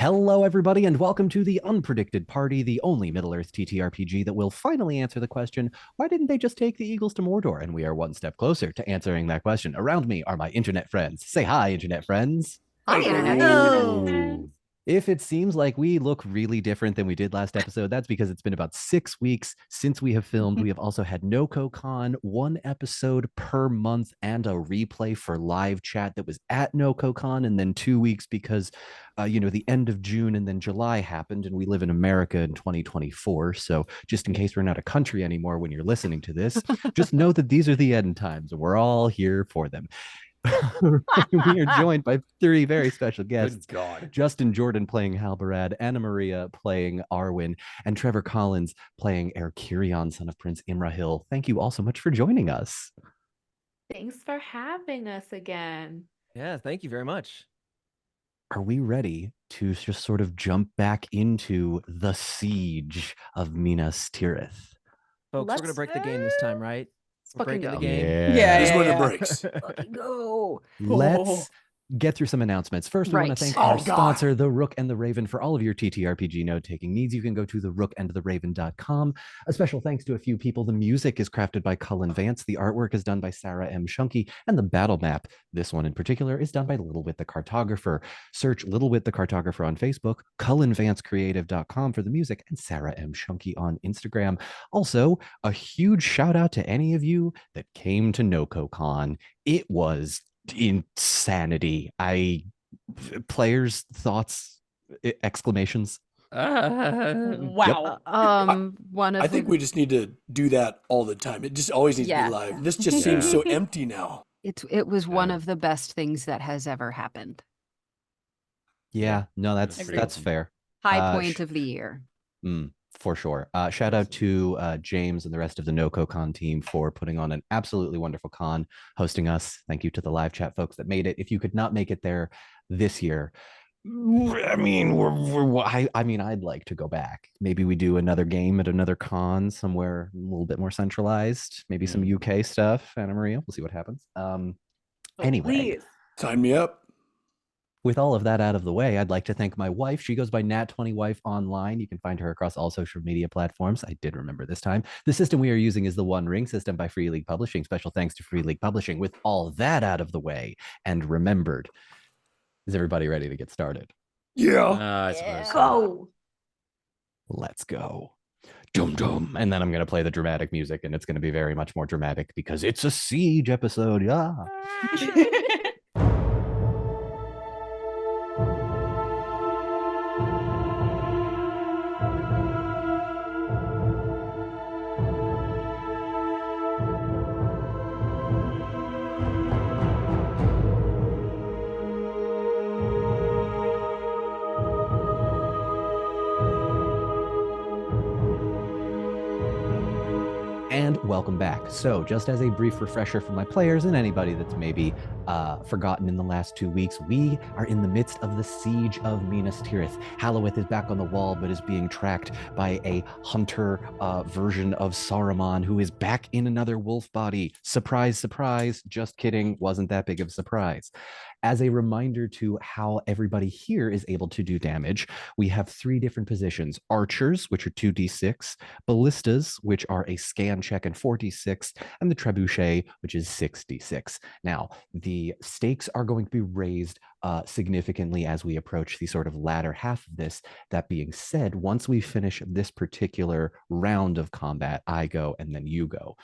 Hello, everybody, and welcome to the Unpredicted Party, the only Middle-earth TTRPG that will finally answer the question, why didn't they just take the Eagles to Mordor? And we are one step closer to answering that question. Around me are my internet friends. Say hi, internet friends. Hi, Internet. Oh. If it seems like we look really different than we did last episode, that's because it's been about 6 weeks since we have filmed. We have also had NoCoCon, one episode per month, and a replay for live chat that was at NoCoCon, and then 2 weeks because, the end of June and then July happened, and we live in America in 2024. So just in case we're not a country anymore when you're listening to this, just know that these are the end times, and we're all here for them. We are joined by three very special guests. Good God. Justin Jordan playing Halbarad, Anna Maria playing Arwin, and Trevor Collins playing Erkirion, son of Prince Imrahil. Thank you all so much for joining us. Thanks for having us again. Yeah, thank you very much. Are we ready to just sort of jump back into the siege of Minas Tirith? Folks, we're going to break the game this time, right? We're breaking the game. Yeah. This is when it breaks. Fucking go. Let's get through some announcements. First, we want to thank our sponsor, The Rook and the Raven, for all of your TTRPG note-taking needs. You can go to therookandtheraven.com. A special thanks to a few people. The music is crafted by Cullen Vance. The artwork is done by Sarah M. Shunky. And the battle map, this one in particular, is done by Little Wit the Cartographer. Search Little Wit the Cartographer on Facebook, cullenvancecreative.com for the music, and Sarah M. Shunky on Instagram. Also, a huge shout out to any of you that came to NoCoCon. It was insanity. Players, thoughts, exclamations. Wow. I think we just need to do that all the time. It just always needs to be live. This just seems so empty now. It was one of the best things that has ever happened. Yeah, no, that's fair. High point of the year. For sure. Shout out to James and the rest of the NoCoCon team for putting on an absolutely wonderful con, hosting us. Thank you to the live chat folks that made it. If you could not make it there this year, I mean, I'd like to go back. Maybe we do another game at another con somewhere a little bit more centralized. Maybe some UK stuff. Anna Maria, we'll see what happens. Anyway, Please. Sign me up. With all of that out of the way, I'd like to thank my wife. She goes by Nat20Wife online. You can find her across all social media platforms. I did remember this time. The system we are using is the One Ring system by Free League Publishing. Special thanks to Free League Publishing. With all that out of the way and remembered, is everybody ready to get started? Yeah. Go. Let's go. Dum dum. And then I'm going to play the dramatic music, and it's going to be very much more dramatic because it's a siege episode. Yeah. And welcome back. So just as a brief refresher for my players and anybody that's maybe forgotten in the last 2 weeks, we are in the midst of the siege of Minas Tirith. Halloweth is back on the wall, but is being tracked by a hunter version of Saruman, who is back in another wolf body. Surprise, surprise. Just kidding. Wasn't that big of a surprise. As a reminder to how everybody here is able to do damage, we have 3 different positions. Archers, which are 2d6, ballistas, which are a scan check and 4d6, and the trebuchet, which is 6d6. Now, the stakes are going to be raised significantly as we approach the sort of latter half of this. That being said, once we finish this particular round of combat, I go and then you go.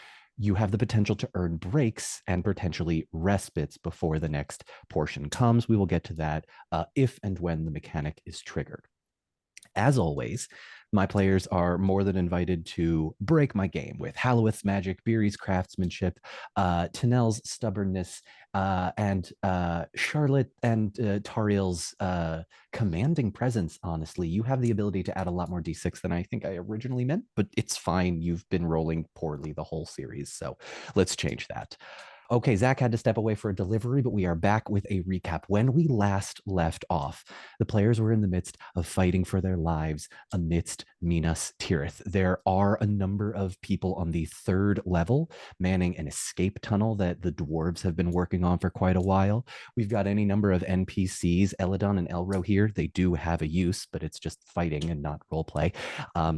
You have the potential to earn breaks and potentially respites before the next portion comes. We will get to that if and when the mechanic is triggered. As always, my players are more than invited to break my game with Halloweth's magic, Beery's craftsmanship, Tanel's stubbornness, and Charlotte and Tariel's commanding presence. Honestly, you have the ability to add a lot more d6 than I think I originally meant, but it's fine. You've been rolling poorly the whole series, so let's change that. Okay, Zach had to step away for a delivery, but we are back with a recap. When we last left off, the players were in the midst of fighting for their lives amidst Minas Tirith. There are a number of people on the 3rd level manning an escape tunnel that the dwarves have been working on for quite a while. We've got any number of NPCs, Eladon and Elro here. They do have a use, but it's just fighting and not roleplay.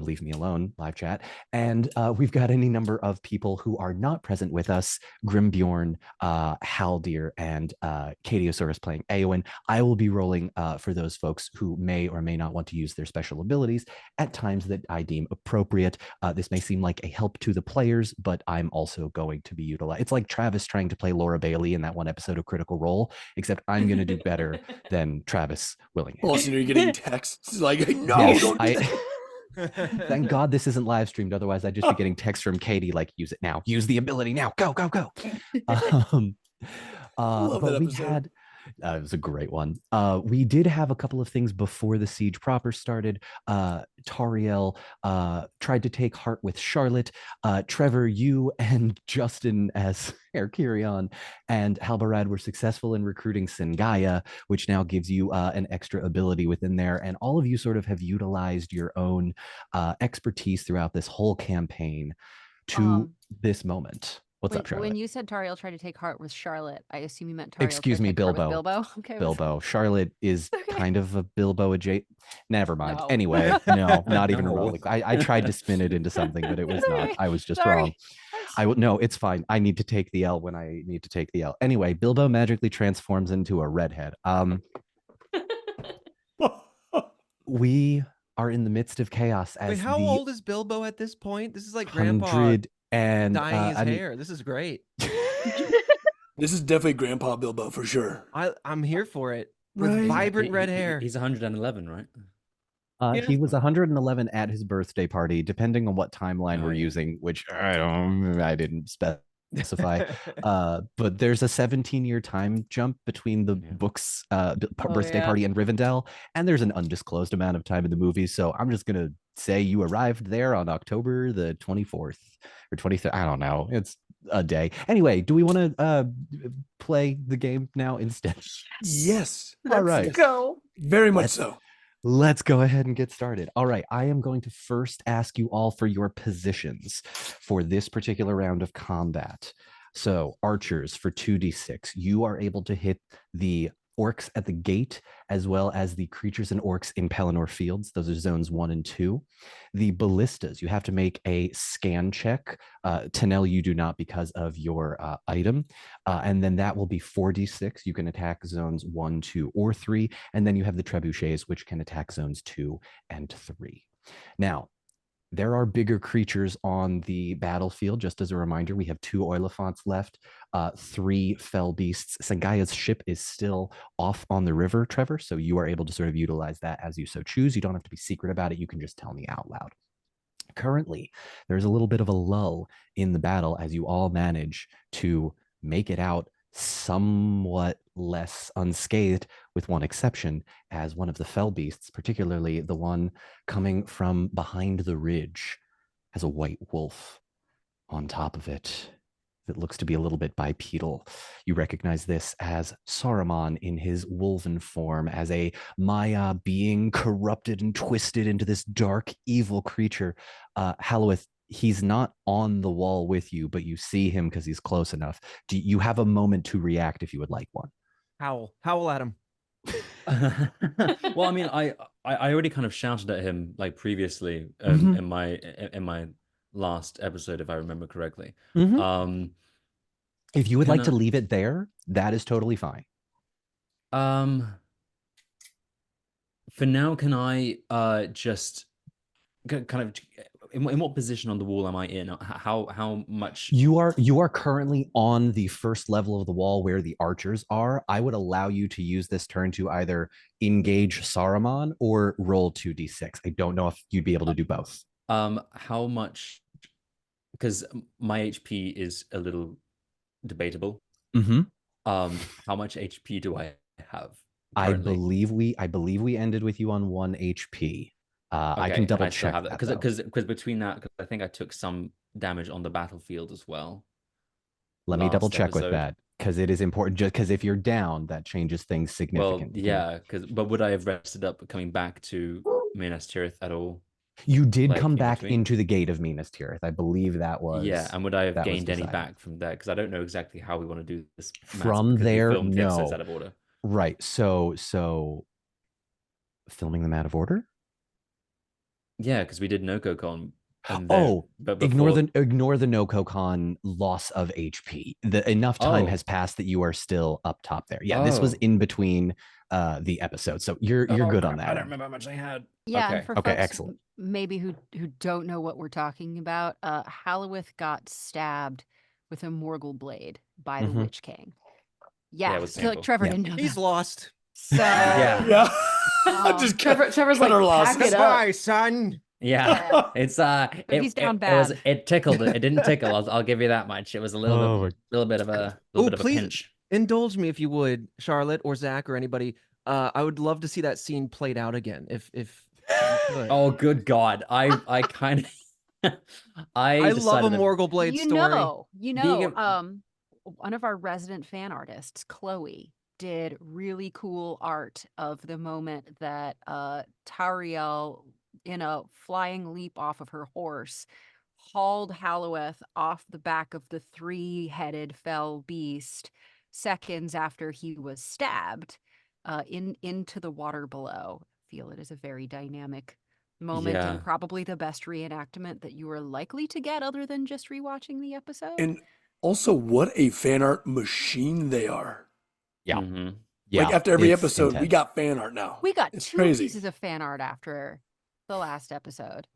Leave me alone, live chat. And we've got any number of people who are not present with us, Grimbjorn, Haldir, and Cadiosaurus playing Eowyn. I will be rolling for those folks who may or may not want to use their special abilities at times that I deem appropriate. This may seem like a help to the players, but I'm also going to be utilized. It's like Travis trying to play Laura Bailey in that one episode of Critical Role, except I'm going to do better than Travis Willingham. Also, you're getting texts like, no, Yes, don't do that. Thank God this isn't live streamed. Otherwise, I'd just be getting texts from Katie like, use it now. Use the ability now. Go, go, go. But we had, it was a great one. We did have a couple of things before the siege proper started. Tariel tried to take heart with Charlotte. Trevor, you and Justin as Erkirion and Halbarad were successful in recruiting Singaya, which now gives you an extra ability within there. And all of you sort of have utilized your own expertise throughout this whole campaign to this moment. What's up, Charlotte? When you said Tariel tried to take heart with Charlotte, I assume you meant Tariel. Excuse me, Bilbo. Bilbo. Okay. Bilbo. Charlotte is kind of a Bilbo adjacent. Never mind. No. Anyway, no, not even remotely. I tried to spin it into something, but it was not. I was just wrong. No, it's fine. I need to take the L when I need to take the L. Anyway, Bilbo magically transforms into a redhead. We are in the midst of chaos. As Wait, how old is Bilbo at this point? This is like Grandpa and dyeing his hair. This is great. This is definitely Grandpa Bilbo for sure. I'm here for it. With Right. vibrant red hair. He's 111, right? He was 111 at his birthday party, depending on what timeline we're using, which I didn't specify. But there's a 17-year time jump between the book's birthday party and Rivendell, and there's an undisclosed amount of time in the movie. So I'm just gonna say you arrived there on October the 24th or 23rd. I don't know. It's a day. Anyway, do we want to play the game now instead? Yes. All right. Let's go. Very much so. Let's go ahead and get started. All right, I am going to first ask you all for your positions for this particular round of combat. So, archers for 2d6, you are able to hit the orcs at the gate, as well as the creatures and orcs in Pelennor Fields. Those are zones 1 and 2. The ballistas, you have to make a scan check. Tanel, you do not because of your item. And then that will be 4d6. You can attack zones 1, 2, or 3. And then you have the trebuchets, which can attack zones 2 and 3. Now, there are bigger creatures on the battlefield. Just as a reminder, we have 2 Oliphants left, 3 fell beasts. Sangaya's ship is still off on the river, Trevor, so you are able to sort of utilize that as you so choose. You don't have to be secret about it. You can just tell me out loud. Currently, there's a little bit of a lull in the battle as you all manage to make it out somewhat less unscathed, with one exception, as one of the fell beasts, particularly the one coming from behind the ridge, has a white wolf on top of it that looks to be a little bit bipedal. You recognize this as Saruman in his wolven form, as a Maya being corrupted and twisted into this dark, evil creature. Halloweth, he's not on the wall with you, but you see him because he's close enough. Do you have a moment to react if you would like one? Howl at him. Well, I mean, I already kind of shouted at him like previously in my last episode, if I remember correctly. If you would like to leave it there, that is totally fine. For now, can I just kind of in what position on the wall am I in? How much? You are currently on the first level of the wall where the archers are. I would allow you to use this turn to either engage Saruman or roll 2d6. I don't know if you'd be able to do both. How much? Because my HP is a little debatable. How much HP do I have currently? I believe we ended with you on 1 HP. I can double check that because between that, because I think I took some damage on the battlefield as well. Let me double last check with episode. that because it is important. Just because if you're down, that changes things Well, significantly. yeah, but would I have rested up coming back to Minas Tirith at all? You did Like, come in back between? into the gate of Minas Tirith. I believe that was. Yeah, and would I have that was gained any decided. back from there? Because I don't know exactly how we want to do this map, From because there, we filmed the episodes no. out of order. Right. So filming them out of order? Yeah, because we did NoCoCon. And Oh, but ignore before... the NoCoCon loss of HP. Enough time has passed that you are still up top there. Yeah, this was in between the episodes, so you're good on that. I don't remember how much I had. Yeah, Okay. and for Okay, folks excellent. maybe who don't know what we're talking about, Halloweth got stabbed with a Morgul blade by the Mhm. Witch King. Yeah, Yeah, it was so like painful. Trevor Yeah. didn't know He's that. lost. So Yeah. Just Trevor's cut like, our losses. pack it up. Goodbye, son. Yeah, it's he's down it bad. tickled. It didn't tickle. I'll give you that much. It was a little bit of a Please pinch. indulge me if you would, Charlotte or Zach or anybody. I would love to see that scene played out again. If you could. Oh, good God! I kind of I love a decided that Morgul blade story. Being One of our resident fan artists, Chloe, did really cool art of the moment that Tariel, in a flying leap off of her horse, hauled Halloweth off the back of the three-headed fell beast seconds after he was stabbed into the water below. I feel it is a very dynamic moment Yeah. and probably the best reenactment that you are likely to get other than just rewatching the episode. And also, what a fan art machine they are. Yeah. Mhm. Yeah, Like after every it's episode, we intense. got fan art now. We got It's 2 crazy. pieces of fan art after the last episode.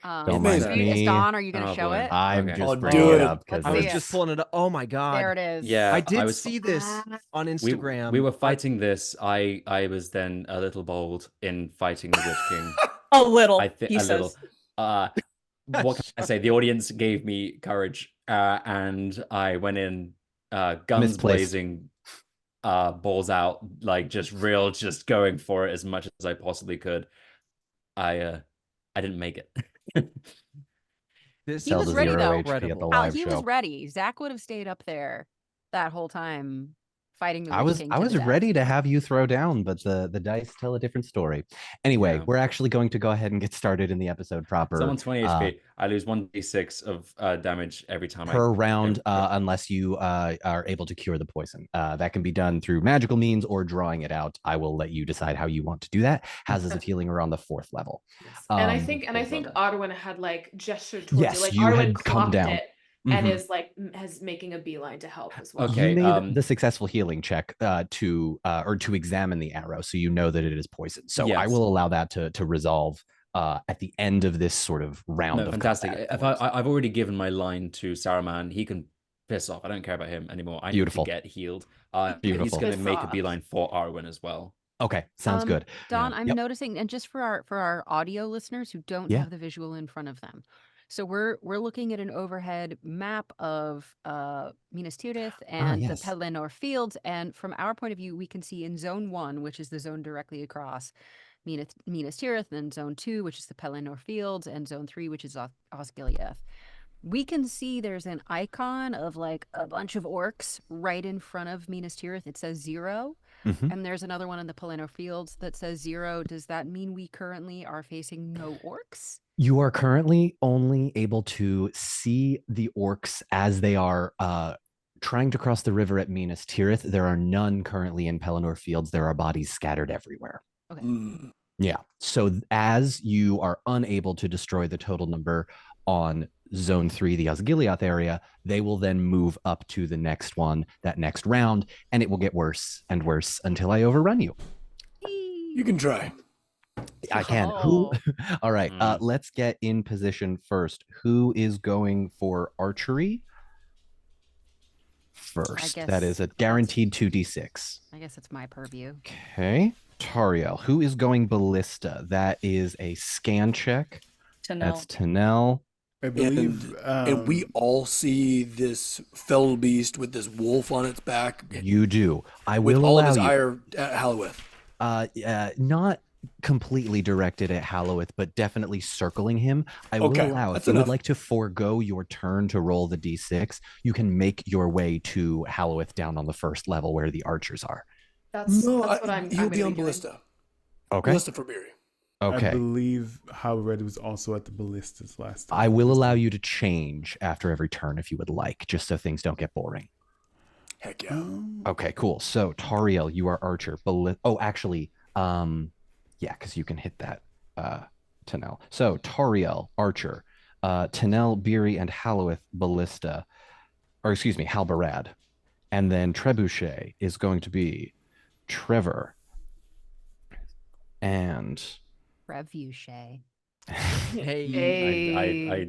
Don't mind amazing. Is me. Dawn, are you going to Oh, show boy. it? I'm Okay. just Oh, bringing do it it. up because Let's I was see it. just pulling it up. Oh my god. There it is. Yeah, I did was- see this on Instagram. We were fighting this. I was then a little bold in fighting the Witch King. A little, He says. What can I say? The audience gave me courage, and I went in, guns Misplaced. blazing, balls out, like just going for it as much as I possibly could. I didn't make it. This He was Zelda ready, Zero though. HP at the Incredible. live He show. was ready. Zach would have stayed up there that whole time fighting the I Witch was King I to was the death. ready to have you throw down, but the dice tell a different story. Anyway, Yeah. we're actually going to go ahead and get started in the episode proper. So I'm on 20 HP. I lose 1d6 of damage every time Per round, unless you are able to cure the poison. That can be done through magical means or drawing it out. I will let you decide how you want to do that. Hazards of healing are on the 4th level. And I Um, think Arwin had like gestured towards Yes, you. Like you Arwin had come clocked down. it and Mhm. is like making a beeline to help as well. Okay, You made the successful healing check to examine the arrow, so you know that it is poison. So I Yes. will allow that to resolve at the end of this sort of round No, of fantastic. combat. If I've already given my line to Saruman, he can piss off. I don't care about him anymore. I Beautiful. need to get healed. Beautiful. He's going to Piss make a off. beeline for Arwin as well. Okay, sounds good. Dawn, Yeah. I'm Yep. noticing, and just for our audio listeners who don't Yeah. have the visual in front of them. So we're looking at an overhead map of Minas Tirith and yes. the Pelennor Fields, and from our point of view, we can see in Zone 1, which is the zone directly across Minas Tirith, then Zone 2, which is the Pelennor Fields, and Zone 3, which is Osgiliath. We can see there's an icon of like a bunch of orcs right in front of Minas Tirith. It says 0. Mhm. And there's another one in the Pelennor Fields that says 0. Does that mean we currently are facing no orcs? You are currently only able to see the orcs as they are trying to cross the river at Minas Tirith. There are none currently in Pelennor Fields. There are bodies scattered everywhere. Okay. Yeah. So as you are unable to destroy the total number on Zone 3, the Osgiliath area, they will then move up to the next one, that next round, and it will get worse and worse until I overrun you. You can try. I can. Who? Oh. All right. Let's get in position first. Who is going for archery first? guess That is a guaranteed 2d6. I guess it's my purview. Okay. Tariel, who is going ballista? That is a scan check. That's Tanel. I believe. And we all see this fell beast with this wolf on its back. You do. I With will all of allow his you. ire at Halloweth. Not completely directed at Halloweth, but definitely circling him. I will allow, if you would like to forego your turn to roll the d6, you can make your way to Halloweth down on the first level where the archers are. That's what I'm. He'll be on doing. ballista. Okay. Ballista for Beery. Okay. I believe Howard was also at the ballistas last time. I will allow you to change after every turn if you would like, just so things don't get boring. Heck yeah. Okay, cool. So Tariel, you are archer. Actually, yeah, because you can hit that Tanel. So Tariel, archer. Tanel, Beery, and Halloweth, ballista. Or excuse me, halberad. And then Trebuchet is going to be Trevor. And Trebuchet. Hey. I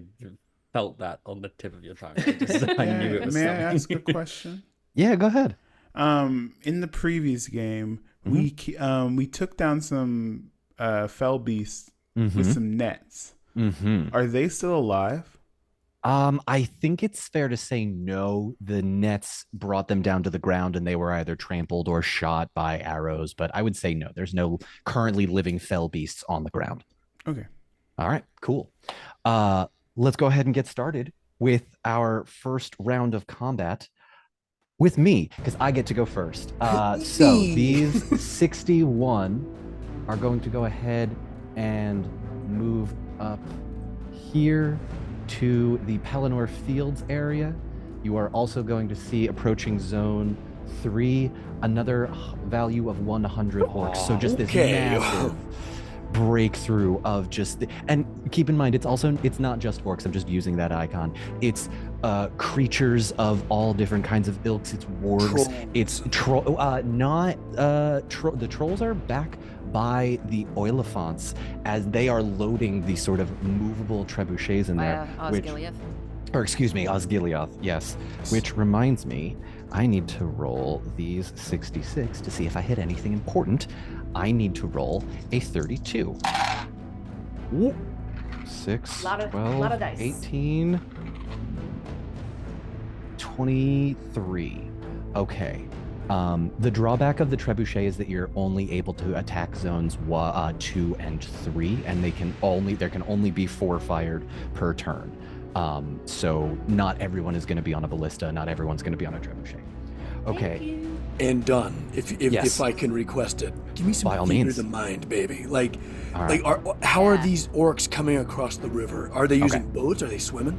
felt that on the tip of your tongue. I knew it was May something. I ask a question? Yeah, go ahead. In the previous game, we took down some fell beasts with some nets. Are they still alive? I think it's fair to say no. The nets brought them down to the ground and they were either trampled or shot by arrows, but I would say no. There's no currently living fell beasts on the ground. Okay. All right, cool. Let's go ahead and get started with our first round of combat with me, because I get to go first. So these 61 are going to go ahead and move up here to the Pelennor Fields area. You are also going to see approaching zone 3, another value of 100 orcs. So just this massive breakthrough of and keep in mind, it's not just orcs. I'm just using that icon. It's creatures of all different kinds of ilks. It's wargs. It's the trolls are back by the Oiliphants as they are loading the sort of movable trebuchets in there. Osgiliath, yes. Which reminds me, I need to roll these 66 to see if I hit anything important. I need to roll a 32. 6, 12, 18, 23. Okay. The drawback of the trebuchet is that you're only able to attack zones 2 and 3, and there can only be 4 fired per turn. So not everyone is going to be on a ballista. Not everyone's going to be on a trebuchet. Okay. And done. If I can request it, give me some theater of the mind, baby. How are these orcs coming across the river? Are they using boats? Are they swimming?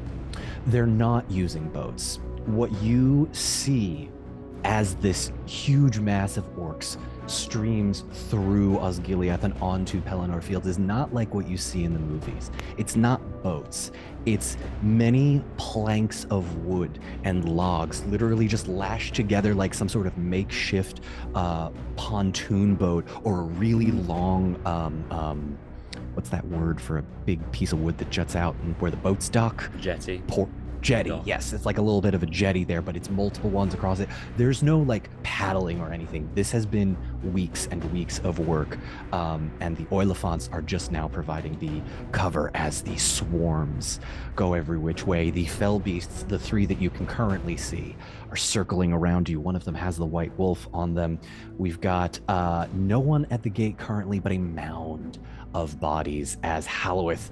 They're not using boats. What you see as this huge mass of orcs streams through Osgiliath and onto Pelennor Fields is not like what you see in the movies. It's not boats. It's many planks of wood and logs literally just lashed together like some sort of makeshift pontoon boat or a really long what's that word for a big piece of wood that juts out and where the boats dock? Jetty. Jetty, yes. It's like a little bit of a jetty there, but it's multiple ones across it. There's no like paddling or anything. This has been weeks and weeks of work, and the Oiliphants are just now providing the cover as the swarms go every which way. The fell beasts, the 3 that you can currently see, are circling around you. One of them has the white wolf on them. We've got no one at the gate currently, but a mound of bodies as Halloweth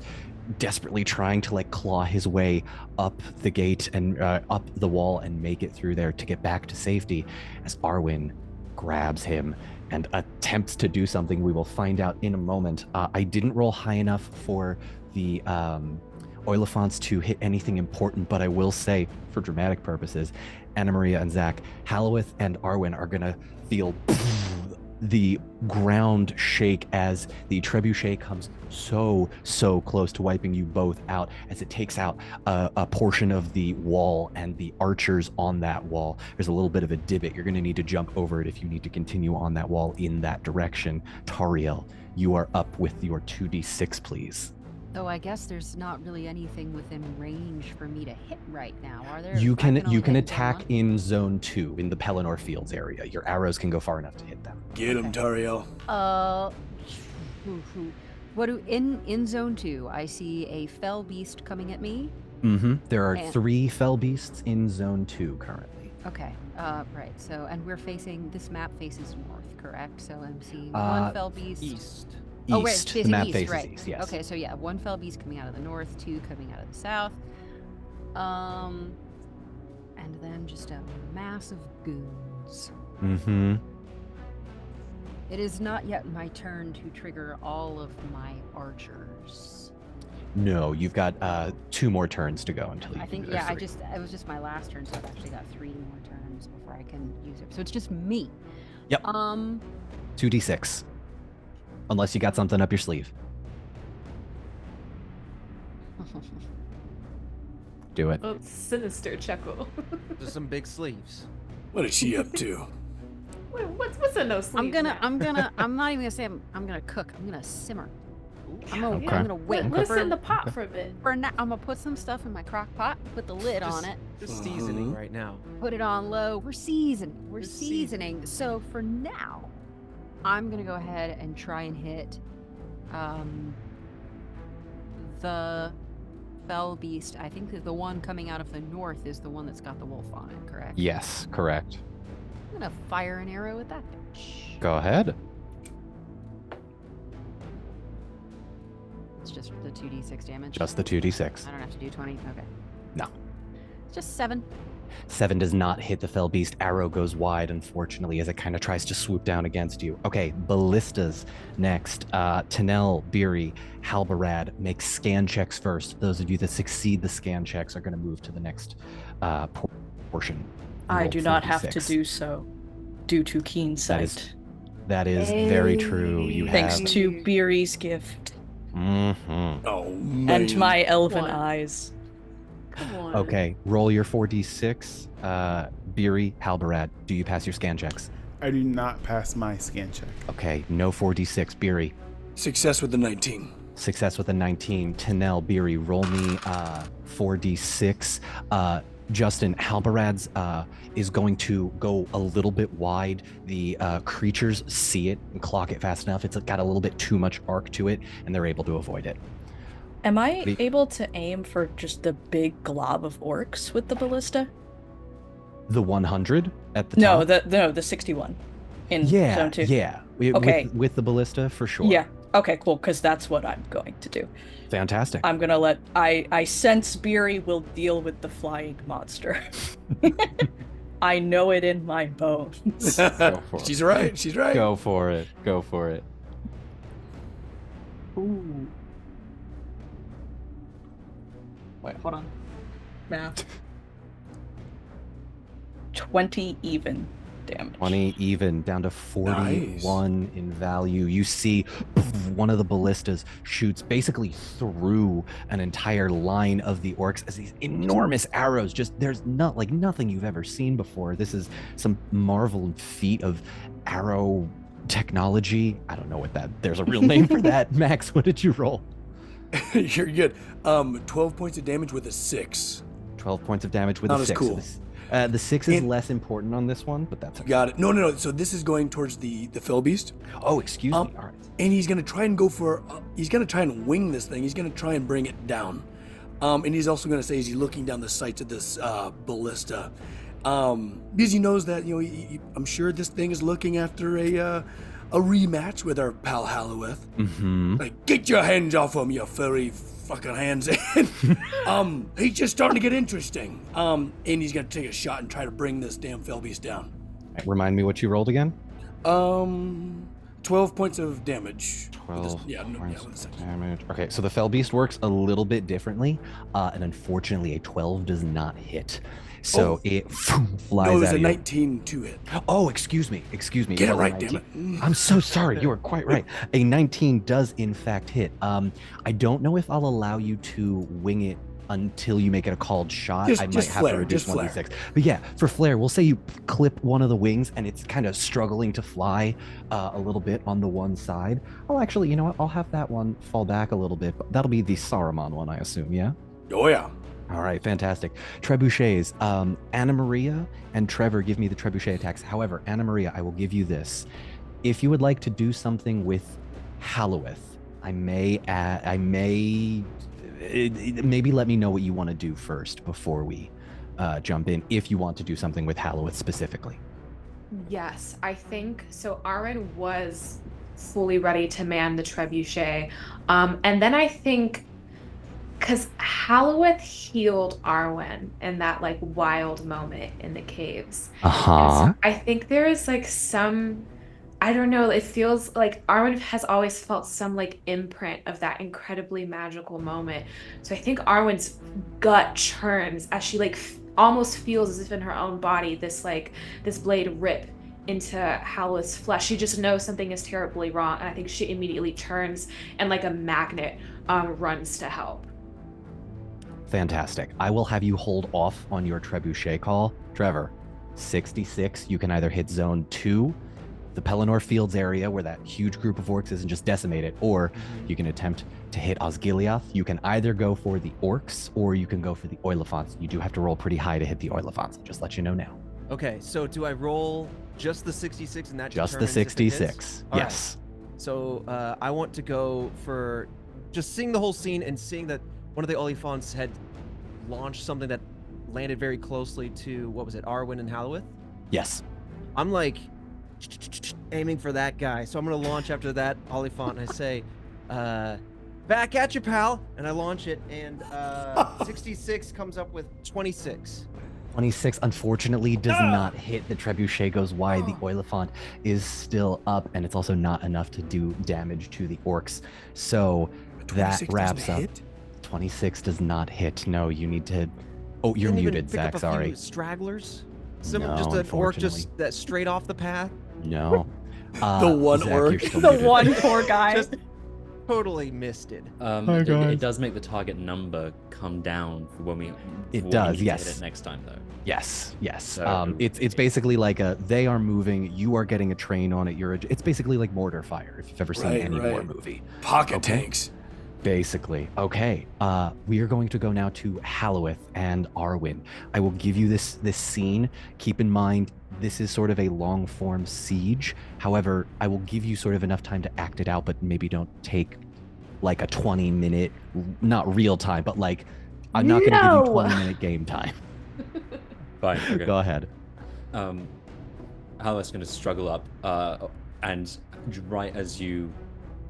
desperately trying to like claw his way up the gate and up the wall and make it through there to get back to safety as Arwin grabs him and attempts to do something we will find out in a moment. I didn't roll high enough for the Oiliphants to hit anything important, but I will say for dramatic purposes, Anna Maria and Zach, Halloweth and Arwin are gonna feel the ground shake as the trebuchet comes so close to wiping you both out as it takes out a portion of the wall and the archers on that wall. There's a little bit of a divot. You're going to need to jump over it if you need to continue on that wall in that direction. Tariel, you are up with your 2d6, please. So I guess there's not really anything within range for me to hit right now, are there? You can attack in zone 2 in the Pelennor Fields area. Your arrows can go far enough to hit them. Get him, Tariel. In zone 2, I see a fell beast coming at me. There are 3 fell beasts in zone 2 currently. Okay. Right. So, and we're facing, this map faces north, correct? So I'm seeing 1 fell beast. East. East. Oh, right, The map east, faces right. east, yes. Okay, so yeah, 1 fell beast coming out of the north, 2 coming out of the south. And then just a mass of goons. Mm-hmm. It is not yet my turn to trigger all of my archers. No, you've got 2 more turns to go until you I think, do yeah, three. it was just my last turn, so I've actually got 3 more turns before I can use it. So it's just me. Yep. 2d6. Unless you got something up your sleeve. Do it. Oh, sinister chuckle. There's some big sleeves. What is she up to? Wait, what's in those sleeves? I'm not even gonna say I'm gonna cook. I'm gonna simmer. I'm gonna wait. Let's in the pot for a bit. For now, I'm gonna put some stuff in my crock pot, put the lid on it. Just seasoning right now. Put it on low. We're seasoning. We're seasoning. So for now, I'm gonna go ahead and try and hit the fell beast. I think that the one coming out of the north is the one that's got the wolf on it, correct? Yes, correct. I'm gonna fire an arrow at that bitch. Go ahead. It's just the 2d6 damage. Just the 2d6. I don't have to do 20. Okay. No. It's just 7. 7 does not hit the fell beast. Arrow goes wide, unfortunately, as it kind of tries to swoop down against you. Okay, ballistas next. Tanel, Beery, Halbarad make scan checks first. Those of you that succeed the scan checks are going to move to the next portion. I do not have to do so due to keen sight. That is very true. You Thanks have... to Beery's gift. Mm-hmm. Oh, man. And my elven eyes. Come on. Okay, roll your 4d6. Beery, Halbarad, do you pass your scan checks? I do not pass my scan check. Okay, no 4d6. Beery. Success with the 19. Success with a 19. Tanel, Beery, roll me 4d6. Justin, Halbarad's is going to go a little bit wide. The creatures see it and clock it fast enough. It's got a little bit too much arc to it, and they're able to avoid it. Am I able to aim for just the big glob of orcs with the ballista? The 100 at the top? The 61 in zone 2. Yeah. Okay. With the ballista, for sure. Yeah. Okay, cool, because that's what I'm going to do. Fantastic. I'm going to let... I sense Beery will deal with the flying monster. I know it in my bones. She's right. She's right. Go for it. Go for it. Ooh. Wait, hold on. Math. 20 even damage. 20 even, down to 41 in value. You see one of the ballistas shoots basically through an entire line of the orcs as these enormous arrows. Just there's not like nothing you've ever seen before. This is some marvel feat of arrow technology. I don't know what there's a real name for that. Max, what did you roll? You're good. 12 points of damage with a 6. 12 points of damage with a 6. Cool. So the 6 is less important on this one, but that's okay. Got it. No. So this is going towards the fell beast. Oh, excuse me. All right. And he's gonna try and go for. He's gonna try and wing this thing. He's gonna try and bring it down. And he's also gonna say, as he's looking down the sights of this ballista, because he knows that I'm sure this thing is looking after a rematch with our pal Halloweth. Mm-hmm. Like, get your hands off him, you furry fucking hands. He's just starting to get interesting. And he's gonna take a shot and try to bring this damn fell beast down. Remind me what you rolled again. 12 points of damage. 12 points of damage. Okay, so the fell beast works a little bit differently, and unfortunately, a 12 does not hit. So it flies out. No, it was a 19 to hit. Oh, excuse me. Get it right, damn it. I'm so sorry. You are quite right. A 19 does in fact hit. I don't know if I'll allow you to wing it until you make it a called shot. I might have to reduce 1d6. But yeah, for flair, we'll say you clip one of the wings and it's kind of struggling to fly a little bit on the one side. Oh, actually, you know what? I'll have that one fall back a little bit. But that'll be the Saruman one, I assume, yeah? Oh, yeah. All right, fantastic. Trebuchets. Anna Maria and Trevor give me the trebuchet attacks. However, Anna Maria, I will give you this. If you would like to do something with Halloweth, maybe let me know what you want to do first before we jump in, if you want to do something with Halloweth specifically. Yes, I think so. Arwin was fully ready to man the trebuchet. And then I think, because Halloweth healed Arwen in that like wild moment in the caves. And so I think there is like some, I don't know, it feels like Arwen has always felt some like imprint of that incredibly magical moment. So I think Arwen's gut churns as she like almost feels as if in her own body this blade rip into Halloweth's flesh. She just knows something is terribly wrong, and I think she immediately turns and like a magnet runs to help. Fantastic. I will have you hold off on your trebuchet call. Trevor, 66, you can either hit zone 2, the Pelennor Fields area where that huge group of orcs isn't just decimated, or you can attempt to hit Osgiliath. You can either go for the orcs or you can go for the Oiliphants. You do have to roll pretty high to hit the Oiliphants. I'll just let you know now. Okay, so do I roll just the 66 and that just the determines if it hits? 66? All Yes. right. So I want to go for just seeing the whole scene and seeing that one of the Oiliphants had launched something that landed very closely to, what was it, Arwin and Halloweth? Yes. I'm like aiming for that guy. So I'm going to launch after that Oliphant and I say, back at you, pal. And I launch it and 66 comes up with 26. 26 unfortunately does not hit. The trebuchet goes wide. The Oiliphant is still up, and it's also not enough to do damage to the orcs. So that wraps up. 26 does not hit. No, you need to. Oh, you're muted, Zach. Sorry. Stragglers. No, just an orc just that straight off the path. No. The one Zach, orc. The one poor guy. Just totally missed it. It does make the target number come down for when we. It does, hit yes. it next time though. Yes. So, it's basically like they are moving. You are getting a train on it. It's basically like mortar fire. If you've ever seen any war movie. Pocket tanks. Basically. Okay. We are going to go now to Halloweth and Arwin. I will give you this scene. Keep in mind, this is sort of a long form siege. However, I will give you sort of enough time to act it out, but maybe don't take like a 20-minute, not real time, but like I'm not going to give you 20-minute game time. Fine. Okay. Go ahead. Halloweth's going to struggle up, and right as you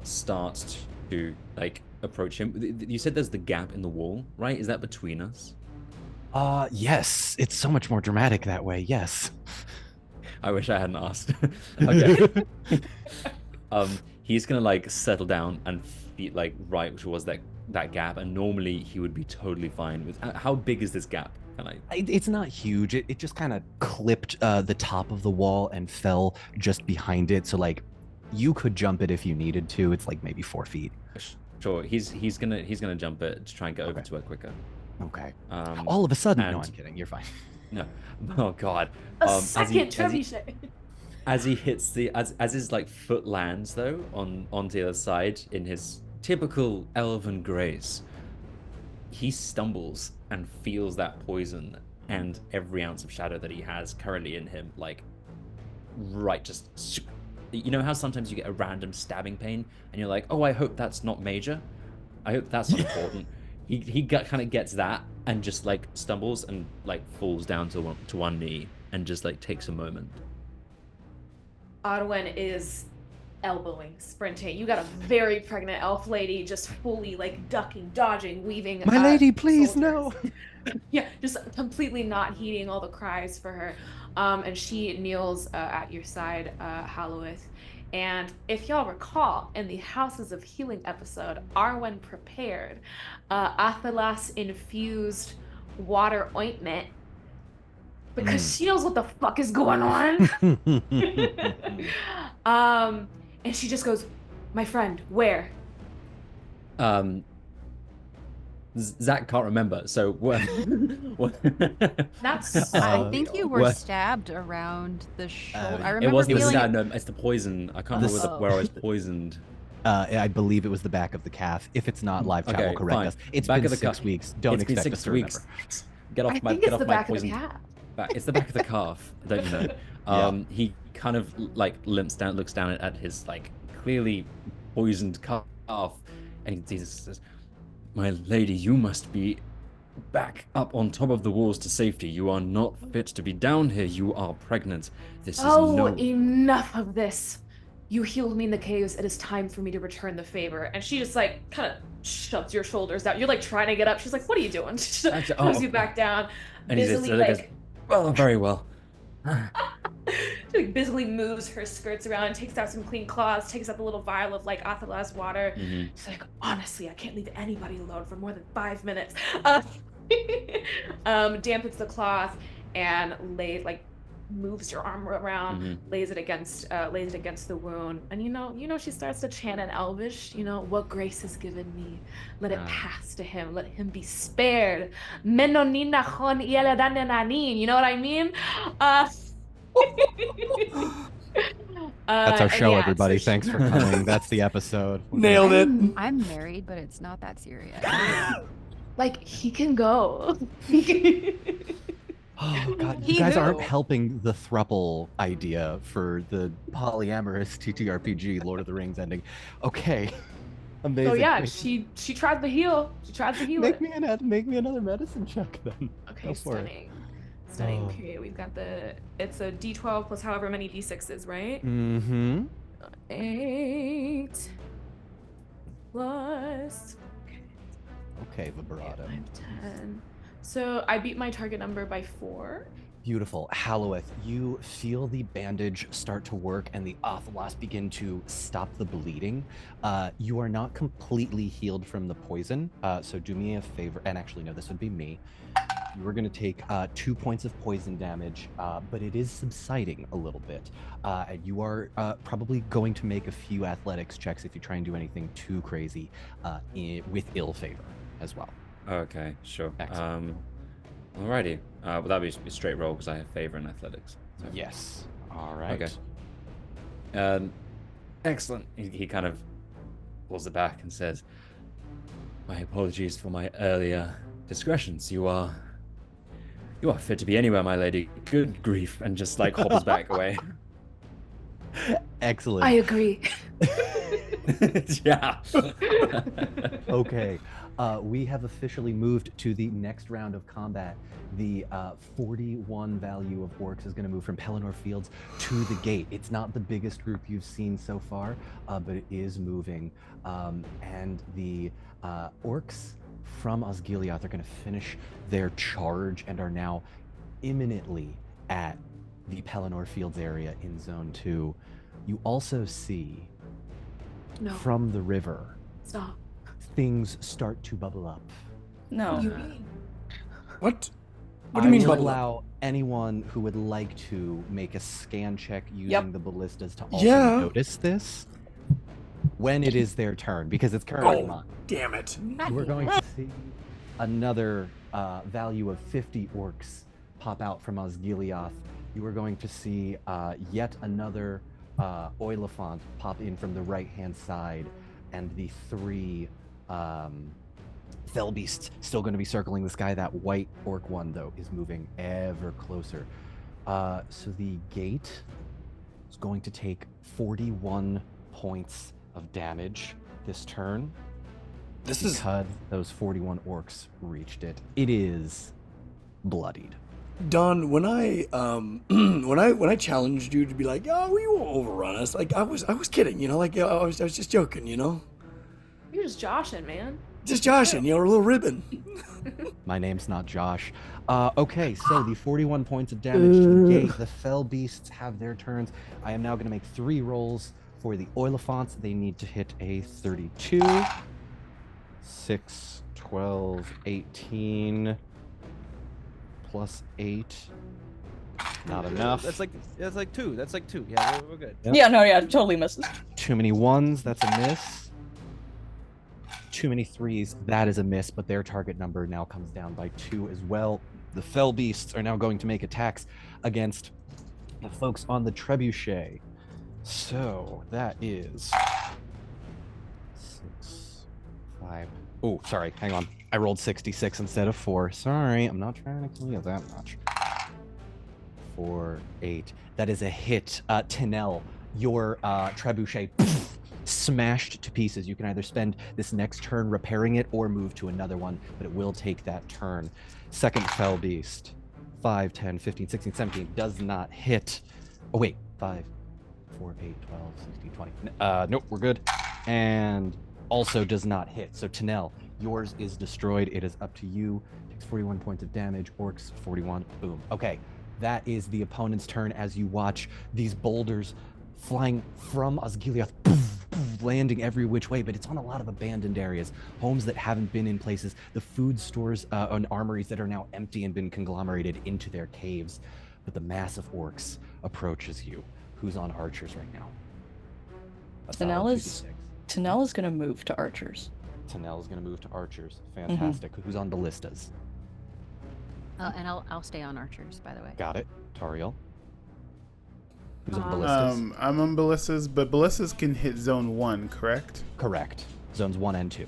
start to like approach him, you said there's the gap in the wall, right? Is that between us? Yes. It's so much more dramatic that way. Yes. I wish I hadn't asked. Okay. He's gonna like settle down and feet like right towards that gap, and normally he would be totally fine with. How big is this gap? It's not huge. It just kind of clipped the top of the wall and fell just behind it. So like, you could jump it if you needed to. It's like maybe 4 feet. Sure. He's gonna jump it to try and get over to it quicker. Okay. All of a sudden, no, I'm kidding. You're fine. No. Oh God. A second trebuchet. As he hits as his like foot lands though on the other side in his typical elven grace, he stumbles and feels that poison and every ounce of shadow that he has currently in him, like right just. You know how sometimes you get a random stabbing pain and you're like, oh, I hope that's not major. I hope that's not important. He kind of gets that and just like stumbles and like falls down to one knee and just like takes a moment. Arwen is elbowing, sprinting. You got a very pregnant elf lady just fully like ducking, dodging, weaving. My lady, please, no. Yeah, just completely not heeding all the cries for her. And she kneels at your side, Halloweth. And if y'all recall, in the Houses of Healing episode, Arwen prepared Athalas infused water ointment because she knows what the fuck is going on. And she just goes, my friend, where? Zach can't remember, so what? That's. I think you were stabbed around the shoulder. I remember it wasn't feeling. No, it's the poison. I can't remember where I was poised. I believe it was the back of the calf. If it's not, live chat will correct us. It's been 6 weeks. Don't expect us to remember. Get off my poison. It's the back of the calf. Don't you know? He kind of like limps down, looks down at his like clearly poisoned calf, and he says, "My lady, you must be back up on top of the walls to safety. You are not fit to be down here. You are pregnant. This is enough of this. You healed me in the caves. It is time for me to return the favor. And she just like kind of shoves your shoulders down. You're like trying to get up. She's like, what are you doing? She shoves you back down. And he Busily just like, goes, well, very well. she like busily moves her skirts around, takes out some clean cloths, takes out the little vial of like Athala's water. She's like, honestly, I can't leave anybody alone for more than 5 minutes. Dampens the cloth and moves your arm around, lays it against the wound, and you know she starts to chant in Elvish. You know, what grace has given me, let it pass to him. Let him be spared. Menonina chon ieledanenanin. You know what I mean? That's our show, yeah, everybody. so Thanks for coming. That's the episode. Nailed it. I'm married, but it's not that serious. like he can go. Oh God, He you guys aren't who? helping the thruple idea for the polyamorous TTRPG Lord of the Rings ending. Okay, amazing. So yeah, she tried to heal. She tried to heal make it. make me another medicine check then. Okay, Go for it. Stunning Oh. period. We've got it's a D12 plus however many D6s, right? Mm-hmm. 8 plus Okay, vibrato. 5, 10. So I beat my target number by 4. Beautiful. Halloweth, you feel the bandage start to work and the Athalas begin to stop the bleeding. You are not completely healed from the poison, so do me a favor, and actually no, this would be me. You are going to take 2 points of poison damage, but it is subsiding a little bit. And you are probably going to make a few athletics checks if you try and do anything too crazy with ill favor as well. Okay, sure. Excellent. Alrighty. Well, that'd be a straight roll because I have favor in athletics. So. Yes. All right. Okay. Excellent. He kind of pulls it back and says, "My apologies for my earlier discretions. You are fit to be anywhere, my lady. Good grief!" And just like hobbles back away. Excellent. I agree. Yeah. Okay. We have officially moved to the next round of combat. The 41 value of orcs is going to move from Pelennor Fields to the gate. It's not the biggest group you've seen so far, but it is moving. And the orcs from Osgiliath are going to finish their charge and are now imminently at the Pelennor Fields area in Zone 2. You also see from the river Stop. things start to bubble up. No. You mean? What? What do you mean will bubble up? allow anyone who would like to make a scan check using Yep. the ballistas to also Yeah. notice this when it is their turn, because it's currently Oh, mine. damn it. We're going to see another value of 50 orcs pop out from Osgiliath. You are going to see yet another Oilifant pop in from the right-hand side, and the 3 fell beasts still going to be circling the sky. That white orc one, though, is moving ever closer. So the gate is going to take 41 points of damage this turn. This is Because those 41 orcs reached it. It is bloodied. Don. When I when I challenged you to be like, "Oh, you won't overrun us," like I was kidding, you know, like I was just joking, you know, You're just joshing, man. just joshing, you know, a little ribbon. My name's not Josh. Okay, so the 41 points of damage to the gate. The fell beasts have their turns. I am now going to make 3 rolls for the Oilifants. They need to hit a 32. 6, 12, 18, plus 8. Not enough. That's like 2. That's like 2. Yeah, we're good. Yep. Yeah, no, yeah, totally misses. Too many 1s. That's a miss. Too many 3s. That is a miss, but their target number now comes down by 2 as well. The fell beasts are now going to make attacks against the folks on the Trebuchet. So that is 6, 5. Oh, sorry. Hang on. I rolled 66 instead of 4. Sorry, I'm not trying to kill you that much. 4, 8. That is a hit. Tinel, your Trebuchet smashed to pieces. You can either spend this next turn repairing it or move to another one, but it will take that turn. Second fell beast. 5, 10, 15, 16, 17 does not hit. Oh, wait. 5, 4, 8, 12, 16, 20. Nope, we're good. And also does not hit. So Tanel, yours is destroyed. It is up to you. Takes 41 points of damage. Orcs 41. Boom. Okay, that is the opponent's turn as you watch these boulders flying from Osgiliath, landing every which way, but it's on a lot of abandoned areas, homes that haven't been in places, the food stores and armories that are now empty and been conglomerated into their caves. But the mass of orcs approaches you. Who's on archers right now? Tanel is going to move to archers. Tanel is going to move to archers. Fantastic. Who's on ballistas? And I'll stay on archers, by the way. Got it. Tariel. Who's on ballistas? I'm on ballistas, but ballistas can hit zone 1, correct? Correct. Zones 1 and 2.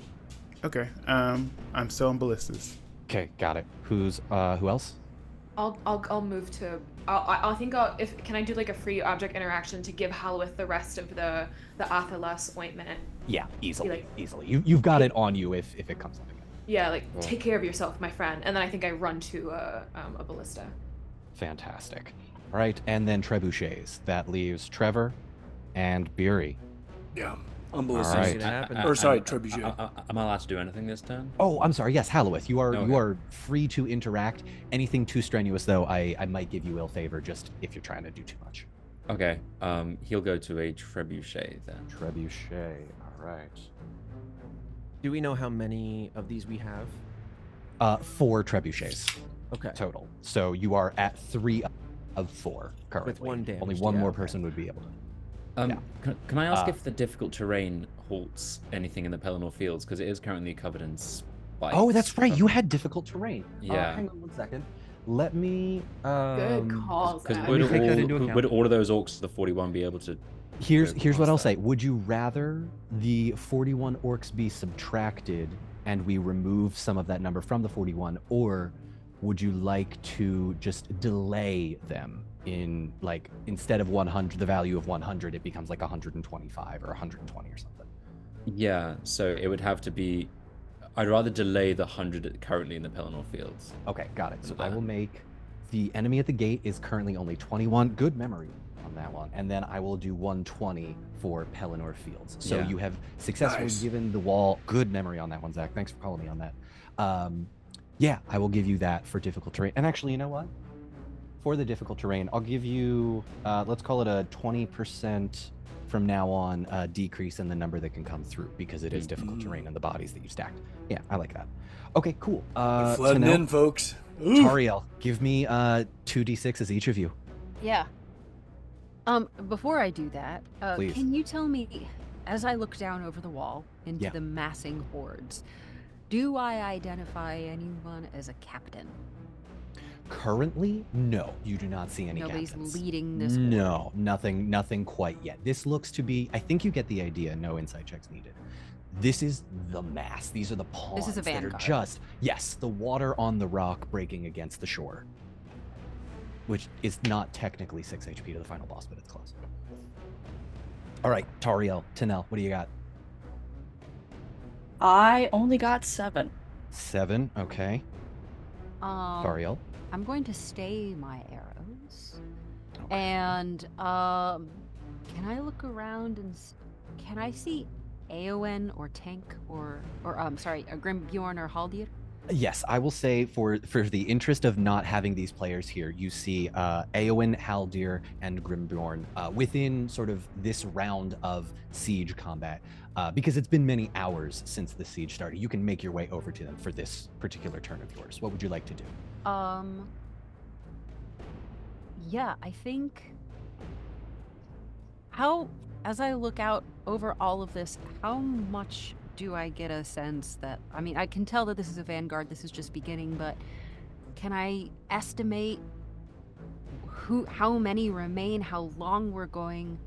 Okay. I'm still on ballistas. Okay, got it. Who's who else? I'll move to. Can I do like a free object interaction to give Hallowith the rest of the Athelas ointment? Yeah, easily. You've got it on you if it comes up again. Yeah, like take care of yourself, my friend. And then I think I run to a ballista. Fantastic. All right, and then trebuchets. That leaves Trevor and Beery. Yeah, on ballistas. All right. Trebuchet. Am I allowed to do anything this turn? Oh, I'm sorry. Yes, Hallowith, you are free to interact. Anything too strenuous, though, I might give you ill favor just if you're trying to do too much. Okay. He'll go to a trebuchet then. Trebuchet. All right. Do we know how many of these we have? 4 trebuchets. Okay. Total. So you are at 3 of 4 currently. With 1 damage. Only one more person would be able to. Can I ask if the difficult terrain halts anything in the Pelennor Fields? Because it is currently covered in spikes. Oh, that's right. You had difficult terrain. Yeah. Hang on 1 second. Let me. Good calls. Because Zach. would all of those orcs, the 41, be able to? Here's what I'll say. Would you rather the 41 orcs be subtracted and we remove some of that number from the 41, or would you like to just delay them in, like, instead of 100, the value of 100, it becomes like 125 or 120 or something? Yeah, so it would have to be. I'd rather delay the 100 currently in the Pelennor Fields. Okay, got it. So I will make the enemy at the gate is currently only 21. Good memory on that one. And then I will do 120 for Pelennor Fields. So you have successfully given the wall. Good memory on that one, Zach. Thanks for calling me on that. Yeah, I will give you that for difficult terrain. And actually, you know what? For the difficult terrain, I'll give you, let's call it a 20% from now on decrease in the number that can come through, because it is difficult terrain and the bodies that you stacked. Yeah, I like that. Okay, cool. Flooding in, folks. Tariel, give me 2d6s each of you. Yeah. Before I do that, Please. Can you tell me, as I look down over the wall into the massing hordes, do I identify anyone as a captain? Currently, no, you do not see any Nobody's captains. leading this No, nothing quite yet. This looks to be, I think you get the idea, no insight checks needed. This is the mass. These are the pawns This is a that are vanguard. just, yes, the water on the rock breaking against the shore. Which is not technically 6 HP to the final boss, but it's close. All right, Tariel, Tanel, what do you got? I only got 7. 7, okay. Tariel? I'm going to stay my arrows. Okay. And can I look around and can I see Arwin or Tank or Grimbjorn or Haldir? Yes, I will say for the interest of not having these players here, you see Arwin, Haldir, and Grimbjorn within sort of this round of siege combat. Because it's been many hours since the siege started. You can make your way over to them for this particular turn of yours. What would you like to do? Yeah, I think as I look out over all of this, how much do I get a sense that, I mean, I can tell that this is a vanguard, this is just beginning, but can I estimate how many remain, how long we're going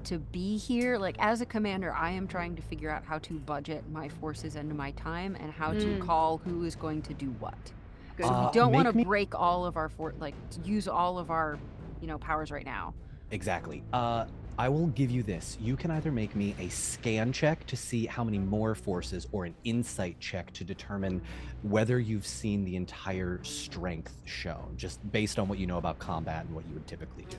to be here? Like, as a commander, I am trying to figure out how to budget my forces and my time and how to call who is going to do what. Good. So we don't want to break all of our use all of our, powers right now. Exactly. I will give you this. You can either make me a scan check to see how many more forces, or an insight check to determine whether you've seen the entire strength shown, just based on what you know about combat and what you would typically do.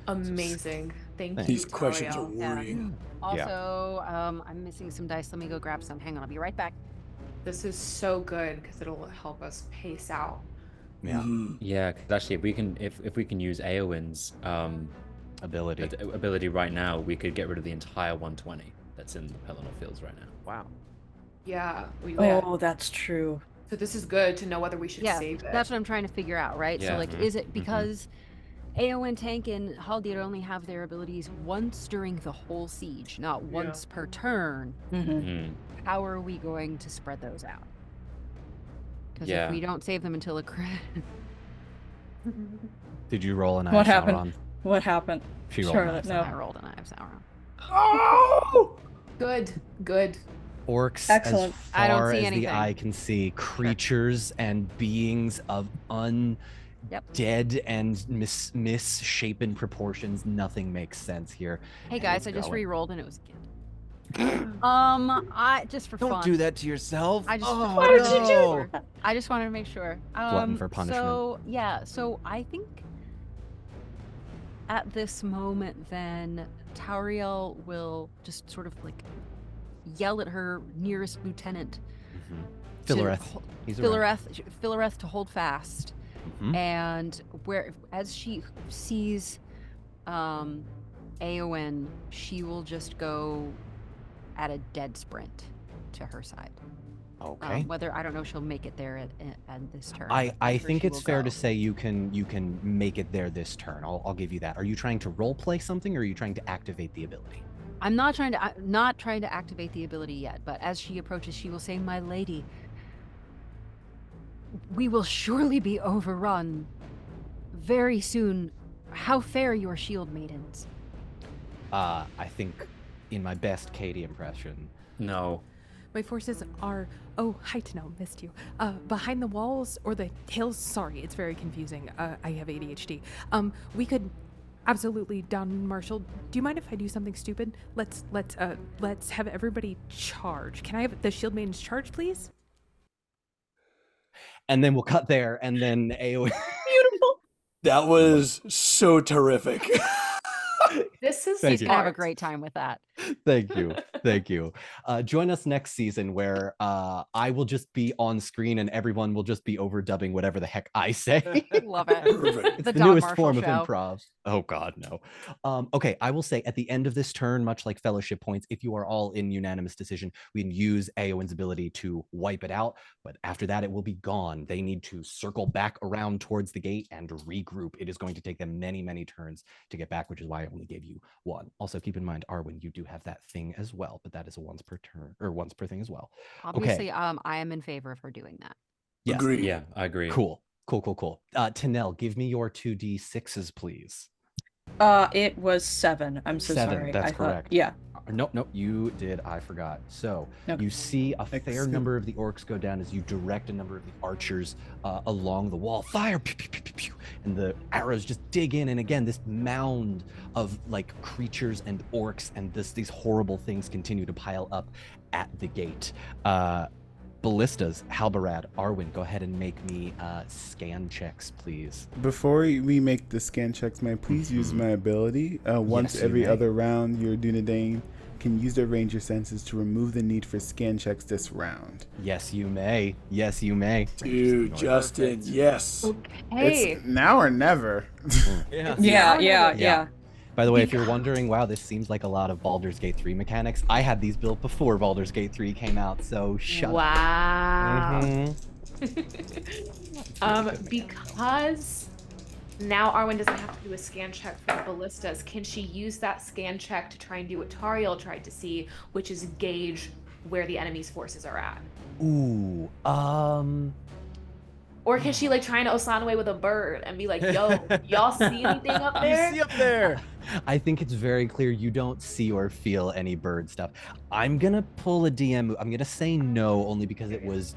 Amazing. Thank you. These questions are Toriel. worrying. Also, I'm missing some dice. Let me go grab some. Hang on, I'll be right back. This is so good because it'll help us pace out. Yeah. Yeah, 'cause actually, if we can use Eowyn's ability right now, we could get rid of the entire 120 that's in the Pelennor Fields right now. Wow. Yeah. Oh, that's true. So this is good to know whether we should save it. That's what I'm trying to figure out, right? Yeah. So, like, is it because Eowyn, Tank, and Haldir only have their abilities once during the whole siege, not once per turn? How are we going to spread those out? Because if we don't save them until a crit... Did you roll an eye What of happened? Sauron? What happened? She rolled Charlotte, an no. I rolled an eye of Sauron. Oh! Good. Orcs, Excellent. as I don't far see as anything. the eye can see, creatures and beings of dead and misshapen proportions. Nothing makes sense here. Hey And guys, it's I just going. re-rolled and it was good. I just for Don't fun. do that to yourself. I just Why did you do that? I just wanted to make sure. Glutton for punishment. So I think at this moment, then Tauriel will just sort of like yell at her nearest lieutenant. Philoreth. He's around. Philoreth to hold fast. And as she sees Eowyn, she will just go at a dead sprint to her side. Okay. Whether I don't know if she'll make it there at this turn. I think it's fair to say you can make it there this turn. I'll give you that. Are you trying to role play something, or are you trying to activate the ability? I'm not trying to activate the ability yet, but as she approaches, she will say, "My lady, we will surely be overrun very soon. How fare your shield maidens?" I think in my best Katie impression. No. My forces are, oh, hi Tanel, missed you. Behind the walls or the hills, sorry, it's very confusing. I have ADHD. We could absolutely, Don Marshall, do you mind if I do something stupid? Let's have everybody charge. Can I have the shield maidens charge, please? And then we'll cut there, and then AoE. Beautiful. That was so terrific. This is She's gonna have a great time with that. Thank you. Join us next season where I will just be on screen and everyone will just be overdubbing whatever the heck I say. Love it. Perfect. It's The the Don newest Marshall form of show. improv. Oh God, no. Okay, I will say at the end of this turn, much like fellowship points, if you are all in unanimous decision, we can use Eowyn's ability to wipe it out, but after that it will be gone. They need to circle back around towards the gate and regroup. It is going to take them many, many turns to get back, which is why I only gave you one. Also keep in mind, Arwin, you do have that thing as well, but that is a once per turn or once per thing as well. Obviously, I am in favor of her doing that. Yes. Agreed. Yeah, I agree. Cool. Tanel, give me your 2d6s, please. It was 7. I'm so 7, sorry. that's I thought, correct. yeah. Nope, you did. I forgot. So Okay. you see a fair Excellent. number of the orcs go down as you direct a number of the archers along the wall. Fire! Pew, pew, pew, pew, pew, and the arrows just dig in. And again, this mound of like creatures and orcs and these horrible things continue to pile up at the gate. Ballistas, Halbarad, Arwin, go ahead and make me scan checks, please. Before we make the scan checks, may I please use my ability? Once Yes, you every may. other round, your Dunedain can use their ranger senses to remove the need for scan checks this round. Yes, you may. Dude, Justin, yes. Hey, It's now or never. Yeah. By the way, if you're wondering, wow, this seems like a lot of Baldur's Gate 3 mechanics. I had these built before Baldur's Gate 3 came out, so shut up. wow. Mhm. Because now Arwen doesn't have to do a scan check for the ballistas, can she use that scan check to try and do what Tariel tried to see, which is gauge where the enemy's forces are at? Ooh, Or can she like try and Osan away with a bird and be like, yo, y'all see anything up there? You see up there? I think it's very clear you don't see or feel any bird stuff. I'm gonna pull a DM move. I'm gonna say no, only because it was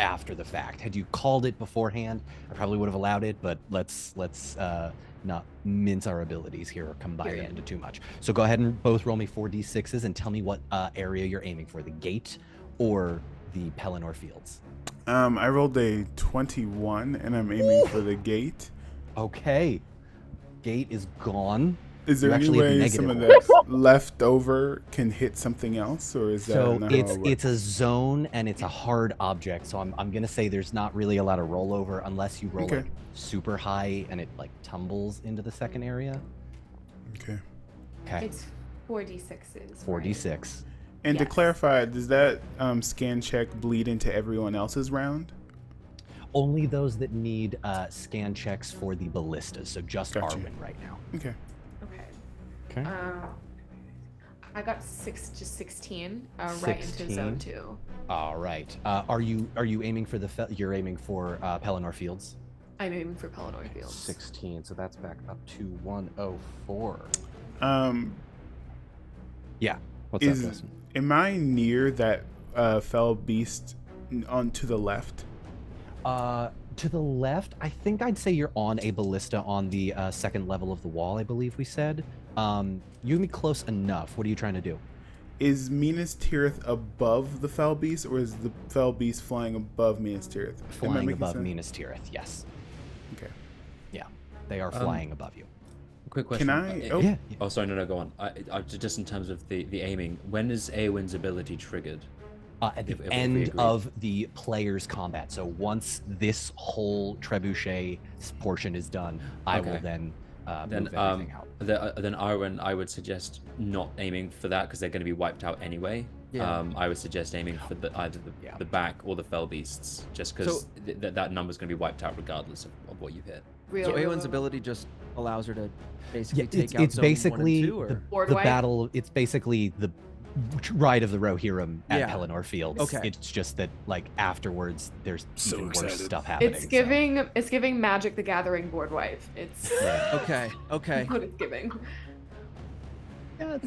after the fact. Had you called it beforehand, I probably would have allowed it, but let's not mince our abilities here or combine it into too much. So go ahead and both roll me 4d6s and tell me what area you're aiming for, the gate or the Pelennor Fields. I rolled a 21, and I'm aiming for the gate. Okay. gate is gone. Is there You any actually have way some of negative that's left over can hit something else, or is that So not how it works? it's a zone and it's a hard object. So I'm gonna say there's not really a lot of rollover unless you roll Okay. like super high and it like tumbles into the second area. Okay. Okay. It's 4d6s. 4d6. And to Yes. clarify, does that scan check bleed into everyone else's round? Only those that need scan checks for the ballistas. So just Gotcha. Arwin right now. Okay. Okay. Okay. I got 16, right into 16. zone 2. All right. Are you aiming for you're aiming for Pelennor Fields? I'm aiming for Pelennor Fields. 16. So that's back up to 104. Yeah. What's up, Justin? Am I near that fell beast on to the left? To the left, I think I'd say you're on a ballista on the second level of the wall, I believe we said. You can be close enough. What are you trying to do? Is Minas Tirith above the fell beast, or is the fell beast flying above Minas Tirith? Am I Flying making above sense? Minas Tirith, yes. Okay. Yeah, they are flying above you. Quick question. Can I? Oh, Yeah. oh, sorry, no, go on. Just in terms of the aiming, when is Eowyn's ability triggered? At the if we end agree. of the player's combat. So once this whole Trebuchet portion is done, I will then move everything out. Then Arwin, I would suggest not aiming for that because they're going to be wiped out anyway. Yeah. I would suggest aiming for either the back or the fell beasts, just because that number's going to be wiped out regardless of what you hit. So Eowyn's ability just allows her to basically take out it's zone basically 1 and 2, or? Board the wipe? battle. It's basically the ride of the Rohirrim at Yeah. Pelennor Fields. Okay. It's just that like afterwards, there's So even worse excited. stuff happening. It's giving Magic the Gathering board wipe. It's Okay. what it's giving. Yes.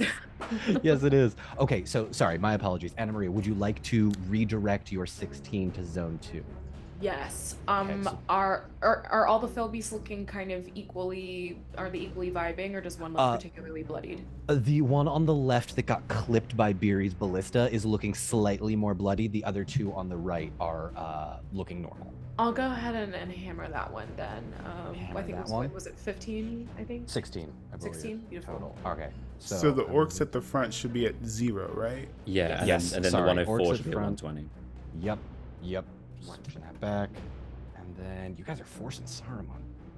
Yes, it is. Okay, so sorry, my apologies. Anna Maria, would you like to redirect your 16 to zone 2? Yes. so- Are all the fell beasts looking kind of equally? Are they equally vibing, or does one look particularly bloodied? The one on the left that got clipped by Beery's ballista is looking slightly more bloody. The other two on the right are looking normal. I'll go ahead and hammer that one then. Hammer I think that one? was it 15? I think 16, I believe. 16. Beautiful. Total. Okay. So the orcs at the front should be at 0, right? Yeah, and Yes, then, and then sorry, the 104 orcs should at be front. 120. Yep. Switching that back. And then you guys are forcing Saruman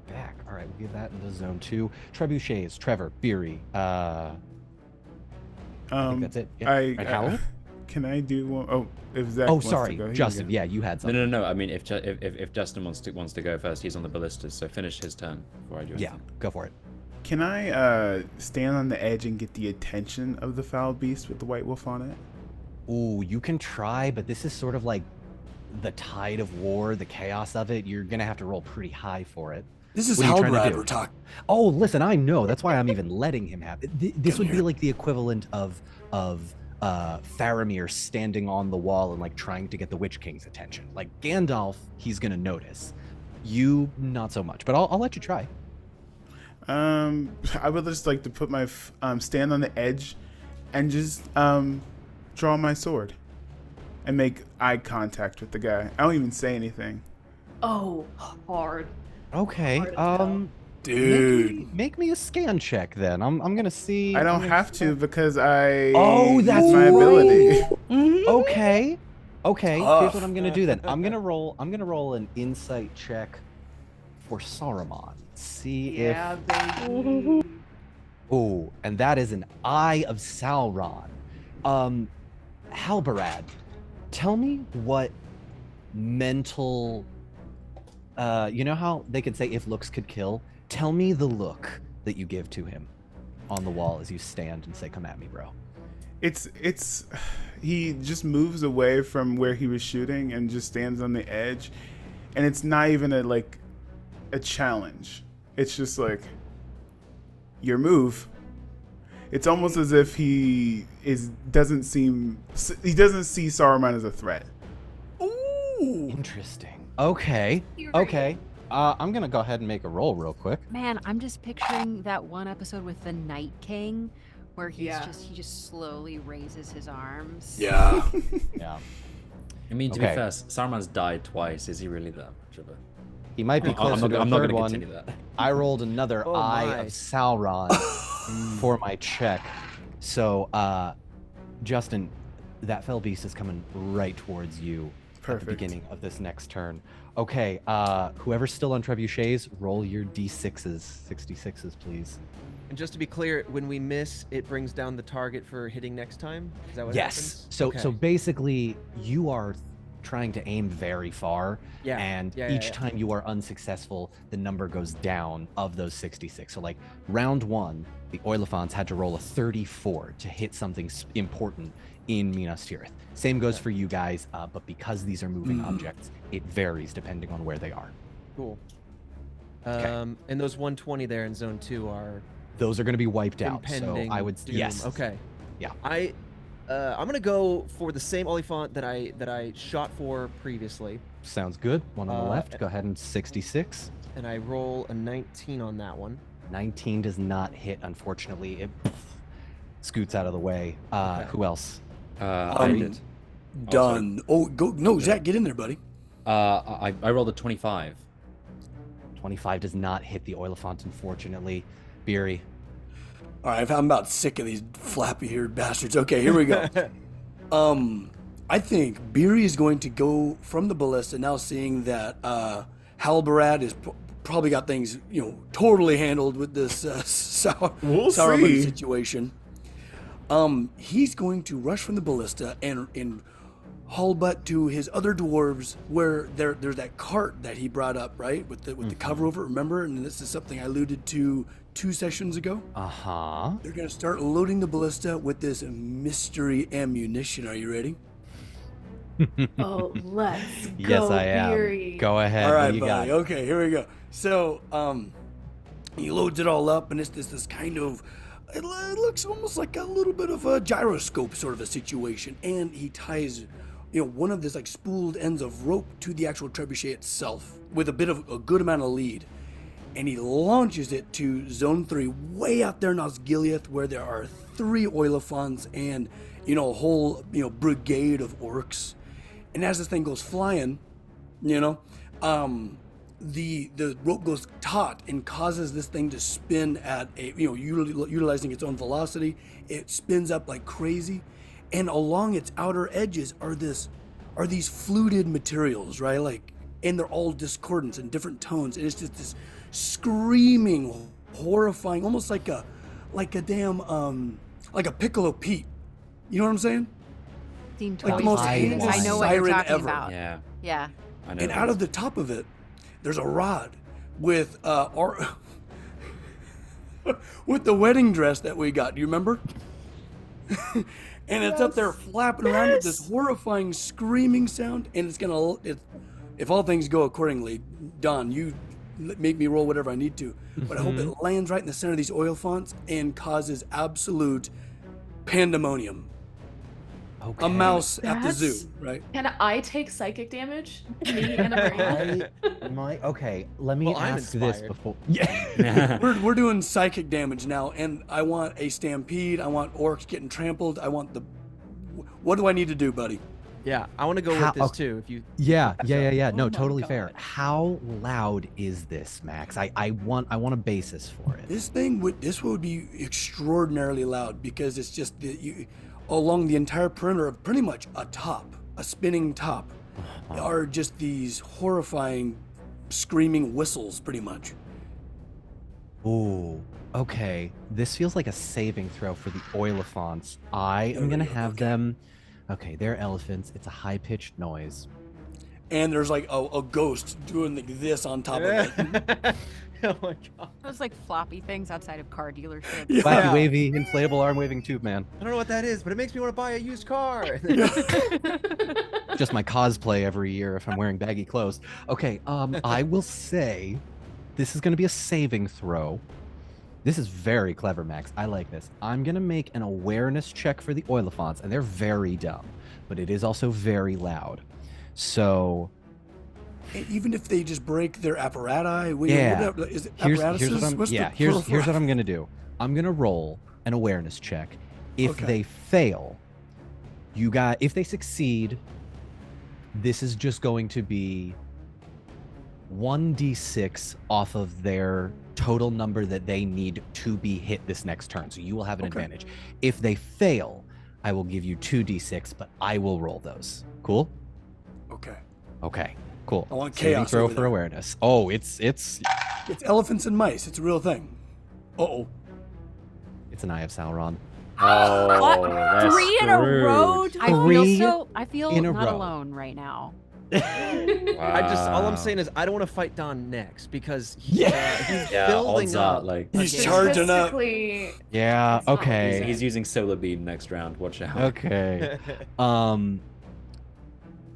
back. All right, we'll give that into zone 2. Trebuchets, Trevor, Beery. I think that's it. Yeah. Right, Hal? Can I do one? Oh, if Zach Oh, wants sorry, to go, here we Justin. go. Yeah, you had something. No. I mean, if Justin wants to go first, he's on the ballistas, so finish his turn before I do Yeah, anything. go for it. Can I stand on the edge and get the attention of the foul beast with the white wolf on it? Ooh, you can try, but this is sort of like the tide of war, the chaos of it. You're gonna have to roll pretty high for it. This is What are you trying to Halbrad do? we're talking. Oh, listen, I know. That's why I'm even letting him have it. This would be like the equivalent of Faramir standing on the wall and like trying to get the Witch King's attention. Like Gandalf, he's gonna notice. You, not so much. But I'll let you try. I would just like to put my stand on the edge and just draw my sword and make eye contact with the guy. I don't even say anything. Oh, hard. Okay. Hard as hell. Dude. Make me a scan check then. I'm gonna see. I don't have to because I Oh, that's use my ability. Okay. Okay. Tough. Here's what I'm gonna do then. I'm gonna roll an insight check for Saruman. See Yeah, if. baby. Oh, and that is an Eye of Sauron. Halbarad, tell me what mental. You know how they could say if looks could kill? Tell me the look that you give to him on the wall as you stand and say, "Come at me, bro." It's he just moves away from where he was shooting and just stands on the edge, and it's not even a challenge. It's just like your move. It's almost as if he doesn't see Saruman as a threat. Ooh. Interesting. Okay. You're right. Okay. I'm gonna go ahead and make a roll real quick. Man, I'm just picturing that one episode with the Night King where he just slowly raises his arms. Yeah. Yeah. I mean, to be Okay. fair, Saruman's died twice. Is he really that much of a... He might be I'm closer not to a going third to one. continue that. I rolled another Oh Eye my. of Sauron for my check. So, Justin, that fell beast is coming right towards you at Perfect. the beginning of this next turn. Okay, whoever's still on trebuchets, roll your d6s, 66s, please. And just to be clear, when we miss, it brings down the target for hitting next time? Is that what Yes. happens? So Okay. so basically, you are trying to aim very far, Yeah. and Yeah, each yeah. time you are unsuccessful, the number goes down of those 66. So like round 1, the Oiliphants had to roll a 34 to hit something important in Minas Tirith. Same goes for you guys, but because these are moving objects, it varies depending on where they are. Cool. Okay. And those 120 there in zone 2 are Those are going to be wiped out. So impending I would doom. yes. Okay. Yeah. I'm gonna go for the same Oliphant that I shot for previously, Sounds good. One on the left. uh, Go ahead and 66. and I roll a 19 on that one. 19 does not hit, unfortunately. It scoots out of the way. Okay. Who else? I did. Done. Oh, go. No, Zach, get in there, buddy. I rolled a 25. 25 does not hit the Oiliphant, unfortunately. Beery. All right, I'm about sick of these flappy-haired bastards. Okay, here we go. I think Beery is going to go from the ballista now, seeing that Halbarad is probably got things, totally handled with this We'll Saruman see. situation. He's going to rush from the ballista and haul butt to his other dwarves, where there's that cart that he brought up, right, with the cover over it, remember? And this is something I alluded to 2 sessions ago. Uh-huh. They're gonna start loading the ballista with this mystery ammunition. Are you ready? Oh, let's go, Yes, I am. Beery. Go ahead. All What right, do you buddy. got? Okay, here we go. So, he loads it all up, and it's this kind of, it looks almost like a little bit of a gyroscope sort of a situation. And he ties, one of this like spooled ends of rope to the actual trebuchet itself with a good amount of lead. And he launches it to Zone 3, way out there in Osgiliath, where there are 3 Oiliphants and, a whole, brigade of orcs. And as this thing goes flying, the rope goes taut and causes this thing to spin at a, utilizing its own velocity. It spins up like crazy. And along its outer edges are these fluted materials, right? Like, and they're all discordant in different tones. And it's just this screaming, horrifying, almost like a damn, like a Piccolo Pete. You know what I'm saying? Seen Like the Toy most Story. heinous I know what you're siren talking ever. about. Yeah, Yeah. I know. And out of the top of it, there's a rod with with the wedding dress that we got. Do you remember? And it's up there flapping around with this horrifying screaming sound. And if all things go accordingly, Don, you make me roll whatever I need to. But I hope it lands right in the center of these Oiliphants and causes absolute pandemonium. Okay. A mouse at the That's- zoo, right? Can I take psychic damage? Me and a Marine? Okay, let me Well, I'm ask this inspired. before. Yeah. We're doing psychic damage now, and I want a stampede. I want orcs getting trampled. I want What do I need to do, buddy? Yeah, I want to go How- with this okay. too. If you Yeah. No, my totally fair. God. How loud is this, Max? I want a basis for it. This would be extraordinarily loud because it's just along the entire perimeter of pretty much a spinning top, are just these horrifying, screaming whistles, pretty much. Ooh. Okay. This feels like a saving throw for the Oiliphants. I am gonna have them. Okay, they're elephants. It's a high-pitched noise. And there's like a ghost doing like this on top of it. Oh my god. Those like floppy things outside of car dealerships. Yeah. Wacky wavy, inflatable arm waving tube man. I don't know what that is, but it makes me want to buy a used car. Just my cosplay every year if I'm wearing baggy clothes. Okay, I will say this is gonna be a saving throw. This is very clever, Max. I like this. I'm gonna make an awareness check for the Oiliphants, and they're very dumb, but it is also very loud. So And even if they just break their apparatus, Yeah. is it here's apparatuses? what I'm What's the here's plural for what I'm gonna do. I'm gonna roll an awareness check. If Okay. they fail, if they succeed, this is just going to be 1d6 off of their total number that they need to be hit this next turn. So you will have an advantage. If they fail, I will give you 2d6, but I will roll those. Cool? Okay, cool. I want Saving chaos throw over for there. awareness. Oh, it's It's elephants and mice. It's a real thing. Uh-oh. it's an Eye of Sauron. Oh, What? they're 3 in a row? screwed. I feel in a not row. alone right now. all I'm saying Wow. is I don't want to fight Don next because he's Yeah, building odds are, up. like- He's against- charging up. Statistically, Yeah, It's not okay. He's using solar beam next round. Watch out. Okay.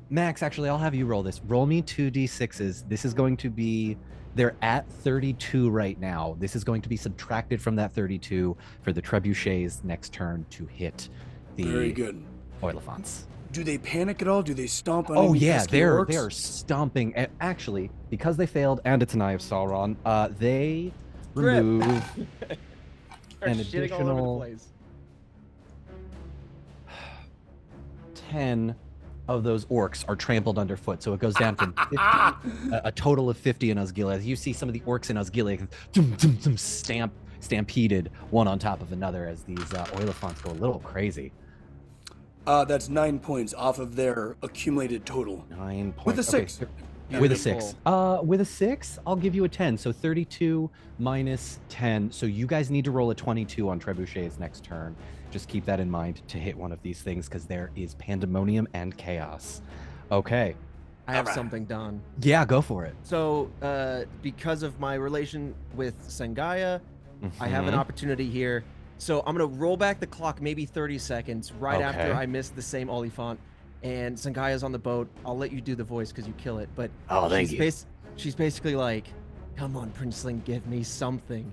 Max, actually, I'll have you roll this. Roll me 2d6s. This is going to be, they're at 32 right now. This is going to be subtracted from that 32 for the Trebuchets next turn to hit Very the good. Oilifants. Do they panic at all? Do they stomp on Oh any yeah, pesky they're orcs? stomping. Actually, because they failed and it's an Eye of Sauron, they Grip. remove Start an shitting all over the additional place. 10 of those orcs are trampled underfoot. So it goes down from 50, a total of 50 in Osgiliath. You see some of the orcs in Osgiliath stampeded one on top of another as these Oilifants go a little crazy. That's 9 points off of their accumulated total. 9 points. With a Okay, 6. with a 6. With a 6, I'll give you a 10. So 32 minus 10. So you guys need to roll a 22 on Trebuchet's next turn. Just keep that in mind to hit one of these things because there is pandemonium and chaos. Okay. I have something, Don. Yeah, go for it. So, because of my relation with Sangaya, I have an Mhm. opportunity here. So I'm gonna roll back the clock maybe 30 seconds right Okay. after I missed the same Olifant, and Sangaya's on the boat. I'll let you do the voice because you kill it. But Oh, thank you. She's basically like, "Come on, Princeling, give me something."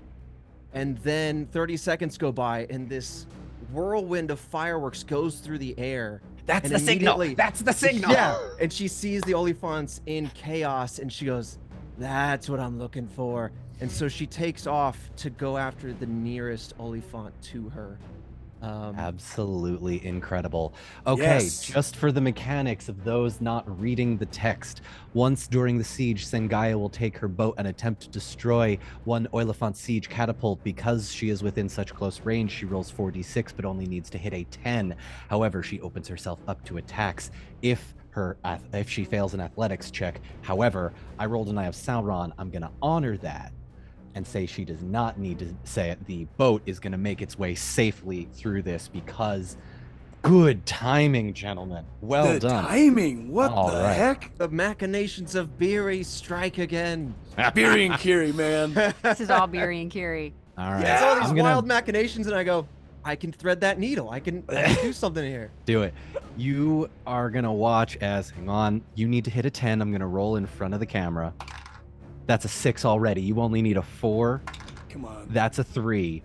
And then 30 seconds go by, and this whirlwind of fireworks goes through the air. That's and the signal. immediately- That's the signal. Yeah, and she sees the Olifants in chaos, and she goes, "That's what I'm looking for." And so she takes off to go after the nearest Olifant to her. Absolutely incredible. Okay, Yes. just for the mechanics of those not reading the text, once during the siege, Sangaya will take her boat and attempt to destroy one Oilifant siege catapult. Because she is within such close range, she rolls 4d6 but only needs to hit a 10. However, she opens herself up to attacks if she fails an athletics check. However, I rolled an Eye of Sauron. I'm going to honor that and say she does not need to say it. The boat is going to make its way safely through this because good timing, gentlemen. Well the done. timing. What All the right. heck? The machinations of Beery strike again. Beery and Kiri, man. This is all Beery and Kiri. All right. It's all these I'm gonna wild machinations, and I go, I can thread that needle. I can do something here. do it. You are going to watch as, hang on, you need to hit a 10. I'm going to roll in front of the camera. That's a 6 already. You only need a 4. Come on. That's a 3.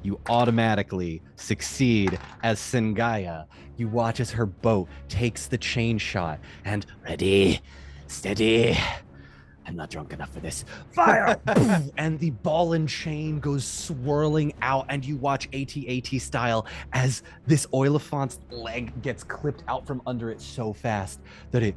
You automatically succeed as Sangaya. You watch as her boat takes the chain shot and ready, steady. I'm not drunk enough for this. Fire! And the ball and chain goes swirling out, and you watch AT-AT style as this Oilifant's leg gets clipped out from under it so fast that it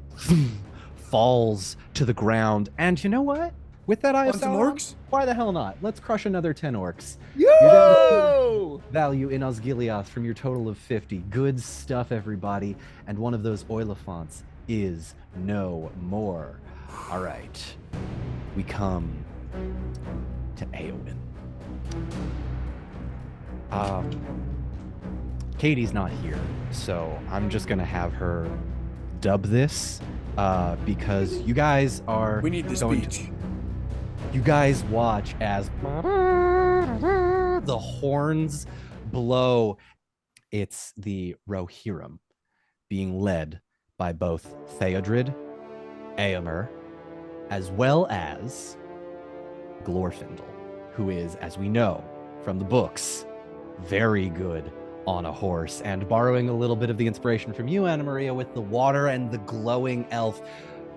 falls to the ground. And you know what? With that Eye of Want some Sauron, orcs? why the hell not? Let's crush another 10 orcs. Yo! You're down to 30 value in Osgiliath from your total of 50. Good stuff, everybody. And one of those Oilifants is no more. All right. We come to Arwin. Katie's not here, so I'm just going to have her dub this because you guys are We need the going speech. you guys watch as the horns blow. It's the Rohirrim being led by both Theodred, Eomer, as well as Glorfindel, who is, as we know from the books, very good on a horse, and borrowing a little bit of the inspiration from you, Anna Maria, with the water and the glowing elf,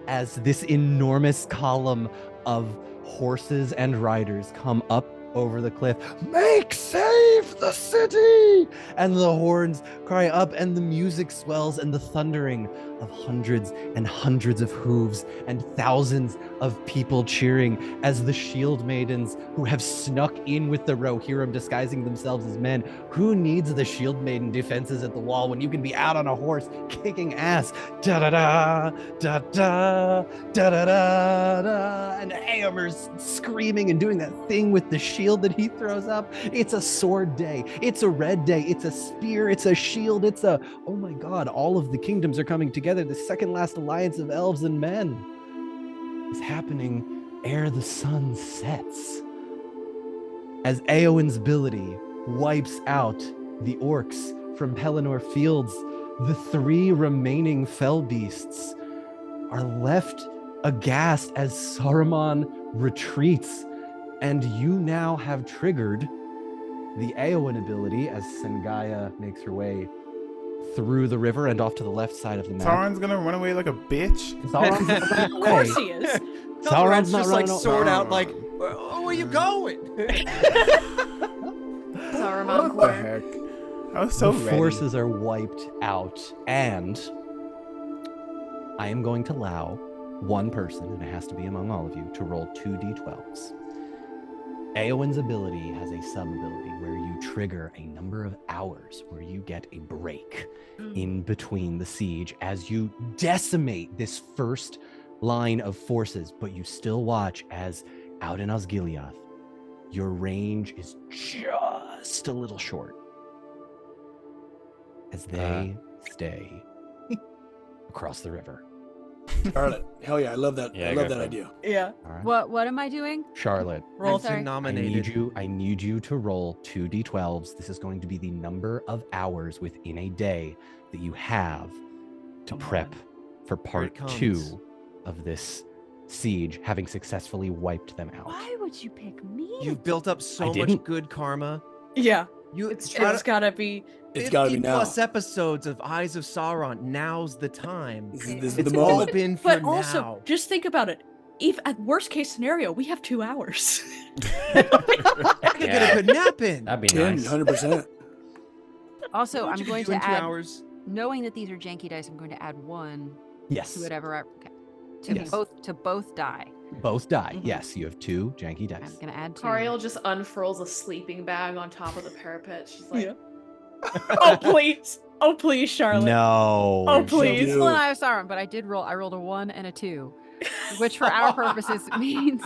as this enormous column of horses and riders come up over the cliff. Make safe Save the city! And the horns cry up, and the music swells, and the thundering of hundreds and hundreds of hooves and thousands of people cheering as the shield maidens who have snuck in with the Rohirrim disguising themselves as men. Who needs the shield maiden defenses at the wall when you can be out on a horse kicking ass? Da-da-da, da-da, da-da-da-da. And Eomer's screaming and doing that thing with the shield that he throws up. It's a sword day. It's a red day. It's a spear. It's a shield. It's a, oh my God, all of the kingdoms are coming together. The second last alliance of elves and men is happening ere the sun sets. As Eowyn's ability wipes out the orcs from Pelennor Fields, the 3 remaining fell beasts are left aghast as Saruman retreats, and you now have triggered the Eowyn ability as Sengaya makes her way through the river and off to the left side of the map. Sauron's gonna run away like a bitch. Sauron's not running Of course away. he is. Sauron's not just like running sword out, Sauron. like, where are you going? Saruman What the heck? I was so The ready. forces are wiped out, and I am going to allow one person, and it has to be among all of you, to roll 2d12s. Eowyn's ability has a sub-ability where you trigger a number of hours where you get a break in between the siege as you decimate this first line of forces, but you still watch as out in Osgiliath, your range is just a little short as they stay across the river. Charlotte, hell yeah, I love that. Yeah, I love go that for it. idea. Yeah. All right. What am I doing? Charlotte, Roll sorry. two I nominated. need you to roll 2d12s. This is going to be the number of hours within a day that you have to Come prep for Here part it comes. 2 of this siege, having successfully wiped them out. Why would you pick me? You've built up so I much didn't. good karma. Yeah. You It's It's gotta be. It's got to be 50 now. plus episodes of Eyes of Sauron. Now's the time. This is It's the all moment. been for But now. also, just think about it. If at worst case scenario, we have 2 hours. I could get Yeah. a good nap in. That'd be 10, nice. 100%. Also, What I'm you going do in to 2 add, hours. knowing that these are janky dice, I'm going to add 1 Yes, to whatever I, okay. To Yes. both die. both die. Mhm. Yes, you have 2 janky I'm dice. gonna add 2. Cariel just unfurls a sleeping bag on top of the parapet. She's like, Yeah. Oh please. Oh please, Charlotte. No. Oh, please. Dude. Well, I sorry, but I rolled a 1 and a 2, which for our purposes means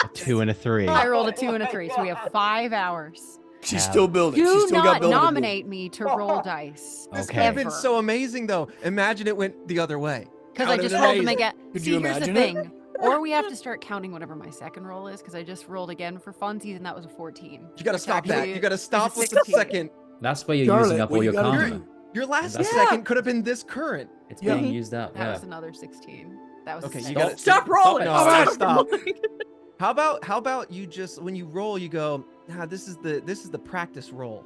A 2 and a 3. I rolled a 2 and a 3, so we have 5 hours. She's Have- still building. She's Do still got not building to do. nominate me to roll dice. This Okay. could have been Ever. so amazing, though. Imagine it went the other way. Because That I would've just been rolled them amazing. again. Could See, you here's the imagine it? thing. Or we have to start counting whatever my second roll is, because I just rolled again for funsies, and that was a 14. You gotta which stop that. actually You gotta is a stop with the 16. second. That's where you're Charlotte, using up what all you your gotta karma. do- Your last That's- second could have been this current. It's Yeah. being used up. That Yeah. was another 16. That was Okay, a you 16. gotta Stop rolling. No, Stop. stop. How about you just when you roll, you go, nah, this is the practice roll.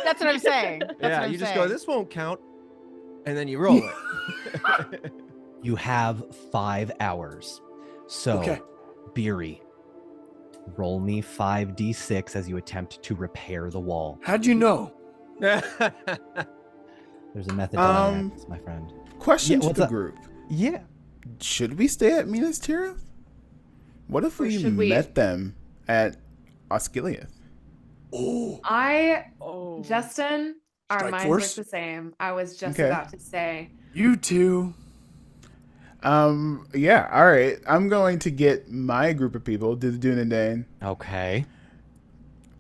That's what I'm saying. That's what Yeah, I'm you just saying. go, this won't count, and then you roll it. You have 5 hours. So, Okay. Beery, roll me 5d6 as you attempt to repair the wall. How'd you know? There's a method to my Um, madness, my friend. Question Yeah, to what's the up? group. Yeah. Should we stay at Minas Tirith? What if Or we should we- met them at Osgiliath? Oh, Oh. Justin, our Strike minds force? work the same. I was just Okay. about to say, you two. Yeah, all right. I'm going to get my group of people to the Dunedain. Okay.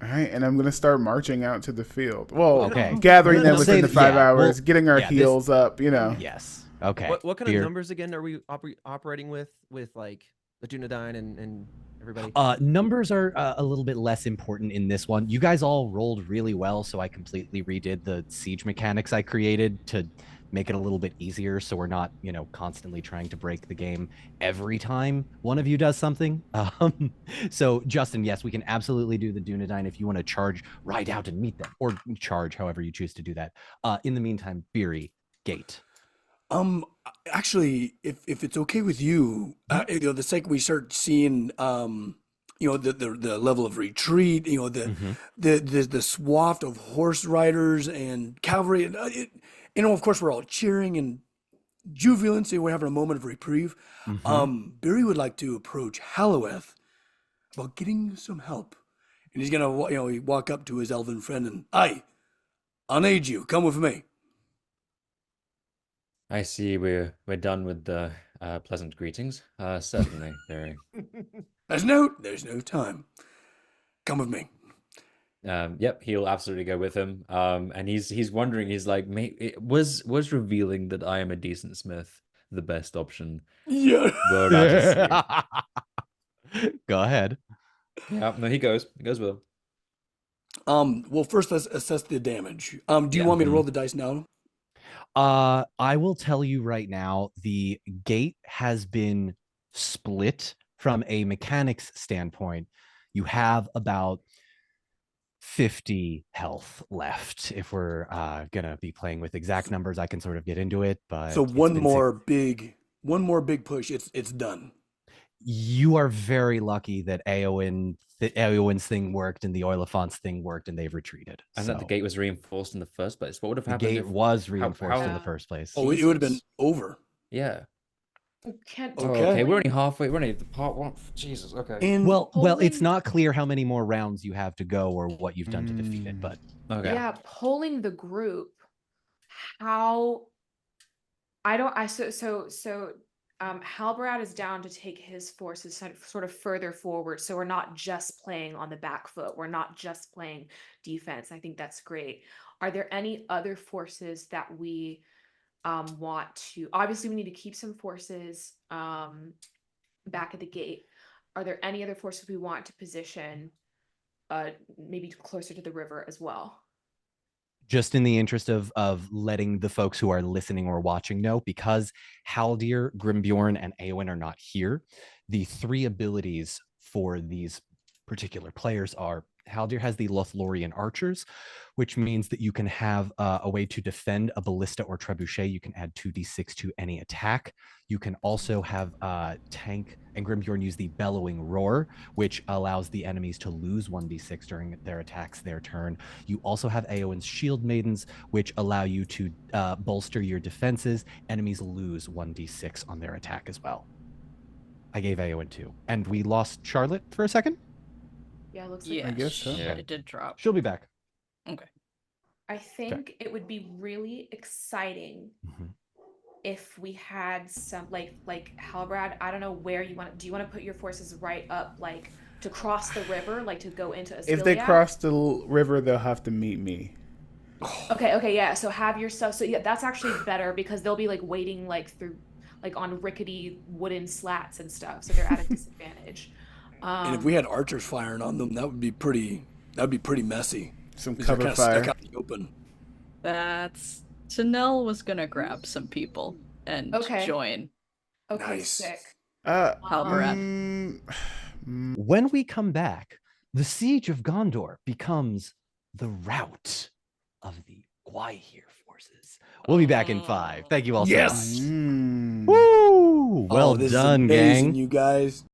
All right, and I'm going to start marching out to the field. Well, Okay. gathering them Let's within say the that- 5 yeah, hours, well, getting our yeah, this- heels up, you know. Yes. Okay. what kind of Beer. numbers again are we operating with like the Dunedain and everybody? Numbers are a little bit less important in this one. You guys all rolled really well, so I completely redid the siege mechanics I created to make it a little bit easier, so we're not, constantly trying to break the game every time one of you does something. So, Justin, yes, we can absolutely do the Dunedain if you want to charge right out and meet them, or charge however you choose to do that. In the meantime, Beery, Gate. Actually, if it's okay with you, the second we start seeing the level of retreat, the swath of horse riders and cavalry, and of course we're all cheering and jubilant, so we're having a moment of reprieve. Barry would like to approach Halloweth about getting some help, and he's gonna he walk up to his elven friend and, I'll need you. Come with me. I see we're done with the pleasant greetings. Certainly, Barry. There's no time. Come with me. Yep, he'll absolutely go with him. And he's wondering, he's like, was revealing that I am a decent smith the best option? Yeah. We're about to see. Go ahead. Yeah, no, he goes with him. Well, first let's assess the damage. Do you want me to roll the dice now? I will tell you right now, the gate has been split from a mechanics standpoint. You have about 50 health left. If we're gonna be playing with exact numbers, I can sort of get into it, but so one more big push, it's done. You are very lucky that Eowyn's thing worked and the Oliphant's thing worked, and they've retreated. And that the gate was reinforced in the first place. What would have the happened? gate If, was reinforced in the first place. Oh, it would have been over. Yeah. Can't Okay, we're only halfway. We're only at the part one. Jesus. Okay. And well, it's not clear how many more rounds you have to go or what you've done to defeat it, but okay. Yeah, polling the group. How Halbrad is down to take his forces sort of further forward, so we're not just playing on the back foot. We're not just playing defense. I think that's great. Are there any other forces that we want to? Obviously, we need to keep some forces back at the gate. Are there any other forces we want to position maybe closer to the river as well? just in the interest of letting the folks who are listening or watching know, because Haldir, Grimbjorn, and Eowyn are not here, the three abilities for these particular players are: Haldir has the Lothlorien archers, which means that you can have a way to defend a ballista or trebuchet. You can add 2d6 to any attack. You can also have Tank and Grimbjorn use the bellowing roar, which allows the enemies to lose 1d6 during their attacks their turn. You also have Eowyn's shield maidens, which allow you to bolster your defenses. Enemies lose 1d6 on their attack as well. I gave Eowyn 2. And we lost Charlotte for a second? Yeah, it looks like Yeah, I guess so. yeah, it did drop. She'll be back. Okay. I think it would be really exciting if we had some like Halbrad. I don't know where you want. Do you want to put your forces right up, like to cross the river, like to go into Asbiliad? If they cross the river, they'll have to meet me. Okay, yeah. So have your stuff. So yeah, that's actually better because they'll be like waiting like through like on rickety wooden slats and stuff, so they're at a disadvantage. And if we had archers firing on them, that would be pretty messy. Some 'Cause they're cover kinda fire. stuck out in the open. Chanel was gonna grab some people and join. Okay, Nice. sick. Halbrad. When we come back, the siege of Gondor becomes the rout of the Gwaihir forces. We'll be back in 5. Thank you all so Yes. much. Woo! Well this done, is amazing, gang. you guys.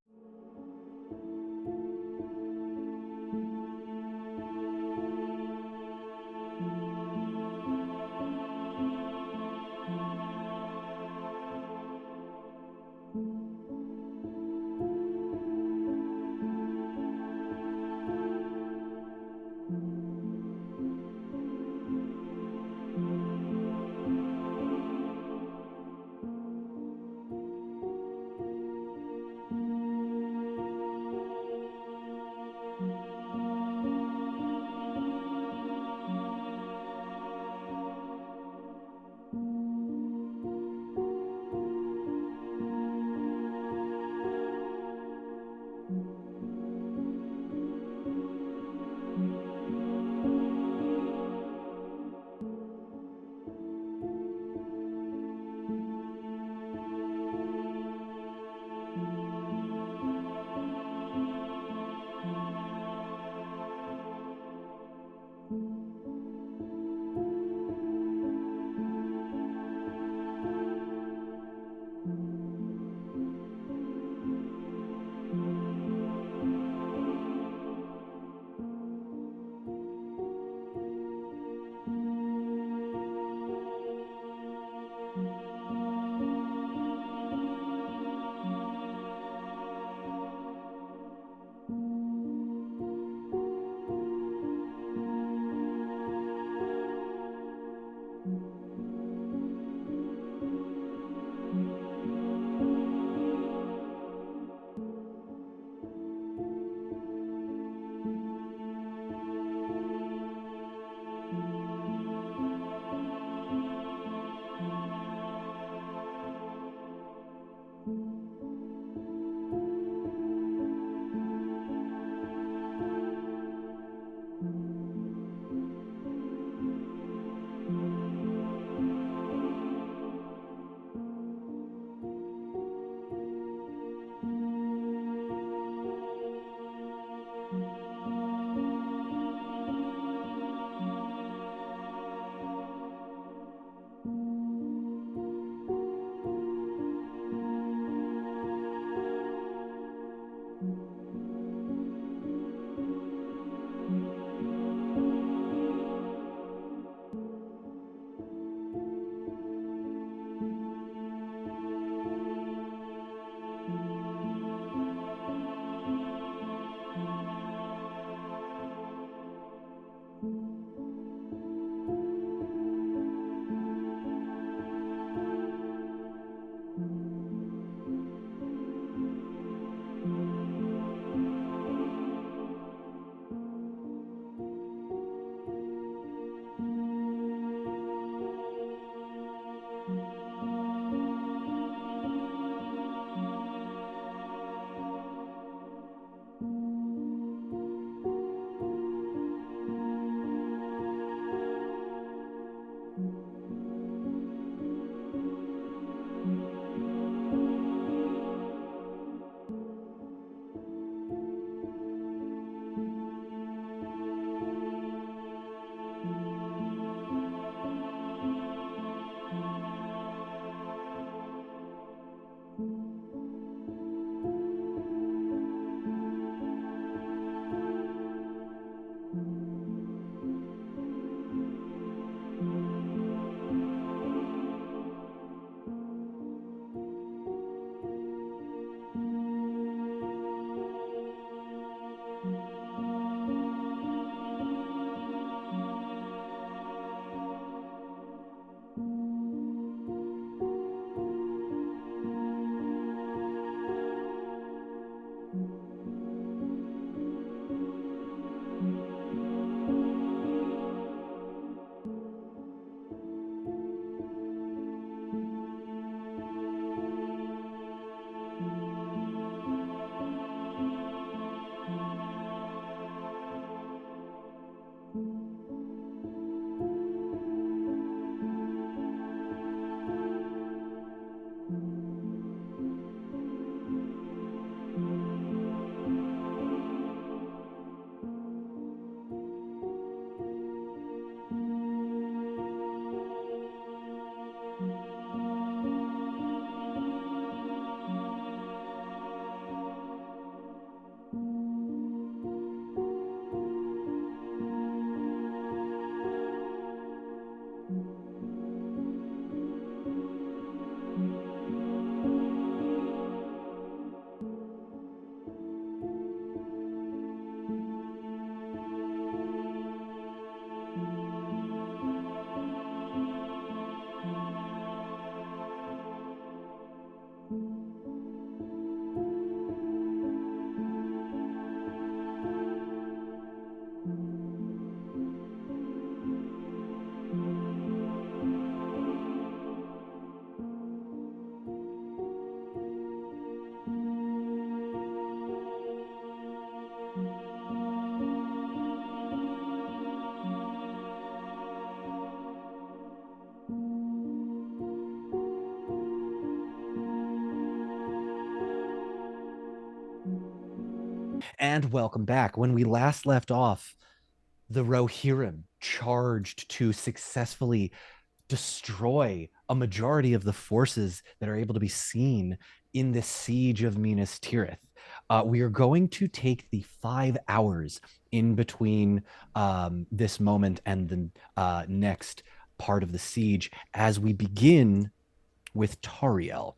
And welcome back. When we last left off, the Rohirrim charged to successfully destroy a majority of the forces that are able to be seen in the siege of Minas Tirith. We are going to take the 5 hours in between this moment and the next part of the siege as we begin with Tariel,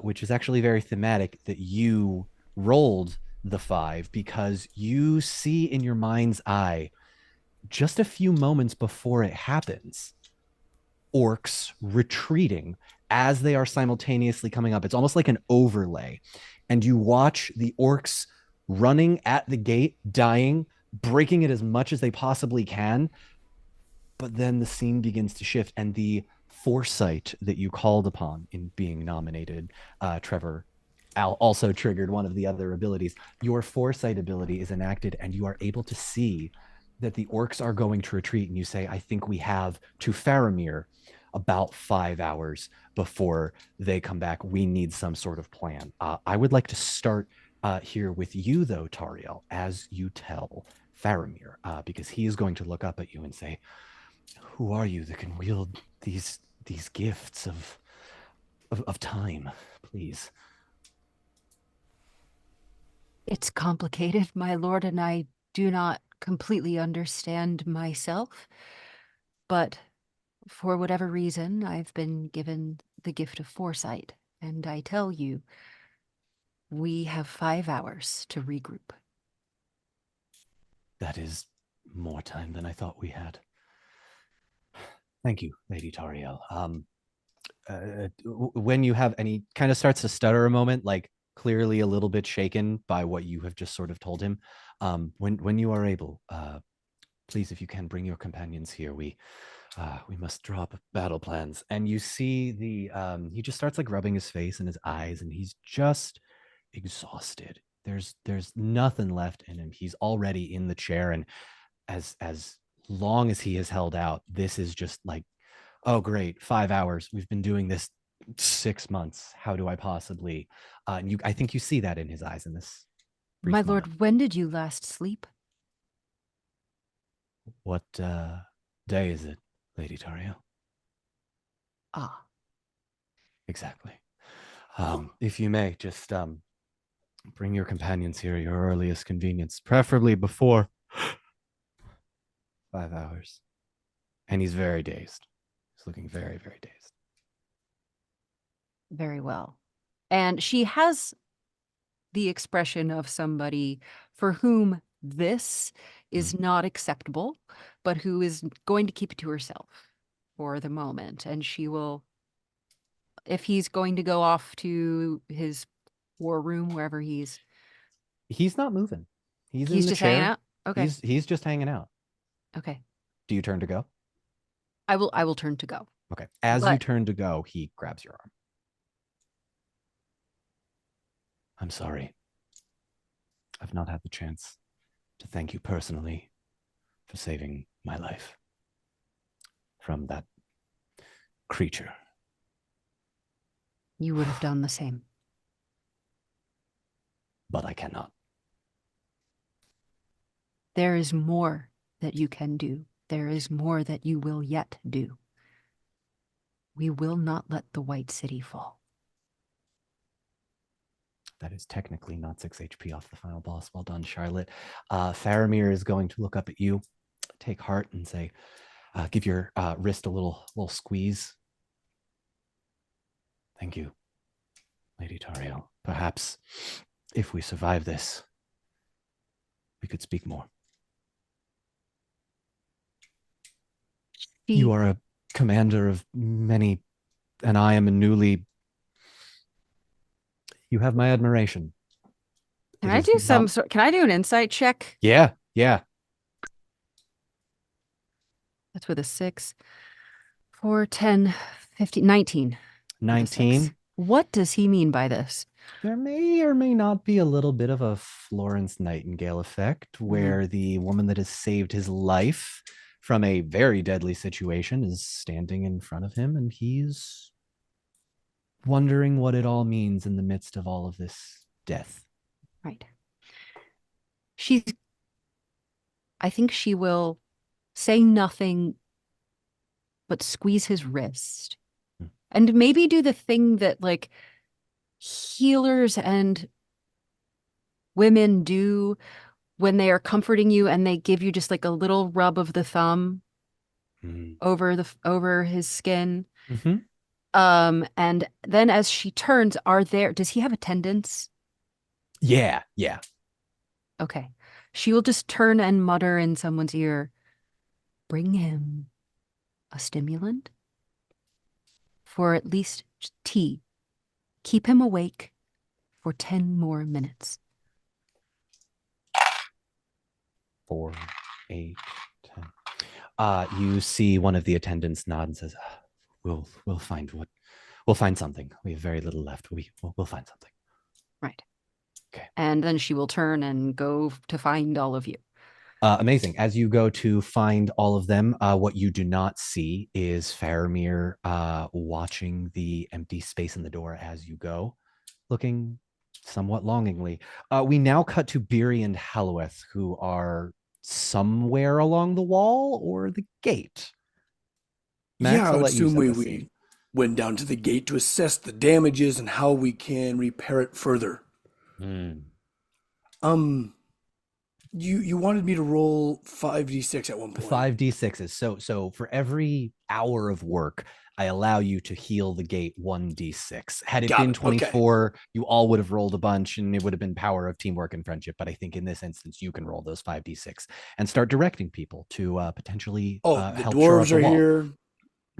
which is actually very thematic that you rolled the 5 because you see in your mind's eye just a few moments before it happens orcs retreating as they are simultaneously coming up. It's almost like an overlay, and you watch the orcs running at the gate, dying, breaking it as much as they possibly can, but then the scene begins to shift, and the foresight that you called upon in being nominated, Trevor, also triggered one of the other abilities. Your foresight ability is enacted, and you are able to see that the orcs are going to retreat. And you say, I think we have to Faramir about 5 hours before they come back. We need some sort of plan. I would like to start here with you, though, Tariel, as you tell Faramir, because he is going to look up at you and say, who are you that can wield these gifts of time, please? It's complicated, my lord, and I do not completely understand myself. But for whatever reason, I've been given the gift of foresight, and I tell you, we have 5 hours to regroup. That is more time than I thought we had. Thank you, Lady Tariel. When you have, and he kind of starts to stutter a moment, like clearly a little bit shaken by what you have just sort of told him. When you are able, please, if you can, bring your companions here. We must draw up battle plans. And you see he just starts like rubbing his face and his eyes, and he's just exhausted. There's nothing left in him. He's already in the chair, and as long as he has held out, this is just like, oh great, 5 hours. We've been doing this 6 months. How do I possibly? And I think you see that in his eyes in this. My moment. lord, when did you last sleep? What day is it, Lady Tariel? Ah. Exactly. If you may, just bring your companions here at your earliest convenience, preferably before 5 hours. And he's very dazed. He's looking very, very dazed. Very well. And she has the expression of somebody for whom this is not acceptable, but who is going to keep it to herself for the moment. And she will, if he's going to go off to his war room, wherever he's not moving. He's in the just chair. hanging out. Okay. He's just hanging out. Okay. Do you turn to go? I will turn to go. Okay. As you turn to go, he grabs your arm. I'm sorry. I've not had the chance to thank you personally for saving my life from that creature. You would have done the same. But I cannot. There is more that you can do. There is more that you will yet do. We will not let the White City fall. That is technically not 6 HP off the final boss. Well done, Charlotte. Faramir is going to look up at you, take heart, and say, give your wrist a little squeeze. Thank you, Lady Tariel. Perhaps if we survive this, we could speak more. You are a commander of many, and I am a newly... You have my admiration. Can I do can I do an insight check? Yeah. That's with a 6. 4, 10, 15, 19. 19. What does he mean by this? There may or may not be a little bit of a Florence Nightingale effect where the woman that has saved his life from a very deadly situation is standing in front of him, and he's wondering what it all means in the midst of all of this death. Right. I think she will say nothing but squeeze his wrist and maybe do the thing that like healers and women do when they are comforting you and they give you just like a little rub of the thumb over his skin. And then as she turns, does he have attendants? Yeah. Okay. She will just turn and mutter in someone's ear, bring him a stimulant for at least tea. Keep him awake for 10 more minutes. 4, 8, 10. You see one of the attendants nod and says, we'll find something. We have very little left. We'll find something. Right. Okay. And then she will turn and go to find all of you. Amazing. As you go to find all of them, what you do not see is Faramir watching the empty space in the door as you go, looking somewhat longingly. We now cut to Beery and Halloweth, who are somewhere along the wall or the gate. Max, I I'll would let you assume set the we scene. went down to the gate to assess the damages and how we can repair it further. You wanted me to roll 5d6 at one point. 5d6s. So for every hour of work, I allow you to heal the gate 1d6. Had it been 24, you all would have rolled a bunch and it would have been power of teamwork and friendship. But I think in this instance, you can roll those 5d6 and start directing people to potentially the help dwarves shore up the are wall. here.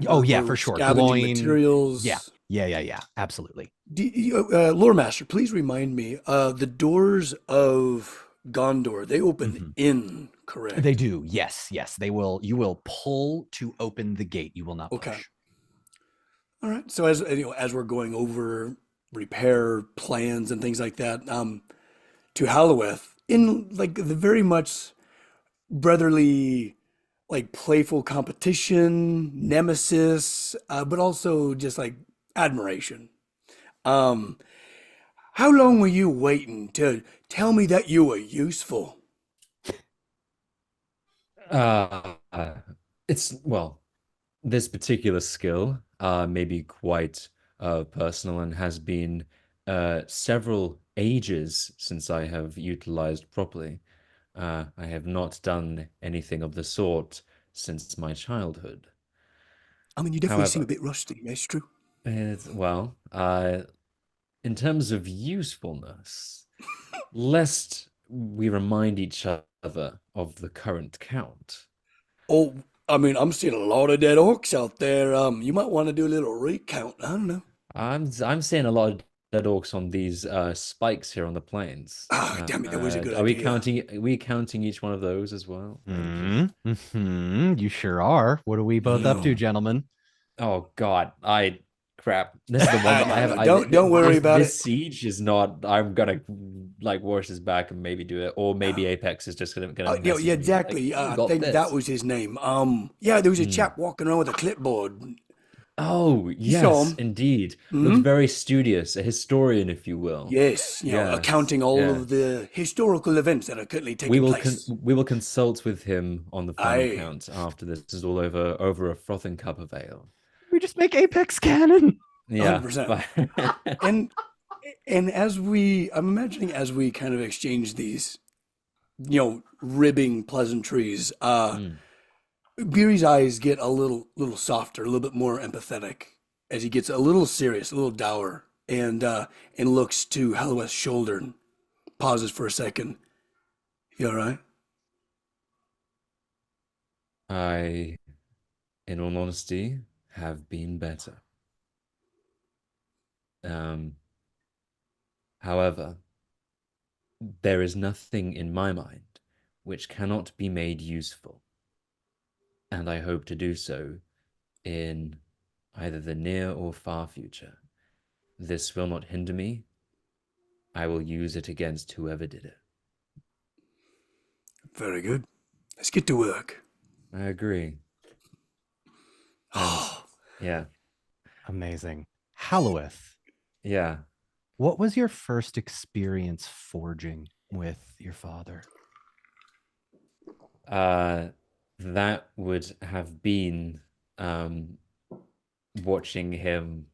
Oh yeah, for sure. Scavenging materials. Yeah. Absolutely. Lore Master, please remind me. The doors of Gondor, they open in, correct? They do. Yes. They will. You will pull to open the gate. You will not push. Okay. All right. So as we're going over repair plans and things like that, to Halloweth, in like the very much brotherly, like playful competition, nemesis, but also just like admiration. How long were you waiting to tell me that you were useful? This particular skill may be quite personal and has been several ages since I have utilized properly. I have not done anything of the sort since my childhood. I mean, you definitely seem However, a bit rusty. It's true. well, in terms of usefulness, lest we remind each other of the current count. Oh, I mean, I'm seeing a lot of dead orcs out there. You might want to do a little recount. I don't know. I'm seeing a lot of dead orcs on these spikes here on the plains. Ah, damn it, that was a good Are we idea. counting each one of those as well? You sure are. What are we both up to, No. gentlemen? Oh God, crap. This is the one that I have. Don't worry about this it. siege is not. I'm gonna like wash his back and maybe do it, or maybe Apex is just gonna. Yeah, message me, exactly. like, "You I got think that this." was his name. Yeah, there was a chap walking around with a clipboard. Oh saw yes, him. indeed. Looks very studious, a historian, if you will. Yes, Yes, accounting all yeah. of the historical events that are currently taking place. We will consult with him on the final Aye. count after this is all over a frothing cup of ale. We just make Apex canon. Yeah, 100%. And I'm imagining as we kind of exchange these, ribbing pleasantries, Beery's eyes get a little softer, a little bit more empathetic as he gets a little serious, a little dour, and looks to Halloweth's shoulder and pauses for a second. You all right? I, in all honesty, have been better. However, there is nothing in my mind which cannot be made useful, and I hope to do so in either the near or far future. This will not hinder me. I will use it against whoever did it. Very good. Let's get to work. I agree. And, yeah. Amazing. Halloweth. Yeah. What was your first experience forging with your father? That would have been watching him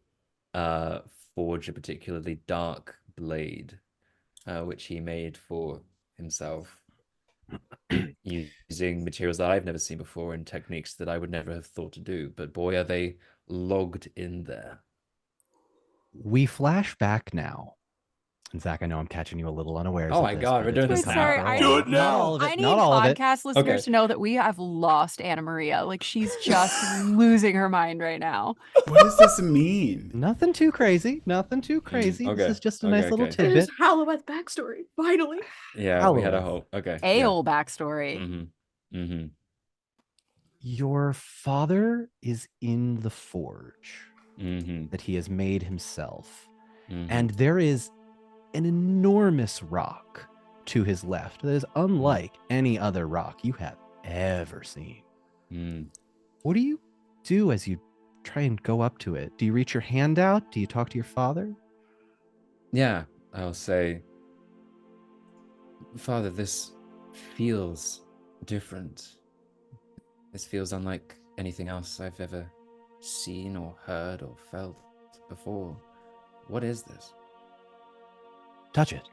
forge a particularly dark blade, which he made for himself using materials that I've never seen before and techniques that I would never have thought to do. But boy, are they logged in there. We flash back now. And Zach, I know I'm catching you a little unawares. Oh of my this, God, but we're it's doing been this coming now. for a Do while. it now. Not all of it. I need Not all of it. podcast listeners Okay. to know that we have lost Anna Maria. Like she's just losing her mind right now. What does this mean? Nothing too crazy. Nothing too crazy. okay. This is just a Okay, nice little okay. tidbit. Halloweth backstory, finally. Yeah, we had a Halloweth. whole. Okay. Aeol backstory. Mm-hmm. Mm-hmm. Your father is in the forge Mm-hmm. that he has made himself. Mm-hmm. And there is an enormous rock to his left that is unlike any other rock you have ever seen. Mm. What do you do as you try and go up to it? Do you reach your hand out? Do you talk to your father? Yeah, I'll say, Father, this feels different. This feels unlike anything else I've ever seen or heard or felt before. What is this? Touch it.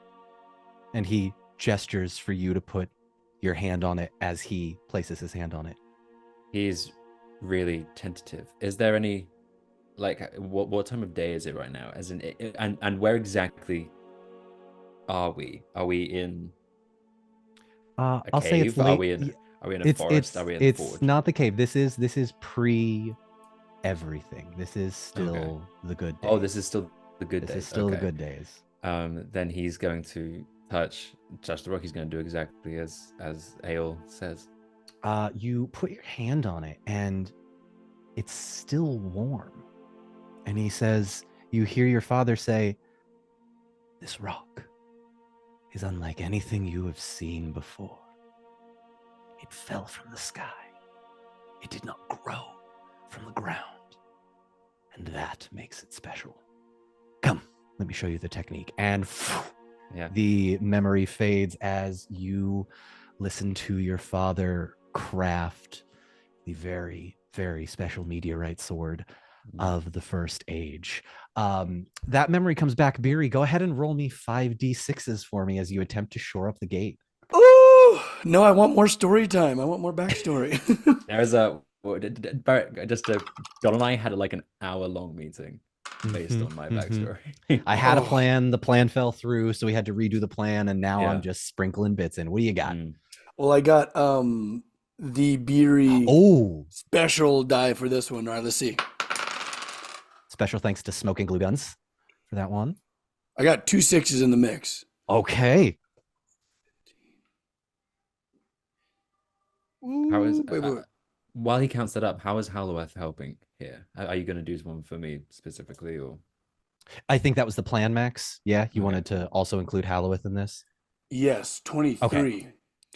And he gestures for you to put your hand on it as he places his hand on it. He's really tentative. Is there any, like, what time of day is it right now? As in, and where exactly are we? Are we in a I'll cave? say it's late. Are we in a forest? Are we in a forge? It's not the cave. This is pre everything. This is still the good days. Oh, this is still the good days. This is still the good days. Then he's going to touch the rock. He's going to do exactly as Aeol says. You put your hand on it and it's still warm. And he says, you hear your father say, this rock is unlike anything you have seen before. It fell from the sky. It did not grow from the ground. And that makes it special. Come, let me show you the technique. And the memory fades as you listen to your father craft the very, very special meteorite sword. of the first age. That memory comes back. Beery, go ahead and roll me 5d6s for me as you attempt to shore up the gate. Oh no, I want more story time. I want more backstory. There's John and I had like an hour-long meeting based on my backstory. I had a plan. The plan fell through, so we had to redo the plan, and now I'm just sprinkling bits in. What do you got? Well, I got the Beery special die for this one. All right, let's see. Special thanks to Smoking Glue Guns for that one. I got 2 6s in the mix. Okay. How is while he counts that up, how is Halloweth helping here? Are you going to do one for me specifically, or? I think that was the plan, Max. Yeah, you wanted to also include Halloweth in this? Yes, 23. Okay.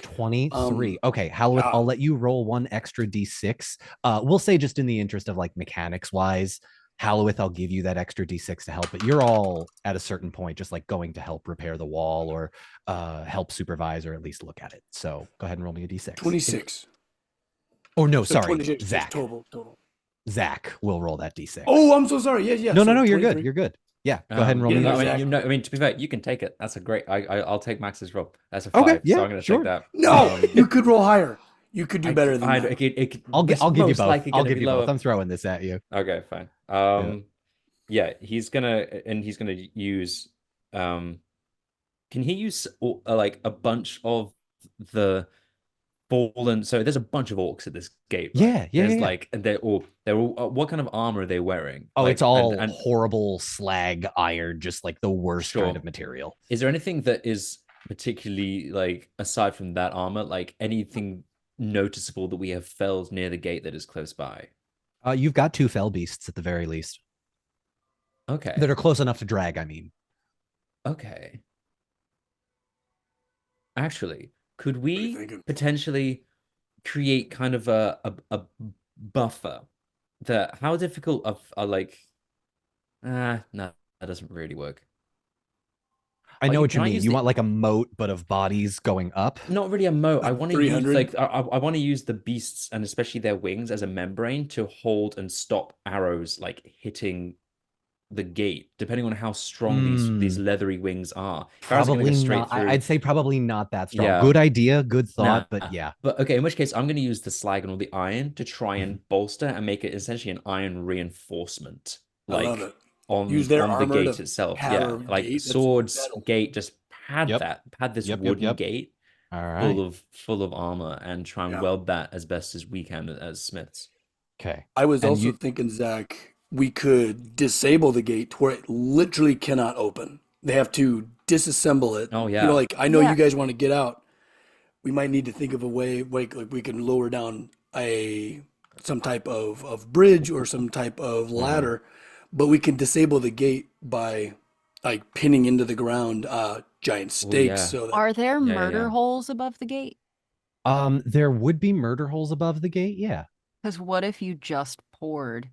23. Okay, Halloweth, I'll let you roll 1 extra d6. We'll say just in the interest of like mechanics wise, Halloweth, I'll give you that extra d6 to help, but you're all at a certain point just like going to help repair the wall or help supervise or at least look at it. So go ahead and roll me a d6. 26. Oh no, So sorry, 26 Zach. Total. Zach will roll that d6. Oh, I'm so sorry. Yeah. No, so you're 23. good. You're good. Yeah, go ahead and roll me. I mean, to be fair, you can take it. That's a great. I'll take Max's roll. That's a 5. Okay, yeah, so I'm going to take that. No, you could roll higher. You could do better than that. I'll give you both. I'll give you lower. both. I'm throwing this at you. Okay, fine. Yeah, he's gonna use. Can he use like a bunch of the fallen? So there's a bunch of orcs at this gate. Right? Yeah. There's like, and they're all. What kind of armor are they wearing? Oh, like, it's all horrible slag iron, just like the worst kind of material. Is there anything that is particularly like aside from that armor, like anything noticeable that we have felled near the gate that is close by? You've got 2 fell beasts at the very least. Okay. That are close enough to drag, I mean. Okay. Actually, could we potentially create kind of a buffer that how difficult of like no, that doesn't really work. I know what you mean. You want like a moat, but of bodies going up? Not really a moat. I want to use 300? like I want to use the beasts and especially their wings as a membrane to hold and stop arrows like hitting the gate, depending on how strong these leathery wings are. Probably not. I'd say probably not that strong. Yeah. Good idea, good thought, but yeah. But okay, in which case I'm going to use the slag and all the iron to try and bolster and make it essentially an iron reinforcement. Like I love it. on Use their on the armor gate to itself. pad Yeah, our like gate. That's swords, metal. gate, just pad this wooden gate All right. full of armor and try and weld that as best as we can as smiths. Okay. I was also thinking, Zach, we could disable the gate to where it literally cannot open. They have to disassemble it. Oh yeah. You know, like I know you guys want to get out. We might need to think of a way like we can lower down some type of bridge or some type of ladder, but we can disable the gate by like pinning into the ground giant stakes. So that, Are there murder holes above the gate? There would be murder holes above the gate, yeah. Because what if you just poured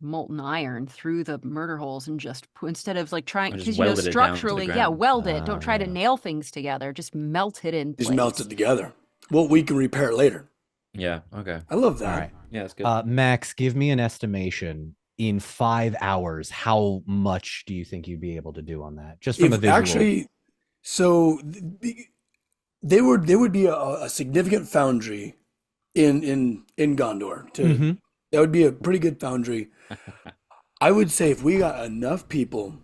molten iron through the murder holes and just instead of like trying, because you know structurally, weld it. Don't try to nail things together. Just melt it in place. Just melt it together. Well, we can repair it later. Yeah. Okay. I love that. All right. Yeah, that's good. Max, give me an estimation in 5 hours. How much do you think you'd be able to do on that? Just from a visual. Actually, so there would be a significant foundry in Gondor. That would be a pretty good foundry. I would say if we got enough people,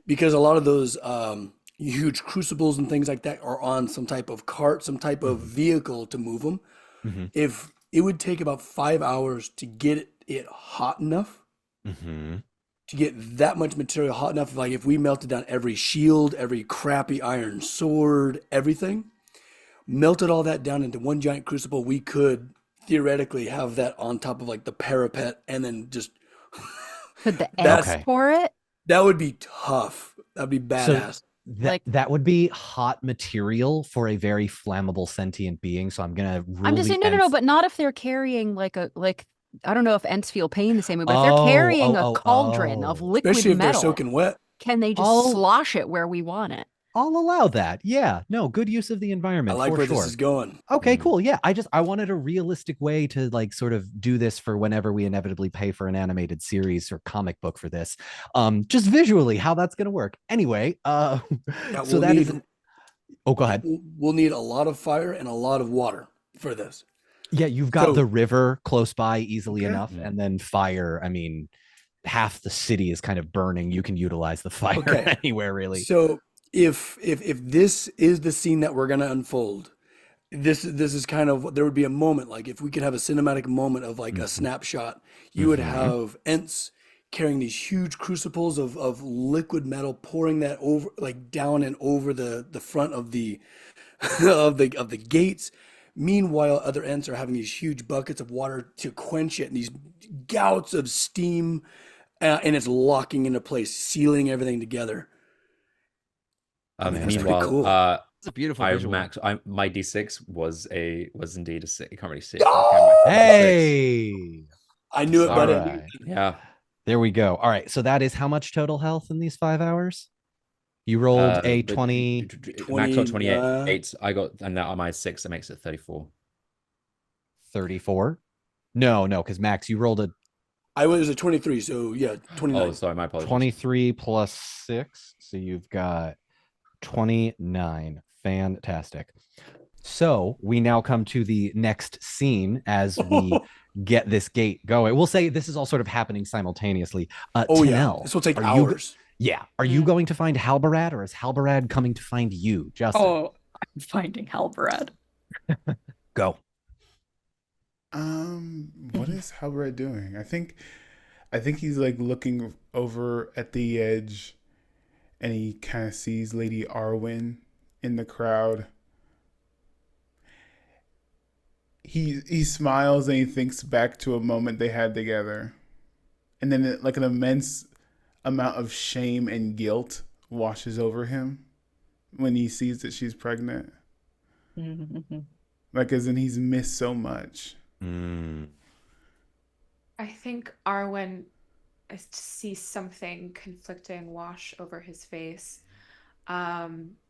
because a lot of those huge crucibles and things like that are on some type of cart, some type of vehicle to move them. If it would take about 5 hours to get it hot enough, to get that much material hot enough, like if we melted down every shield, every crappy iron sword, everything, melted all that down into one giant crucible, we could theoretically have that on top of like the parapet and then just could the eggs pour it? That would be tough. That'd be badass. So that would be hot material for a very flammable sentient being. So I'm gonna rule I'm just saying no, but not if they're carrying like I don't know if Ents feel pain the same way, but if they're carrying a cauldron of liquid especially if metal, they're soaking wet, can they just slosh it where we want it? I'll allow that. Yeah, no, good use of the I environment like for where sure. this is going. Okay, cool. Yeah, I wanted a realistic way to like sort of do this for whenever we inevitably pay for an animated series or comic book for this. Just visually how that's gonna work. Anyway, Yeah, so that is oh, go ahead. We'll need a lot of fire and a lot of water for this. Yeah, you've got So- the river close by easily Okay. enough, and then fire. I mean, half the city is kind of burning. You can utilize the fire Okay. anywhere, really. So if this is the scene that we're gonna unfold, this is kind of, there would be a moment, like if we could have a cinematic moment of like a snapshot, you would have Ents carrying these huge crucibles of liquid metal, pouring that over, like down and over the front of the of the gates. Meanwhile, other Ents are having these huge buckets of water to quench it, and these gouts of steam, and it's locking into place, sealing everything together. Man, that's pretty Meanwhile, cool. It's a beautiful I visual. my D6 was indeed a 6. You can't really see it. Oh! Hey, I knew it, all buddy. right. Yeah. There we go. All right, so that is how much total health in these 5 hours? You rolled a 20. Max got 28. I got, and now on my 6, that makes it 34. 34. No, because Max, you rolled a I was at 23, so yeah, 29. Oh, sorry, my apologies. 23 plus 6, so you've got 29. Fantastic. So we now come to the next scene as we get this gate going. We'll say this is all sort of happening simultaneously. Oh yeah, Tanel, this will take are you hours. are you going to find Halbarad, or is Halbarad coming to find you, Justin? Oh, I'm finding Halbarad. Go. What is Halbrad doing? I think he's like looking over at the edge, and he kind of sees Lady Arwin in the crowd. He smiles and he thinks back to a moment they had together, and then like an immense amount of shame and guilt washes over him when he sees that she's pregnant. Like, as in, he's missed so much. I think Arwen sees something conflicting wash over his face. I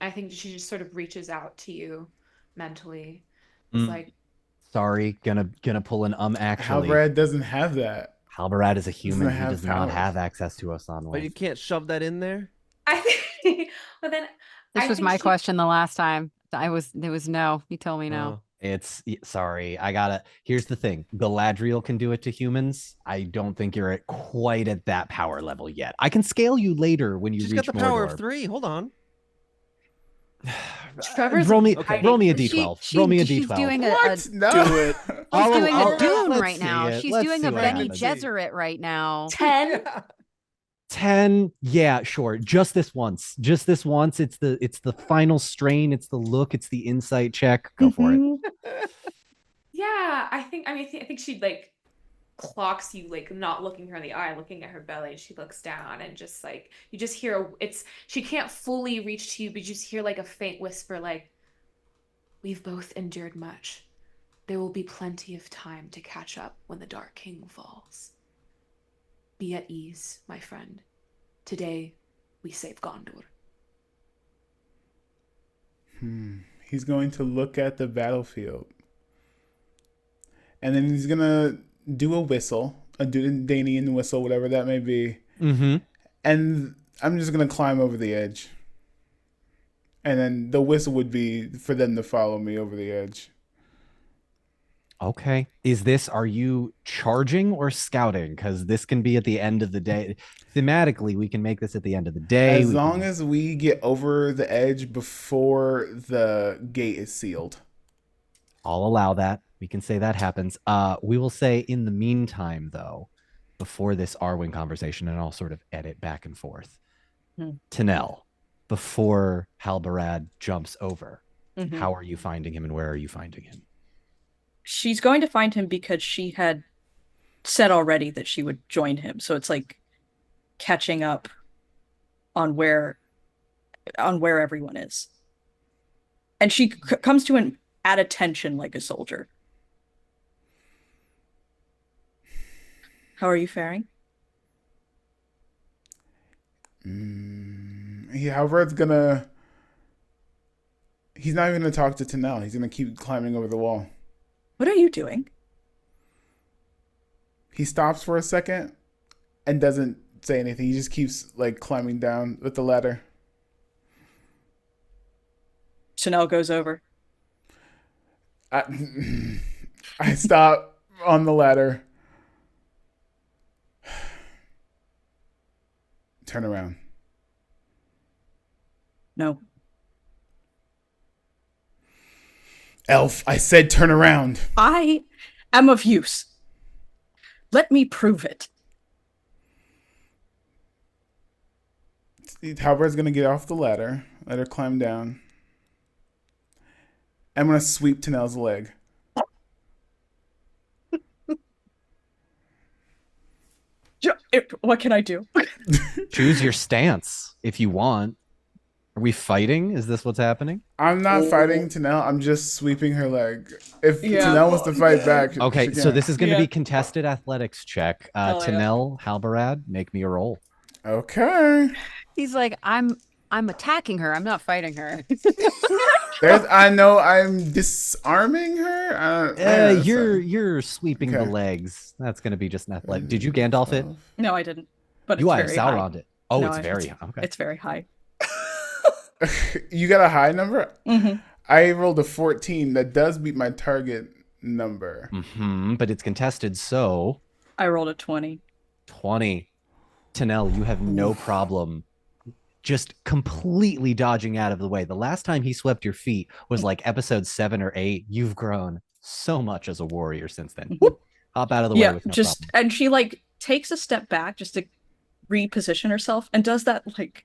think she just sort of reaches out to you mentally. It's like, sorry, gonna pull an actually. Halbrad doesn't have that. Halbarad is a human. He have does not powers. have access to us on But one. you can't shove that in there. I think, but then This I was think my she- question the last time. There was no. You told me no. It's sorry. Here's the thing. Galadriel can do it to humans. I don't think you're quite at that power level yet. I can scale you later when you She's reach got the power Mordor. of 3. Hold on. Trevor's roll me hiding. roll me a d12. Roll me a She's d12. doing What? No. Do it. She's doing a Dune let's right see now. it. She's Let's doing see a what Benny happens. Gesserit right now. 10. 10. Yeah, sure. Just this once. It's the final strain. It's the look. It's the insight check. Go for it. Yeah, I think she like clocks you, like not looking her in the eye, looking at her belly. She looks down and just like you just hear she can't fully reach to you, but you just hear like a faint whisper, like, "We've both endured much. There will be plenty of time to catch up when the Dark King falls. Be at ease, my friend. Today, we save Gondor." He's going to look at the battlefield. And then he's going to do a whistle, a Danian whistle, whatever that may be. Mm-hmm. And I'm just going to climb over the edge. And then the whistle would be for them to follow me over the edge. Okay. Are you charging or scouting? Because this can be at the end of the day. Thematically, we can make this at the end of the day. As long as we get over the edge before the gate is sealed. I'll allow that. We can say that happens. We will say in the meantime, though, before this Arwin conversation, and I'll sort of edit back and forth. Tanel, before Halbarad jumps over, how are you finding him and where are you finding him? She's going to find him because she had said already that she would join him. So it's like catching up on where everyone is. And she comes to him at attention like a soldier. How are you faring? Halbrad's gonna He's not even going to talk to Tanel. He's going to keep climbing over the wall. What are you doing? He stops for a second and doesn't say anything. He just keeps like climbing down with the ladder. Chanel goes over. I stop on the ladder. Turn around. No. Elf, I said turn around. I am of use. Let me prove it. Halberd's gonna get off the ladder. Let her climb down. I'm gonna sweep Tanel's leg. What can I do? Choose your stance if you want. Are we fighting? Is this what's happening? I'm not fighting Tanel. I'm just sweeping her leg. If Tanel wants to fight back, okay. she So can. this is going to be contested athletics check. Tanel, Halbarad, make me a roll. Okay. He's like, I'm attacking her. I'm not fighting her. I know I'm disarming her. You're sweeping the legs. That's going to be just an athletic. Did you Gandalf it? No, I didn't. But you it's very high. Sauron'd it. Oh, No, it's very high. Okay. It's very high. You got a high number? Mm-hmm. I rolled a 14. That does beat my target number. Mm-hmm, but it's contested, so... I rolled a 20. 20. Tanel, you have no problem just completely dodging out of the way. The last time he swept your feet was like episode 7 or 8. You've grown so much as a warrior since then. Whoop, hop out of the way with no problem. And she like takes a step back just to reposition herself and does that like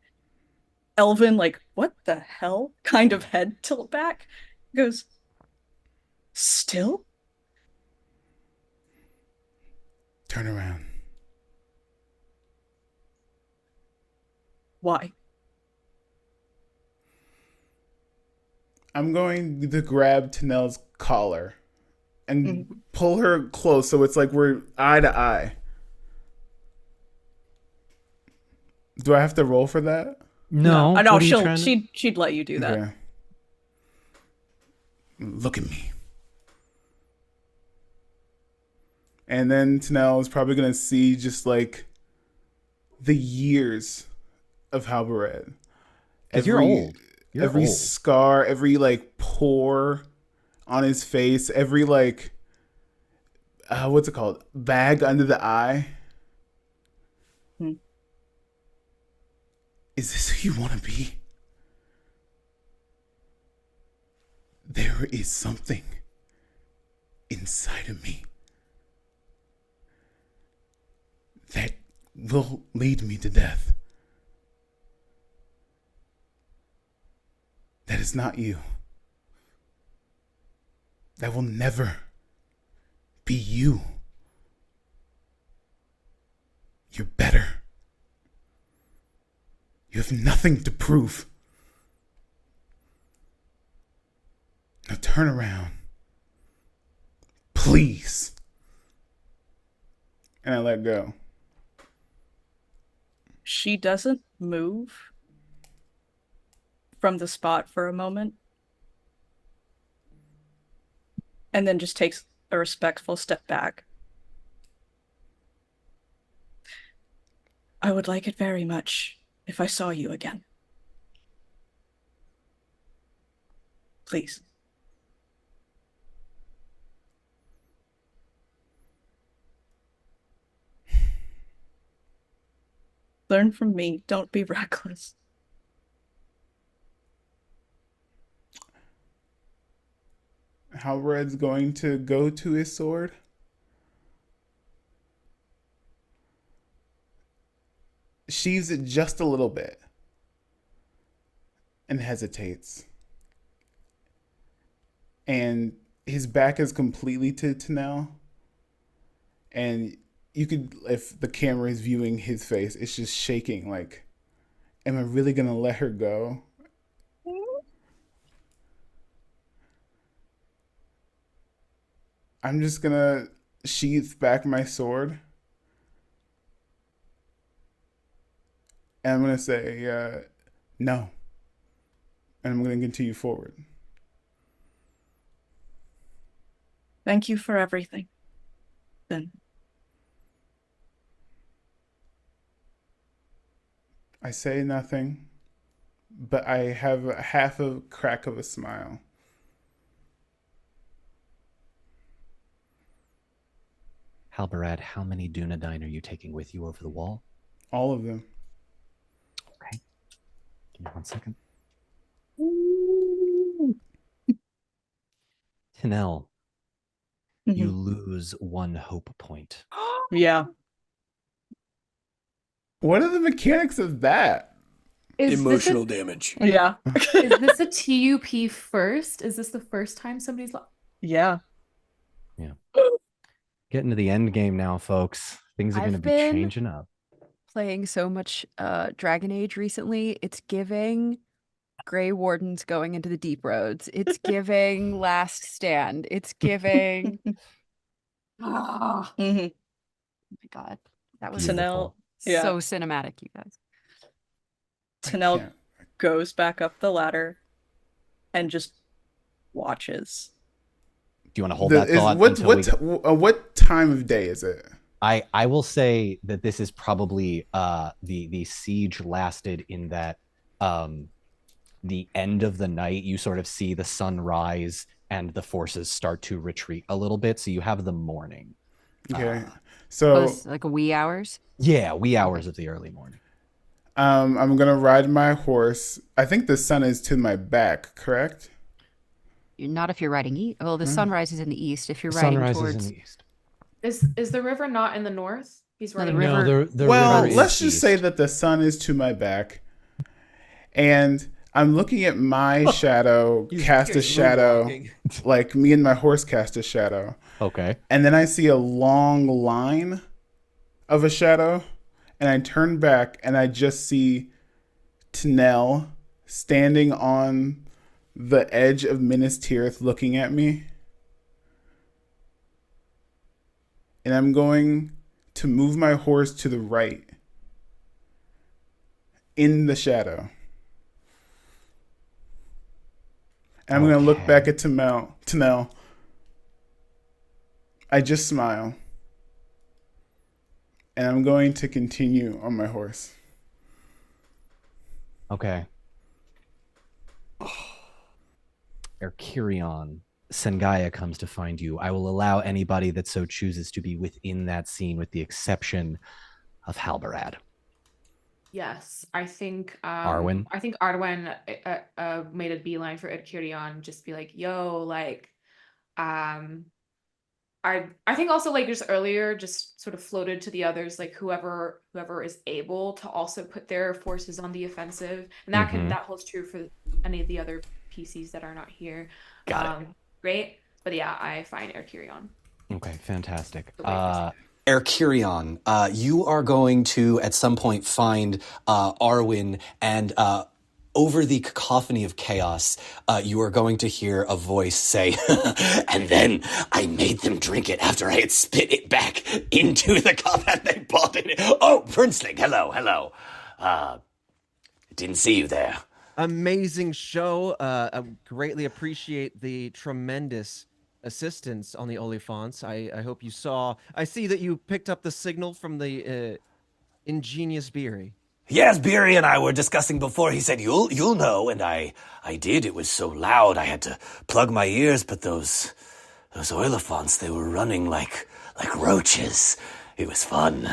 elven, like, what the hell kind of head tilt back. Goes, still? Turn around. Why? I'm going to grab Tanel's collar and pull her close so it's like we're eye to eye. Do I have to roll for that? No. No, she'd let you do that. Okay. Look at me. And then Tanel is probably going to see just like the years of Halbared. You're old. Every old. scar, every like pore on his face, every like, what's it called? Bag under the eye. Is this who you want to be? There is something inside of me that will lead me to death. That is not you. That will never be you. You're better. You have nothing to prove. Now turn around. Please. And I let go. She doesn't move from the spot for a moment. And then just takes a respectful step back. I would like it very much if I saw you again. Please. Learn from me. Don't be reckless. Halberd's going to go to his sword. Sheaves it just a little bit and hesitates. And his back is completely to Tanel. And you could, if the camera is viewing his face, it's just shaking like, am I really going to let her go? I'm just going to sheath back my sword. And I'm going to say, no. And I'm going to continue forward. Thank you for everything. Then I say nothing, but I have a half a crack of a smile. Halberad, how many Dunedain are you taking with you over the wall? All of them. Okay. Give me 1 second. Tinel, you lose 1 hope point. Yeah. What are the mechanics of that? Emotional damage. Yeah. Is this a TUP first? Is this the first time somebody's Yeah. Yeah. Getting to the end game now, folks. Things are going to be changing up. Playing so much Dragon Age recently, it's giving Grey Wardens going into the deep roads. It's giving Last Stand. It's giving. Oh my god, that was Tinel. so cinematic, you guys. Tinel goes back up the ladder and just watches. Do you want to hold that thought? What time of day is it? I will say that this is probably the siege lasted in that the end of the night. You sort of see the sun rise and the forces start to retreat a little bit. So you have the morning. Okay, so it's like a wee hours. Yeah, wee hours of the early morning. I'm gonna ride my horse. I think the sun is to my back, correct? Not if you're riding east. Well, the sunrise is in the east. If you're riding towards is in the east. Is the river not in the north? He's riding the river. No, the well, river let's is just east. say that the sun is to my back, and I'm looking at my shadow cast a shadow, like me and my horse cast a shadow. Okay. And then I see a long line of a shadow, and I turn back and I just see Tinel standing on the edge of Minas Tirith looking at me. And I'm going to move my horse to the right in the shadow. And I'm going to look back at Tinel. I just smile. And I'm going to continue on my horse. Okay. Erkirion, Sengaya comes to find you. I will allow anybody that so chooses to be within that scene with the exception of Halberad. Yes, I think Arwin? I think Arwin made a beeline for Erkirion, just be like, yo, like I think also like just earlier just sort of floated to the others, like whoever is able to also put their forces on the offensive, and that holds true for any of the other PCs that are not here. Got it. Great, but yeah, I find Erkirion. Okay, fantastic. Erkirion, you are going to at some point find Arwin, and over the cacophony of chaos, you are going to hear a voice say, and then I made them drink it after I had spit it back into the cup and they bought it. Oh, Princeling, hello. Didn't see you there. Amazing show. I greatly appreciate the tremendous assistance on the Olifants. I hope you saw. I see that you picked up the signal from the ingenious Beery. Yes, Beery and I were discussing before. He said, you'll know, and I did. It was so loud I had to plug my ears, but those Olifants, they were running like roaches. It was fun.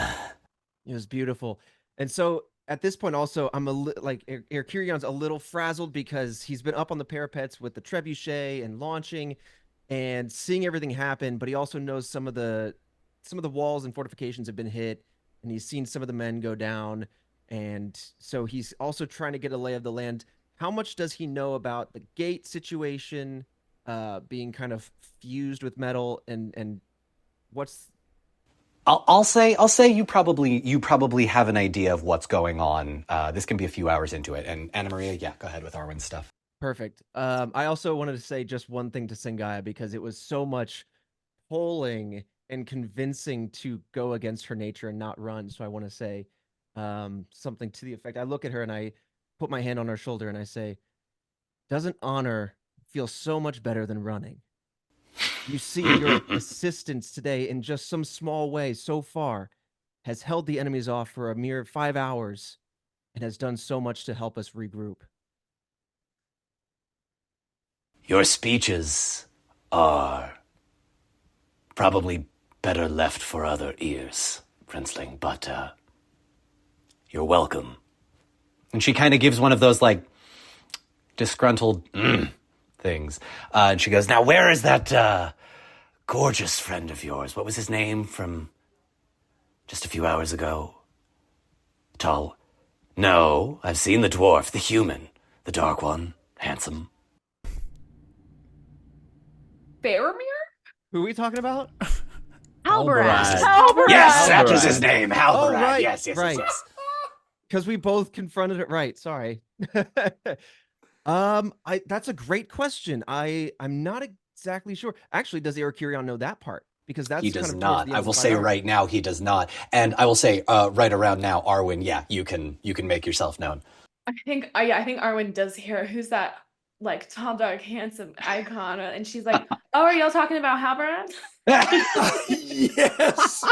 It was beautiful. And so at this point also, I'm Erkirion's a little frazzled because he's been up on the parapets with the Trebuchet and launching and seeing everything happen, but he also knows some of the walls and fortifications have been hit, and he's seen some of the men go down, and so he's also trying to get a lay of the land. How much does he know about the gate situation being kind of fused with metal, and what's I'll say you probably have an idea of what's going on. This can be a few hours into it. And Anna Maria, yeah, go ahead with Arwin's stuff. Perfect. I also wanted to say just one thing to Sengaya because it was so much polling and convincing to go against her nature and not run. So I want to say something to the effect. I look at her and I put my hand on her shoulder and I say, doesn't honor feel so much better than running? You see, your assistance today, in just some small way so far, has held the enemies off for a mere 5 hours and has done so much to help us regroup. Your speeches are probably better left for other ears, Princeling, but you're welcome. And she kind of gives one of those, like, disgruntled things. And she goes, now where is that gorgeous friend of yours? What was his name from just a few hours ago? Tall? No, I've seen the dwarf, the human, the dark one, handsome. Faramir? Who are we talking about? Halberad. Yes, that was his name, Halberad. Oh, right, Yes. Because we both confronted it right. Sorry. That's a great question. I'm not exactly sure. Actually, does Aerokirion know that part? Because that's he does kind of not. I will say hour. right now he does not, and I will say right around now, Arwin. Yeah, you can make yourself known. I think Arwin does hear who's that like tall, dark, handsome icon, and she's like, "Oh, are y'all talking about Halberad?" Yes.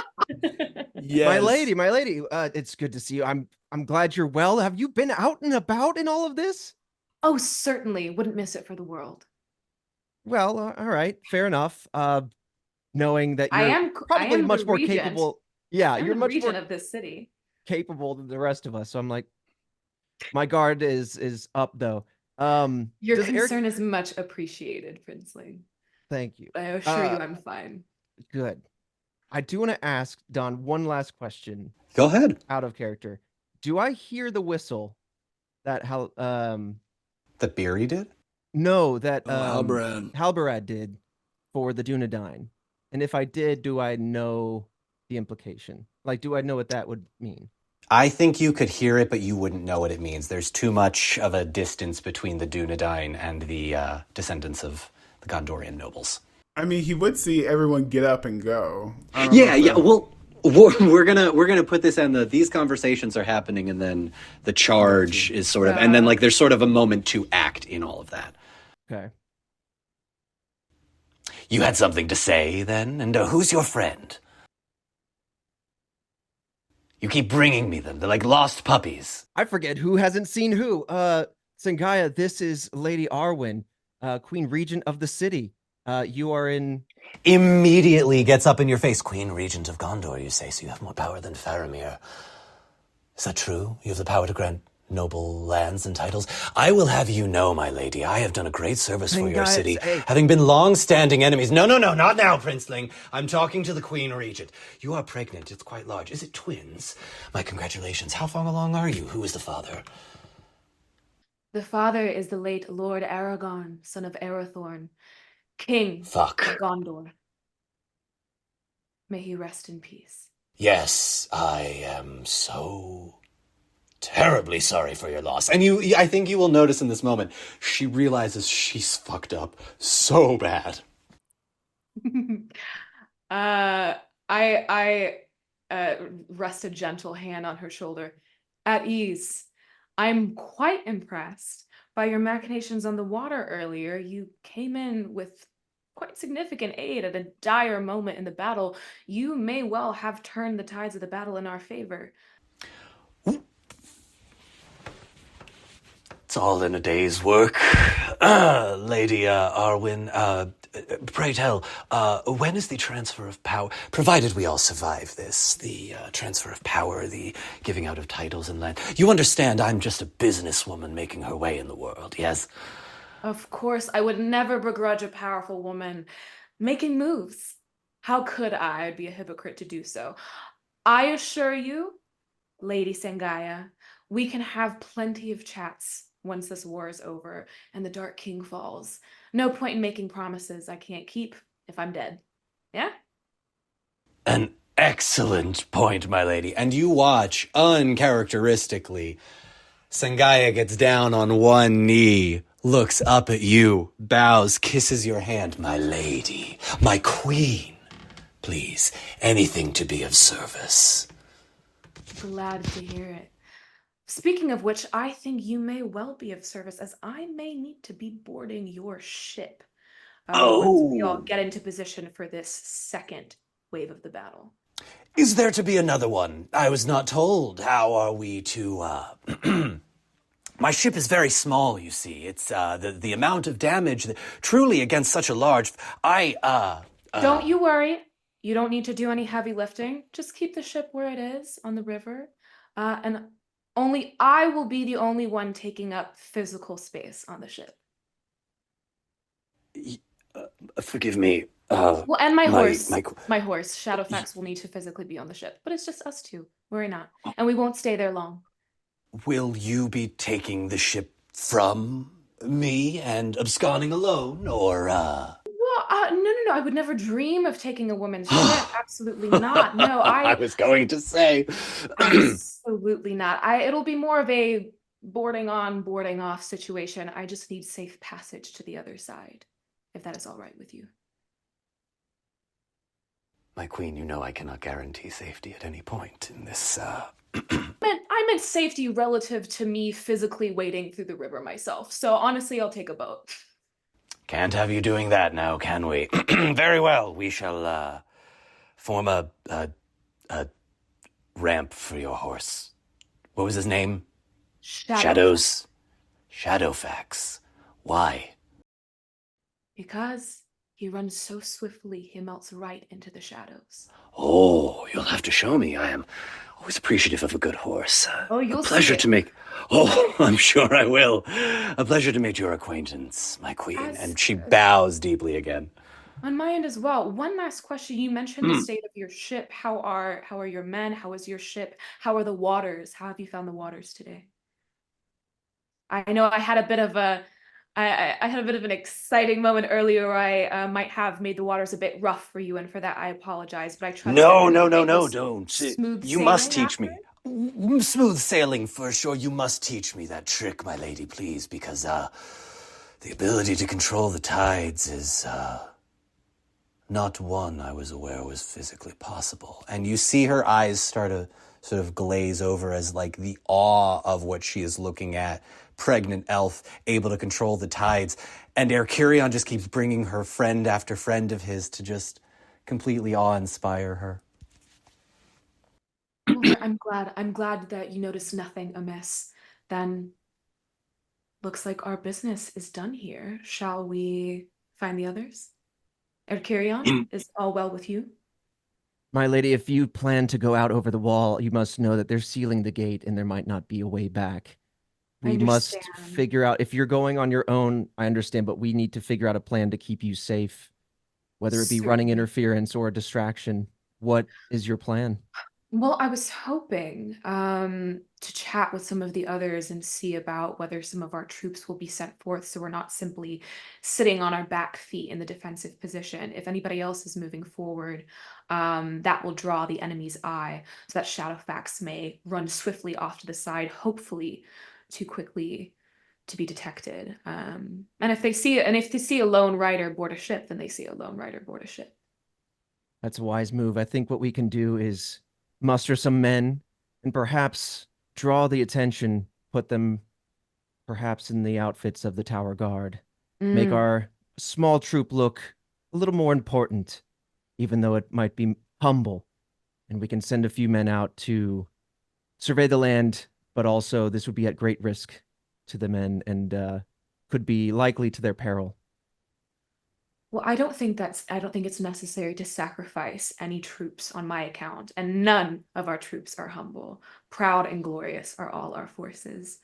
Yes. My lady. It's good to see you. I'm glad you're well. Have you been out and about in all of this? Oh, certainly. Wouldn't miss it for the world. Well, all right, fair enough. Knowing that you're probably much more capable. Yeah, you're much more of this city. Capable than the rest of us. So I'm like, my guard is up though. Your concern is much appreciated, Princeling. Thank you. I assure you I'm fine. Good. I do want to ask Don one last question. Go ahead. Out of character. Do I hear the whistle that that Beery did? No, that Halberad did for the Dunedain. And if I did, do I know the implication? Like, do I know what that would mean? I think you could hear it, but you wouldn't know what it means. There's too much of a distance between the Dunedain and the descendants of the Gondorian nobles. I mean, he would see everyone get up and go. Yeah. Well, we're gonna put this in these conversations are happening, and then the charge is sort of, and then like there's sort of a moment to act in all of that. Okay. You had something to say then, and who's your friend? You keep bringing me them. They're like lost puppies. I forget who hasn't seen who. Sangaya, this is Lady Arwin, Queen Regent of the city. You are in... Immediately gets up in your face. Queen Regent of Gondor, you say, so you have more power than Faramir. Is that true? You have the power to grant noble lands and titles? I will have you know, my lady, I have done a great service for your city, having been long-standing enemies. No, not now, Princeling. I'm talking to the Queen Regent. You are pregnant. It's quite large. Is it twins? My congratulations. How far along are you? Who is the father? The father is the late Lord Aragorn, son of Arathorn, King of Gondor. May he rest in peace. Yes, I am so terribly sorry for your loss. And I think you will notice in this moment, she realizes she's fucked up so bad. I rest a gentle hand on her shoulder. At ease. I'm quite impressed by your machinations on the water earlier. You came in with quite significant aid at a dire moment in the battle. You may well have turned the tides of the battle in our favor. It's all in a day's work. Lady Arwin, pray tell, when is the transfer of power, provided we all survive this, the transfer of power, the giving out of titles and land? You understand, I'm just a businesswoman making her way in the world, yes? Of course, I would never begrudge a powerful woman making moves. How could I? I'd be a hypocrite to do so. I assure you, Lady Sangaya, we can have plenty of chats once this war is over and the Dark King falls. No point in making promises I can't keep if I'm dead. Yeah? An excellent point, my lady. And you watch, uncharacteristically, Sangaya gets down on one knee, looks up at you, bows, kisses your hand. My lady, my queen, please, anything to be of service. Glad to hear it. Speaking of which, I think you may well be of service, as I may need to be boarding your ship. once we all Oh, get into position for this second wave of the battle. is there to be another one? I was not told. How are we to, My ship is very small, you see. It's, the amount of damage that, truly against such a large... Don't you worry. You don't need to do any heavy lifting. Just keep the ship where it is on the river. And only I will be the only one taking up physical space on the ship. Forgive me. Well, and my horse. my- My horse, Shadowfax, will need to physically be on the ship. But it's just us two. Worry not. And we won't stay there long. Will you be taking the ship from me and absconding alone, or, Well, no. I would never dream of taking a woman's ship. Absolutely not. No, I was going to say. Absolutely not. It'll be more of a boarding on, boarding off situation. I just need safe passage to the other side, if that is all right with you. My queen, you know I cannot guarantee safety at any point in this, I meant safety relative to me physically wading through the river myself. So honestly, I'll take a boat. Can't have you doing that now, can we? Very well. We shall form a ramp for your horse. What was his name? Shadows. Shadowfax. Why? Because he runs so swiftly, he melts right into the shadows. Oh, you'll have to show me. I am always appreciative of a good horse. You'll a pleasure see it. to make. Oh, I'm sure I will. A pleasure to make your acquaintance, my queen. And she bows deeply again. On my end as well. One last question. You mentioned the state of your ship. How are your men? How is your ship? How are the waters? How have you found the waters today? I know I had a bit of an exciting moment earlier where I might have made the waters a bit rough for you, and for that I apologize. But I trust. No, don't. Smooth You must sailing teach me. Smooth sailing for sure. You must teach me that trick, my lady, please, because the ability to control the tides is not one I was aware was physically possible. And you see her eyes start to sort of glaze over as like the awe of what she is looking at. Pregnant elf, able to control the tides. And Erkurion just keeps bringing her friend after friend of his to just completely awe-inspire her. Well, I'm glad that you noticed nothing amiss. Then looks like our business is done here. Shall we find the others? Erkurion, is all well with you? My lady, if you plan to go out over the wall, you must know that they're sealing the gate and there might not be a way back. We must figure out, if you're going on your own, I understand, but we need to figure out a plan to keep you safe, whether it be running interference or a distraction. What is your plan? Well, I was hoping to chat with some of the others and see about whether some of our troops will be sent forth so we're not simply sitting on our back feet in the defensive position. If anybody else is moving forward, that will draw the enemy's eye so that Shadowfax may run swiftly off to the side, hopefully too quickly to be detected. And if they see a lone rider board a ship, then they see a lone rider board a ship. That's a wise move. I think what we can do is muster some men and perhaps draw the attention, put them perhaps in the outfits of the tower guard, make our small troop look a little more important, even though it might be humble. And we can send a few men out to survey the land, but also this would be at great risk to the men and could be likely to their peril. Well, I don't think it's necessary to sacrifice any troops on my account, and none of our troops are humble. Proud and glorious are all our forces.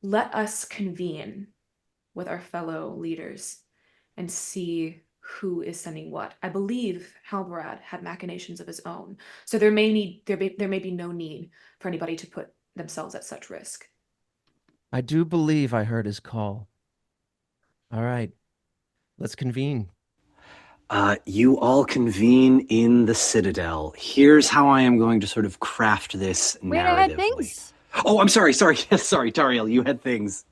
Let us convene with our fellow leaders and see who is sending what. I believe Halbarad had machinations of his own, so there may be no need for anybody to put themselves at such risk. I do believe I heard his call. All right. Let's convene. You all convene in the Citadel. Here's how I am going to sort of craft this narratively. Wait, I had things. Oh, I'm sorry. Yes, sorry, Tariel. You had things.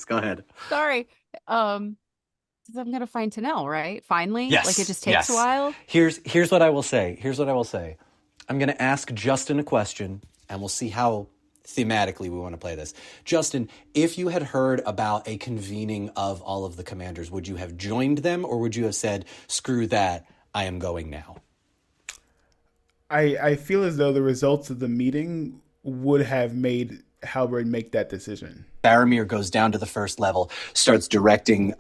Go ahead. Sorry. 'Cause I'm gonna find Tanel, right? Finally? Yes. Like it just takes a while? Here's what I will say. I'm gonna ask Justin a question, and we'll see how thematically we want to play this. Justin, if you had heard about a convening of all of the commanders, would you have joined them, or would you have said, screw that, I am going now? I feel as though the results of the meeting would have made Halberd make that decision. Faramir goes down to the first level, starts directing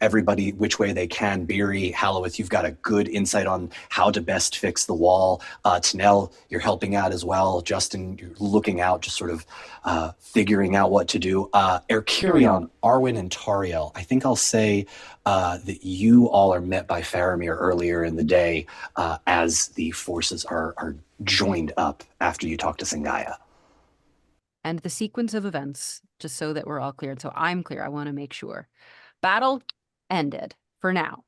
everybody which way they can. Beery, Halloweth, you've got a good insight on how to best fix the wall. Tanel, you're helping out as well. Justin, you're looking out, just sort of figuring out what to do. Erkirion, Arwin, and Tariel, I think I'll say that you all are met by Faramir earlier in the day as the forces are joined up after you talk to Sangaya. And the sequence of events, just so that we're all clear, so I'm clear, I want to make sure. Battle ended, for now.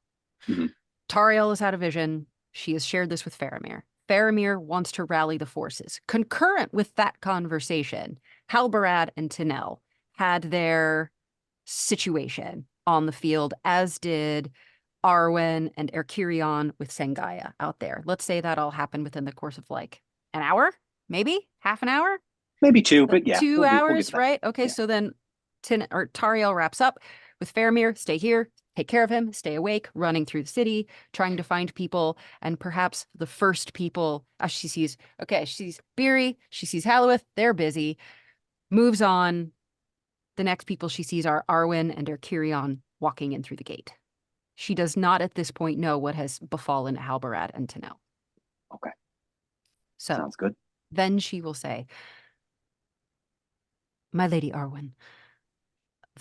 Mm-hmm. Tariel is out of vision. She has shared this with Faramir. Faramir wants to rally the forces. Concurrent with that conversation, Halbarad and Tanel had their situation on the field, as did Arwen and Erkirion with Sangaya out there. Let's say that all happened within the course of like an hour, maybe half an hour? Maybe 2, but yeah. 2 hours, we'll right? Okay, yeah. So then Tariel wraps up with Faramir, stay here, take care of him, stay awake, running through the city, trying to find people, and perhaps the first people, she sees Beery, she sees Halloweth, they're busy, moves on. The next people she sees are Arwen and Erkirion walking in through the gate. She does not at this point know what has befallen Halbarad and Tanel. Okay. So sounds good. Then she will say, my lady Arwen,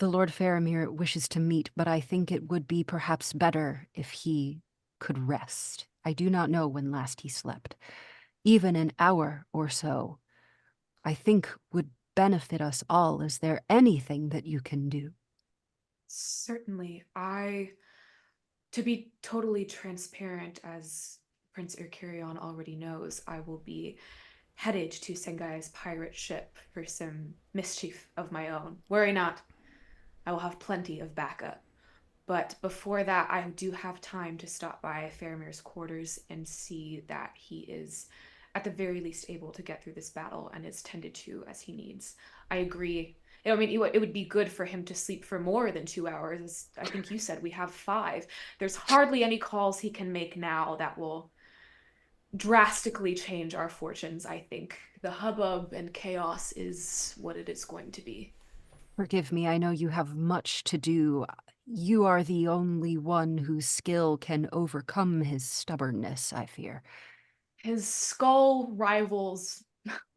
the Lord Faramir wishes to meet, but I think it would be perhaps better if he could rest. I do not know when last he slept. Even an hour or so, I think would benefit us all. Is there anything that you can do? Certainly. To be totally transparent, as Prince Erkirion already knows, I will be headed to Sengaya's pirate ship for some mischief of my own. Worry not, I will have plenty of backup. But before that, I do have time to stop by Faramir's quarters and see that he is at the very least able to get through this battle and is tended to as he needs. I agree. I mean, it would be good for him to sleep for more than 2 hours. As I think you said, we have 5. There's hardly any calls he can make now that will drastically change our fortunes, I think. The hubbub and chaos is what it is going to be. Forgive me, I know you have much to do. You are the only one whose skill can overcome his stubbornness, I fear. His skull rivals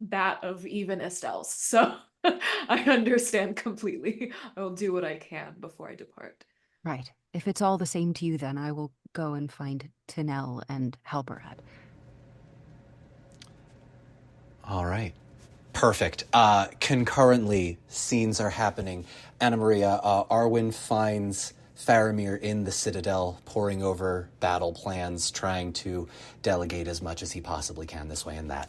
that of even Estelle's, so I understand completely. I will do what I can before I depart. Right. If it's all the same to you, then I will go and find Tanel and Halbarad. All right. Perfect. Concurrently, scenes are happening. Anna Maria, Arwin finds Faramir in the Citadel, poring over battle plans, trying to delegate as much as he possibly can this way and that.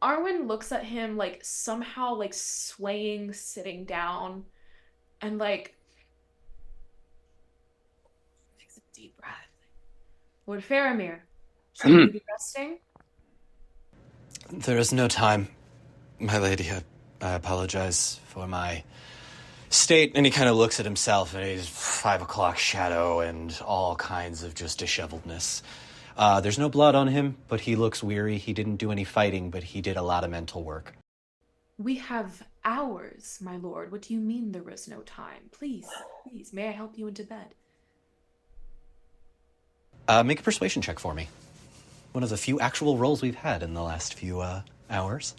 Arwen looks at him like somehow like swaying, sitting down, and like takes a deep breath. Lord Faramir, should we be resting? There is no time, my lady. I apologize for my state. And he kind of looks at himself, and he's 5 o'clock shadow and all kinds of just disheveledness. There's no blood on him, but he looks weary. He didn't do any fighting, but he did a lot of mental work. We have hours, my lord. What do you mean there is no time? Please, may I help you into bed? Make a persuasion check for me. One of the few actual rolls we've had in the last few hours.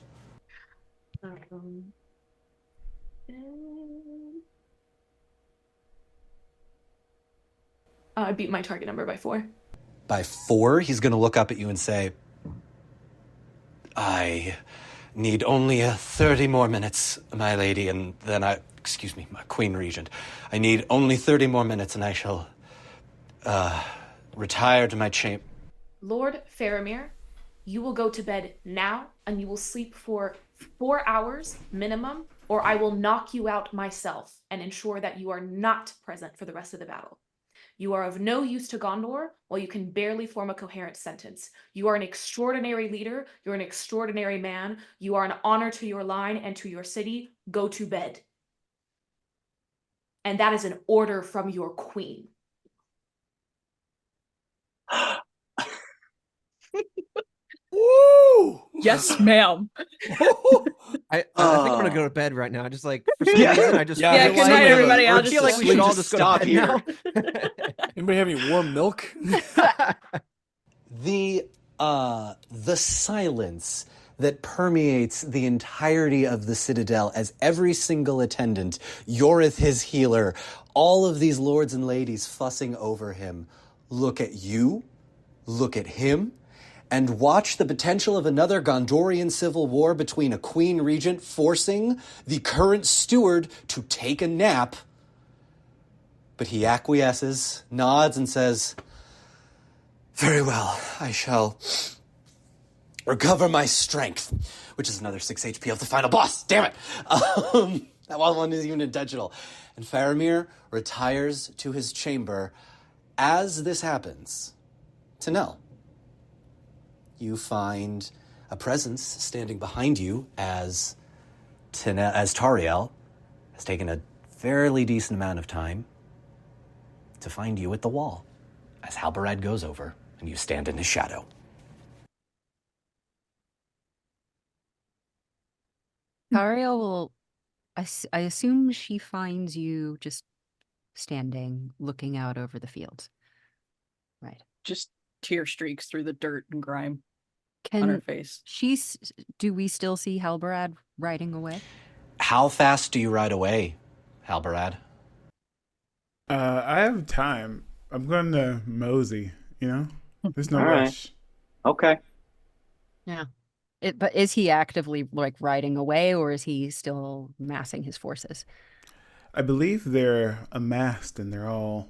I beat my target number by 4. By 4, he's going to look up at you and say, I need only 30 more minutes, my lady, and then my Queen Regent. I need only 30 more minutes, and I shall retire to my chamber. Lord Faramir, you will go to bed now, and you will sleep for 4 hours minimum, or I will knock you out myself and ensure that you are not present for the rest of the battle. You are of no use to Gondor, while you can barely form a coherent sentence. You are an extraordinary leader. You're an extraordinary man. You are an honor to your line and to your city. Go to bed. And that is an order from your queen. Woo! Yes, ma'am. I think I'm gonna go to bed right now. Just like for some reason, I just Yeah, feel good like, night, everybody. I I'll feel just like we should all just just go to stop bed now. Anybody have any warm milk? The silence that permeates the entirety of the Citadel as every single attendant, Yorith his healer, all of these lords and ladies fussing over him, look at you, look at him, and watch the potential of another Gondorian civil war between a queen regent forcing the current steward to take a nap. But he acquiesces, nods, and says, "Very well, I shall recover my strength," which is another 6 HP of the final boss. Damn it! That one isn't even intentional. And Faramir retires to his chamber. As this happens, Tanel, you find a presence standing behind you as Tariel has taken a fairly decent amount of time to find you at the wall as Halbarad goes over and you stand in his shadow. Tariel will, I assume she finds you just standing, looking out over the fields. Right. Just tear streaks through the dirt and grime on her face. Do we still see Halbarad riding away? How fast do you ride away, Halbarad? I have time. I'm going to mosey, you know? There's no All right. rush. Okay. Yeah. But is he actively like riding away, or is he still massing his forces? I believe they're amassed and they're all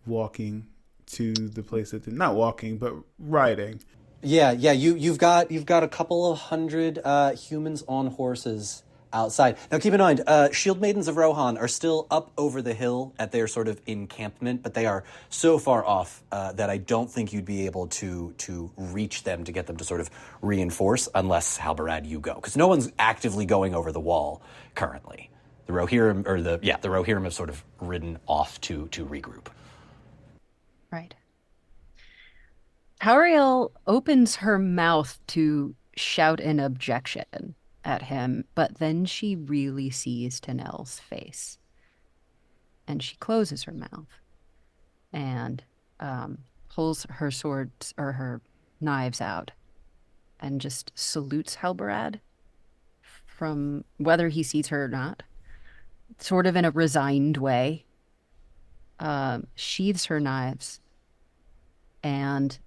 walking to the place that they're not walking, but riding. Yeah. You've got a couple of hundred humans on horses outside. Now keep in mind, Shield Maidens of Rohan are still up over the hill at their sort of encampment, but they are so far off that I don't think you'd be able to reach them to get them to sort of reinforce unless, Halbarad, you go. Because no one's actively going over the wall currently. The Rohirrim have sort of ridden off to regroup. Right. Tauriel opens her mouth to shout an objection at him, but then she really sees Tanel's face. And she closes her mouth and pulls her swords or her knives out and just salutes Halbarad from whether he sees her or not, sort of in a resigned way, sheathes her knives and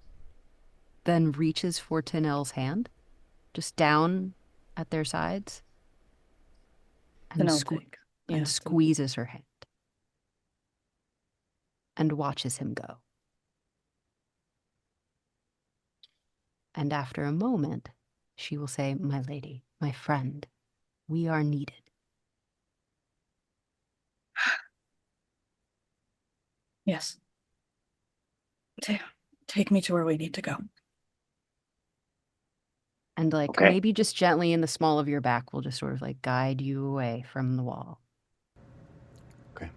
then reaches for Tanel's hand, just down at their sides, and, squeezes her hand and watches him go. And after a moment, she will say, "My lady, my friend, we are needed." Yes. Take me to where we need to go. And maybe just gently in the small of your back, we'll just sort of guide you away from the wall. Okay.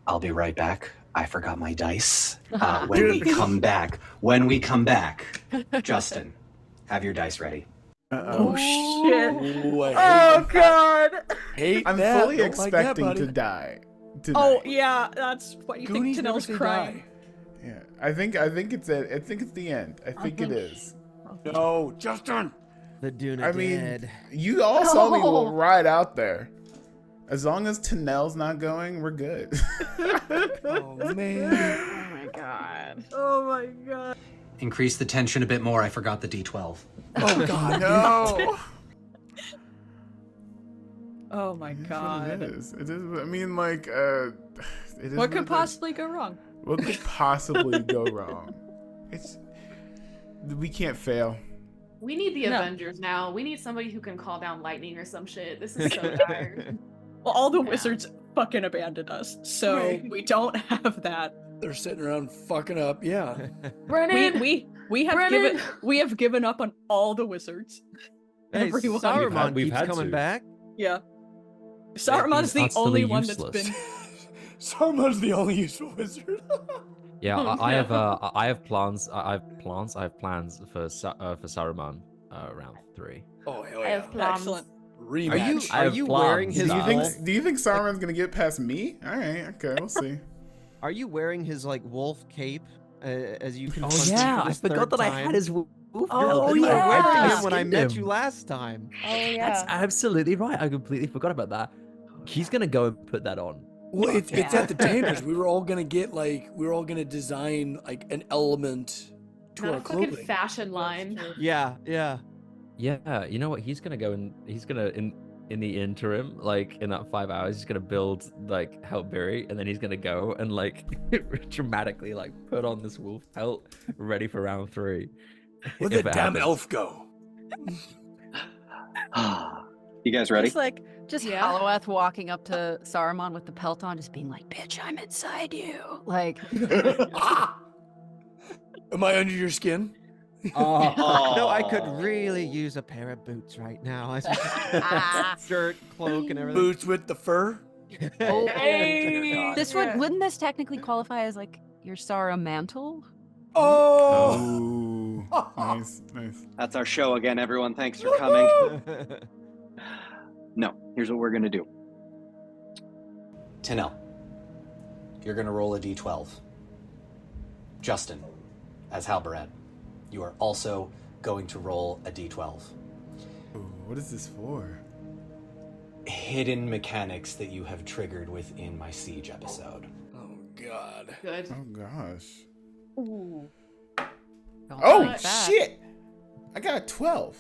I'll be right back. I forgot my dice. When we come back, Justin, have your dice ready. Oh shit. Oh god. I'm fully expecting to die tonight. Oh yeah, that's what you Goonies think never Tanel's say crying. die. Yeah, I think it's the end. I think it is. No, Justin. The Duna I mean, dead. you all saw me ride out there. As long as Tanel's not going, we're good. Oh man. Oh my god. Oh my god. Increase the tension a bit more. I forgot the D12. Oh god. No. Oh my god. It is. It is. I mean, it is. What could possibly go wrong? What could possibly go wrong? We can't fail. We need the Avengers now. We need somebody who can call down lightning or some shit. This is so dire. Well, all the wizards fucking abandoned us, so Right. we don't have that. They're sitting around fucking up. Yeah. Brennan, we have given up on all the wizards. Hey, Everyone. Saruman We've keeps had coming to. back. Yeah. Saruman's the utterly only one useless. that's been. Saruman's the only useful wizard. Yeah, I have plans. I have plans for Saruman round 3. Oh hell I yeah! have plans. Excellent. Rematch. I Are have you plans. wearing his? Do you think Saruman's gonna get past me? All right, okay, we'll see. Are you wearing his like wolf cape as you can? Oh yeah, I forgot that I had his wolf. Oh, You were yeah. wearing I him when I met you last time. Oh yeah. That's absolutely right. I completely forgot about that. He's gonna go and put that on. Well, it's at the Tanners. We were all gonna design like an element to Not our a fucking clothing. fashion line. Yeah. Yeah, you know what? He's gonna go and he's gonna in the interim, like in that 5 hours, he's gonna build like Helpberry, and then he's gonna go and like dramatically like put on this wolf pelt, ready for round 3. Where'd if that it damn happens. elf go? You guys ready? Just Yeah. Halloweth walking up to Saruman with the pelt on, just being like, "Bitch, I'm inside you." Like, Am I under your skin? No, I could really use a pair of boots right now. Shirt, cloak, and everything. Boots with the fur. oh, Hey. this wouldn't this technically qualify as like your Sara mantle? Oh, nice. That's our show again, everyone. Thanks for coming. No, here's what we're gonna do. Tinel, you're going to roll a d12. Justin, as Halberad, you are also going to roll a d12. Ooh, what is this for? Hidden mechanics that you have triggered within my Siege episode. Oh God. Good. Oh gosh. Ooh. Don't Oh like that. shit! I got a 12.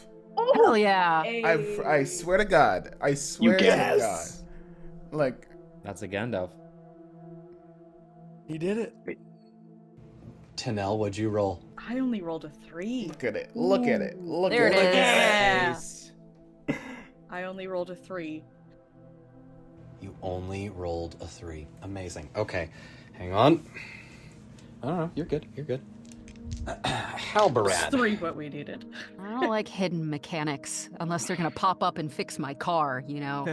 Hell yeah. I swear to God. I swear to God. guess. Like, That's a Gandalf. He did it. Tinel, what'd you roll? I only rolled a 3. look at it. Look at it. Look There at it it. is. Yeah. I only rolled a 3. You only rolled a 3. Amazing. Okay, hang on. I don't know. You're good. You're good. Halberad. 3 what we needed. I don't like hidden mechanics unless they're gonna pop up and fix my car, you know.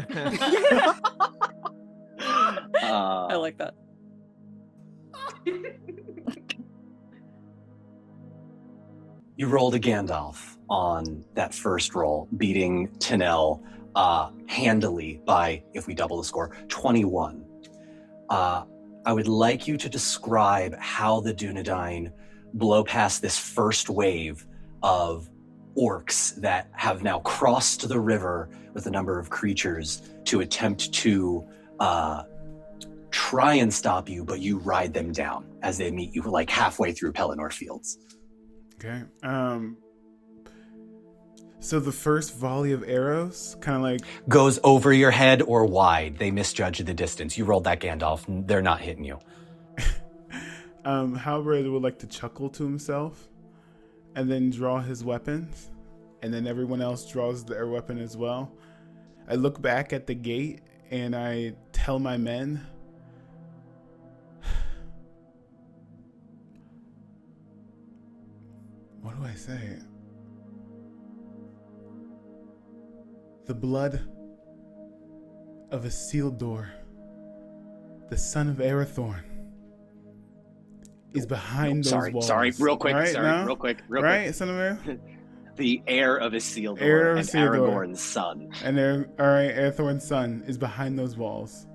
I like that. You rolled a Gandalf on that first roll, beating Tinel handily by, if we double the score, 21. I would like you to describe how the Dunedain blow past this first wave of orcs that have now crossed the river with a number of creatures to attempt to try and stop you, but you ride them down as they meet you like halfway through Pelennor Fields. Okay. So the first volley of arrows, kind of like Goes over your head or wide. They misjudge the distance. You rolled that Gandalf. They're not hitting you. Halberd would like to chuckle to himself, and then draw his weapons, and then everyone else draws their weapon as well. I look back at the gate and I tell my men, what do I say? The blood of Isildur, the son of Arathorn, is behind those walls. Sorry, real quick. Right, Sorry, no? real quick. Right, son of Arathorn? The heir of Isildur Heir of and Isildur. Aragorn's son. And alright, Arathorn's son is behind those walls.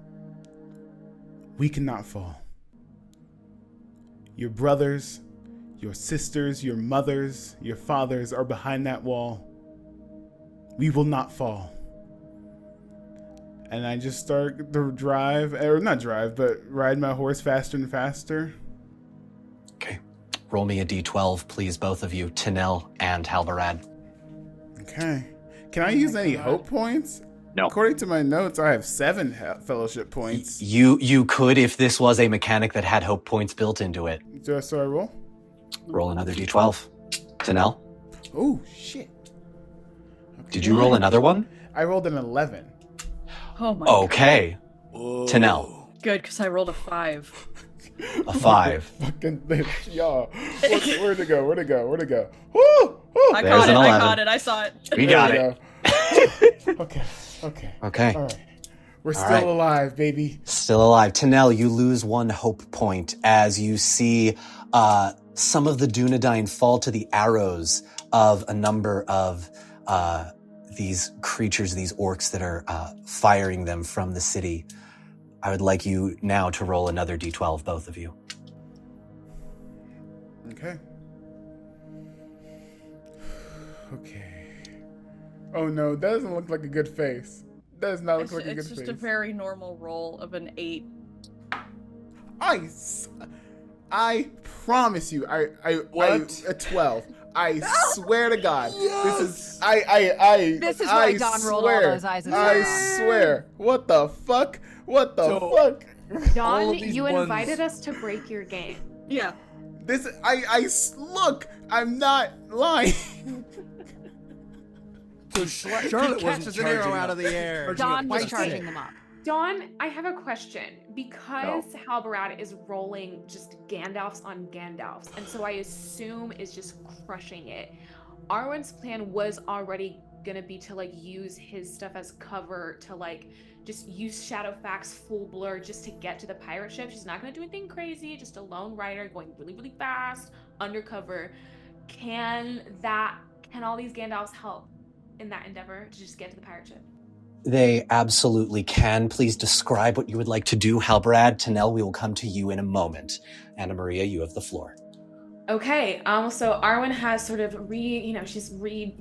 We cannot fall. Your brothers, your sisters, your mothers, your fathers are behind that wall. We will not fall. And I just start to drive, or not drive, but ride my horse faster and faster. Okay. Roll me a d12, please, both of you, Tinel and Halberad. Okay. Can I use any hope points? No. According to my notes, I have 7 fellowship points. You could if this was a mechanic that had hope points built into it. So I roll? Roll another d12. Tinel, Oh, shit. did you roll another one? I rolled an 11. Oh my Okay. Whoa. Tinel, Good, because I rolled a 5. A 5. Fucking bitch, y'all. Where'd it go? Where'd it go? Where'd it go? Woo! Woo! I There's caught it. an I 11. caught it. I saw it. We got There it. we go. Okay. Okay. All right. We're All still right. alive, baby. Still alive. Tanel, you lose 1 hope point as you see some of the Dunedain fall to the arrows of a number of these creatures, these orcs that are firing them from the city. I would like you now to roll another d12, both of you. Okay. Okay. Oh no, that doesn't look like a good face. Does not look like a good It's face. just a very normal roll of an 8. I promise you, I a 12. I swear to God, this is This is why Don rolled all those eyes and I stars. swear. What the fuck? What the fuck? Don, you invited us to break your game. Yeah. This look. I'm not lying. So Charlotte wasn't catches an arrow charging out up. of the air. Don was Twice charging it. them up. Don, I have a question. Because Halbarad is rolling just Gandalfs on Gandalfs, and so I assume is just crushing it. Arwen's plan was already gonna be to like use his stuff as cover to like just use Shadowfax full blur just to get to the pirate ship. She's not gonna do anything crazy, just a lone rider going really, really fast, undercover. Can all these Gandalfs help in that endeavor to just get to the pirate ship? They absolutely can. Please describe what you would like to do, Halbrad. Tanel, we will come to you in a moment. Anna Maria, you have the floor. Okay, so Arwen has sort of she's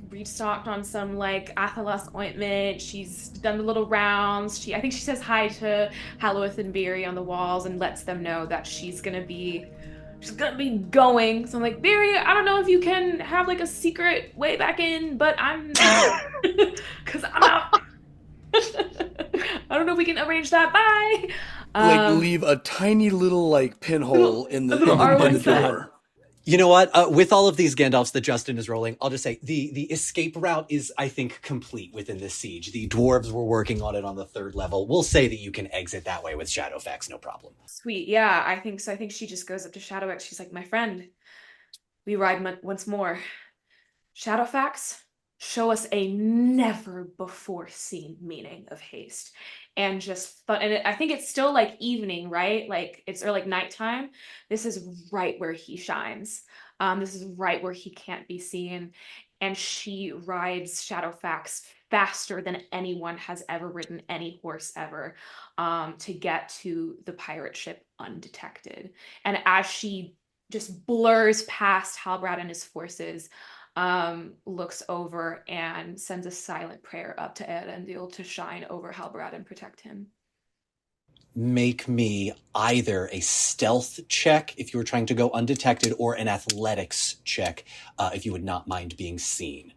restocked on some like Athelas ointment. She's done the little rounds. I think she says hi to Halloweth and Beery on the walls and lets them know that she's gonna be going. So I'm like, Beery, I don't know if you can have like a secret way back in, but I'm because I'm out. I don't know if we can arrange that. Bye. Leave a tiny little pinhole in the Arwen door. You know what? With all of these Gandalfs that Justin is rolling, I'll just say the escape route is, I think, complete within this siege. The dwarves were working on it on the 3rd level. We'll say that you can exit that way with Shadowfax, no problem. Sweet. Yeah, I think so. I think she just goes up to Shadowfax. She's like, my friend, we ride once more. Shadowfax, show us a never before seen meaning of haste. And just fun. And I think it's still like evening, right? Like it's or like nighttime. This is right where he shines. This is right where he can't be seen. And she rides Shadowfax faster than anyone has ever ridden any horse ever, to get to the pirate ship undetected. And as she just blurs past Halbrad and his forces, looks over and sends a silent prayer up to Erendil to shine over Halbrad and protect him. Make me either a stealth check if you were trying to go undetected, or an athletics check if you would not mind being seen.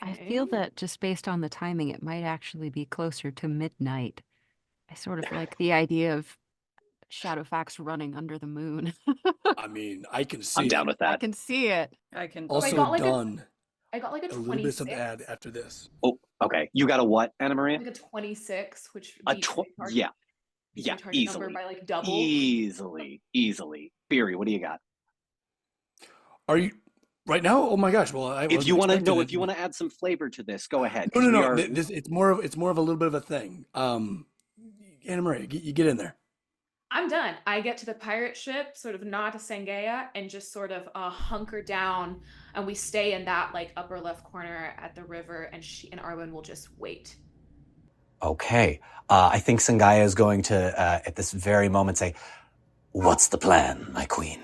I feel that just based on the timing, it might actually be closer to midnight. I sort of like the idea of Shadowfax running under the moon. I mean, I can see I'm down with I that. can see it. I can. Also got like done. I got like a A little 26. bit of ad after this. Oh, okay. You got a what, Anna Maria? Like a 26, which A beats yeah, beats yeah, my target number easily, by like double. easily. Beery, what do you got? Are you right now? Oh my gosh! Well, If you want to add some flavor to this, go ahead. No. It's more of a little bit of a thing. Anna Maria, you get in there. I'm done. I get to the pirate ship, sort of nod to Sangaya, and just sort of hunker down, and we stay in that like upper left corner at the river, and she and Arwen will just wait. Okay. I think Sangaya is going to, at this very moment, say, "What's the plan, my queen?"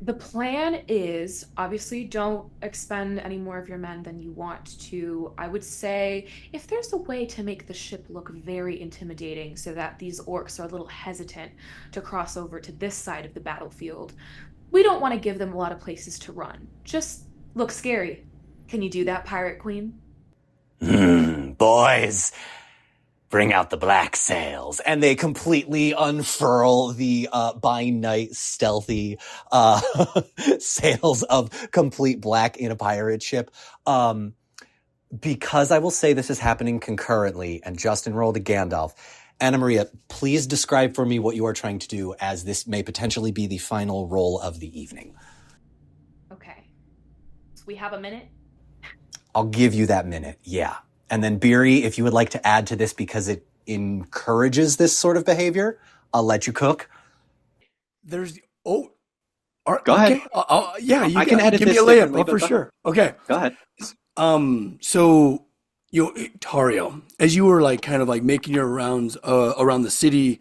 The plan is, obviously, don't expend any more of your men than you want to. I would say, if there's a way to make the ship look very intimidating so that these orcs are a little hesitant to cross over to this side of the battlefield, we don't want to give them a lot of places to run. Just look scary. Can you do that, Pirate Queen? Boys, bring out the black sails. And they completely unfurl the by night stealthy sails of complete black in a pirate ship. Because I will say this is happening concurrently, and Justin rolled a Gandalf. Anna Maria, please describe for me what you are trying to do, as this may potentially be the final roll of the evening. Okay. So we have a minute? I'll give you that minute, yeah. And then Beery, if you would like to add to this because it encourages this sort of behavior, I'll let you cook. There's Go okay. ahead. Yeah, I can edit give me this a layup differently, for but sure. Okay. Go ahead. So Tario, as you were like kind of like making your rounds around the city,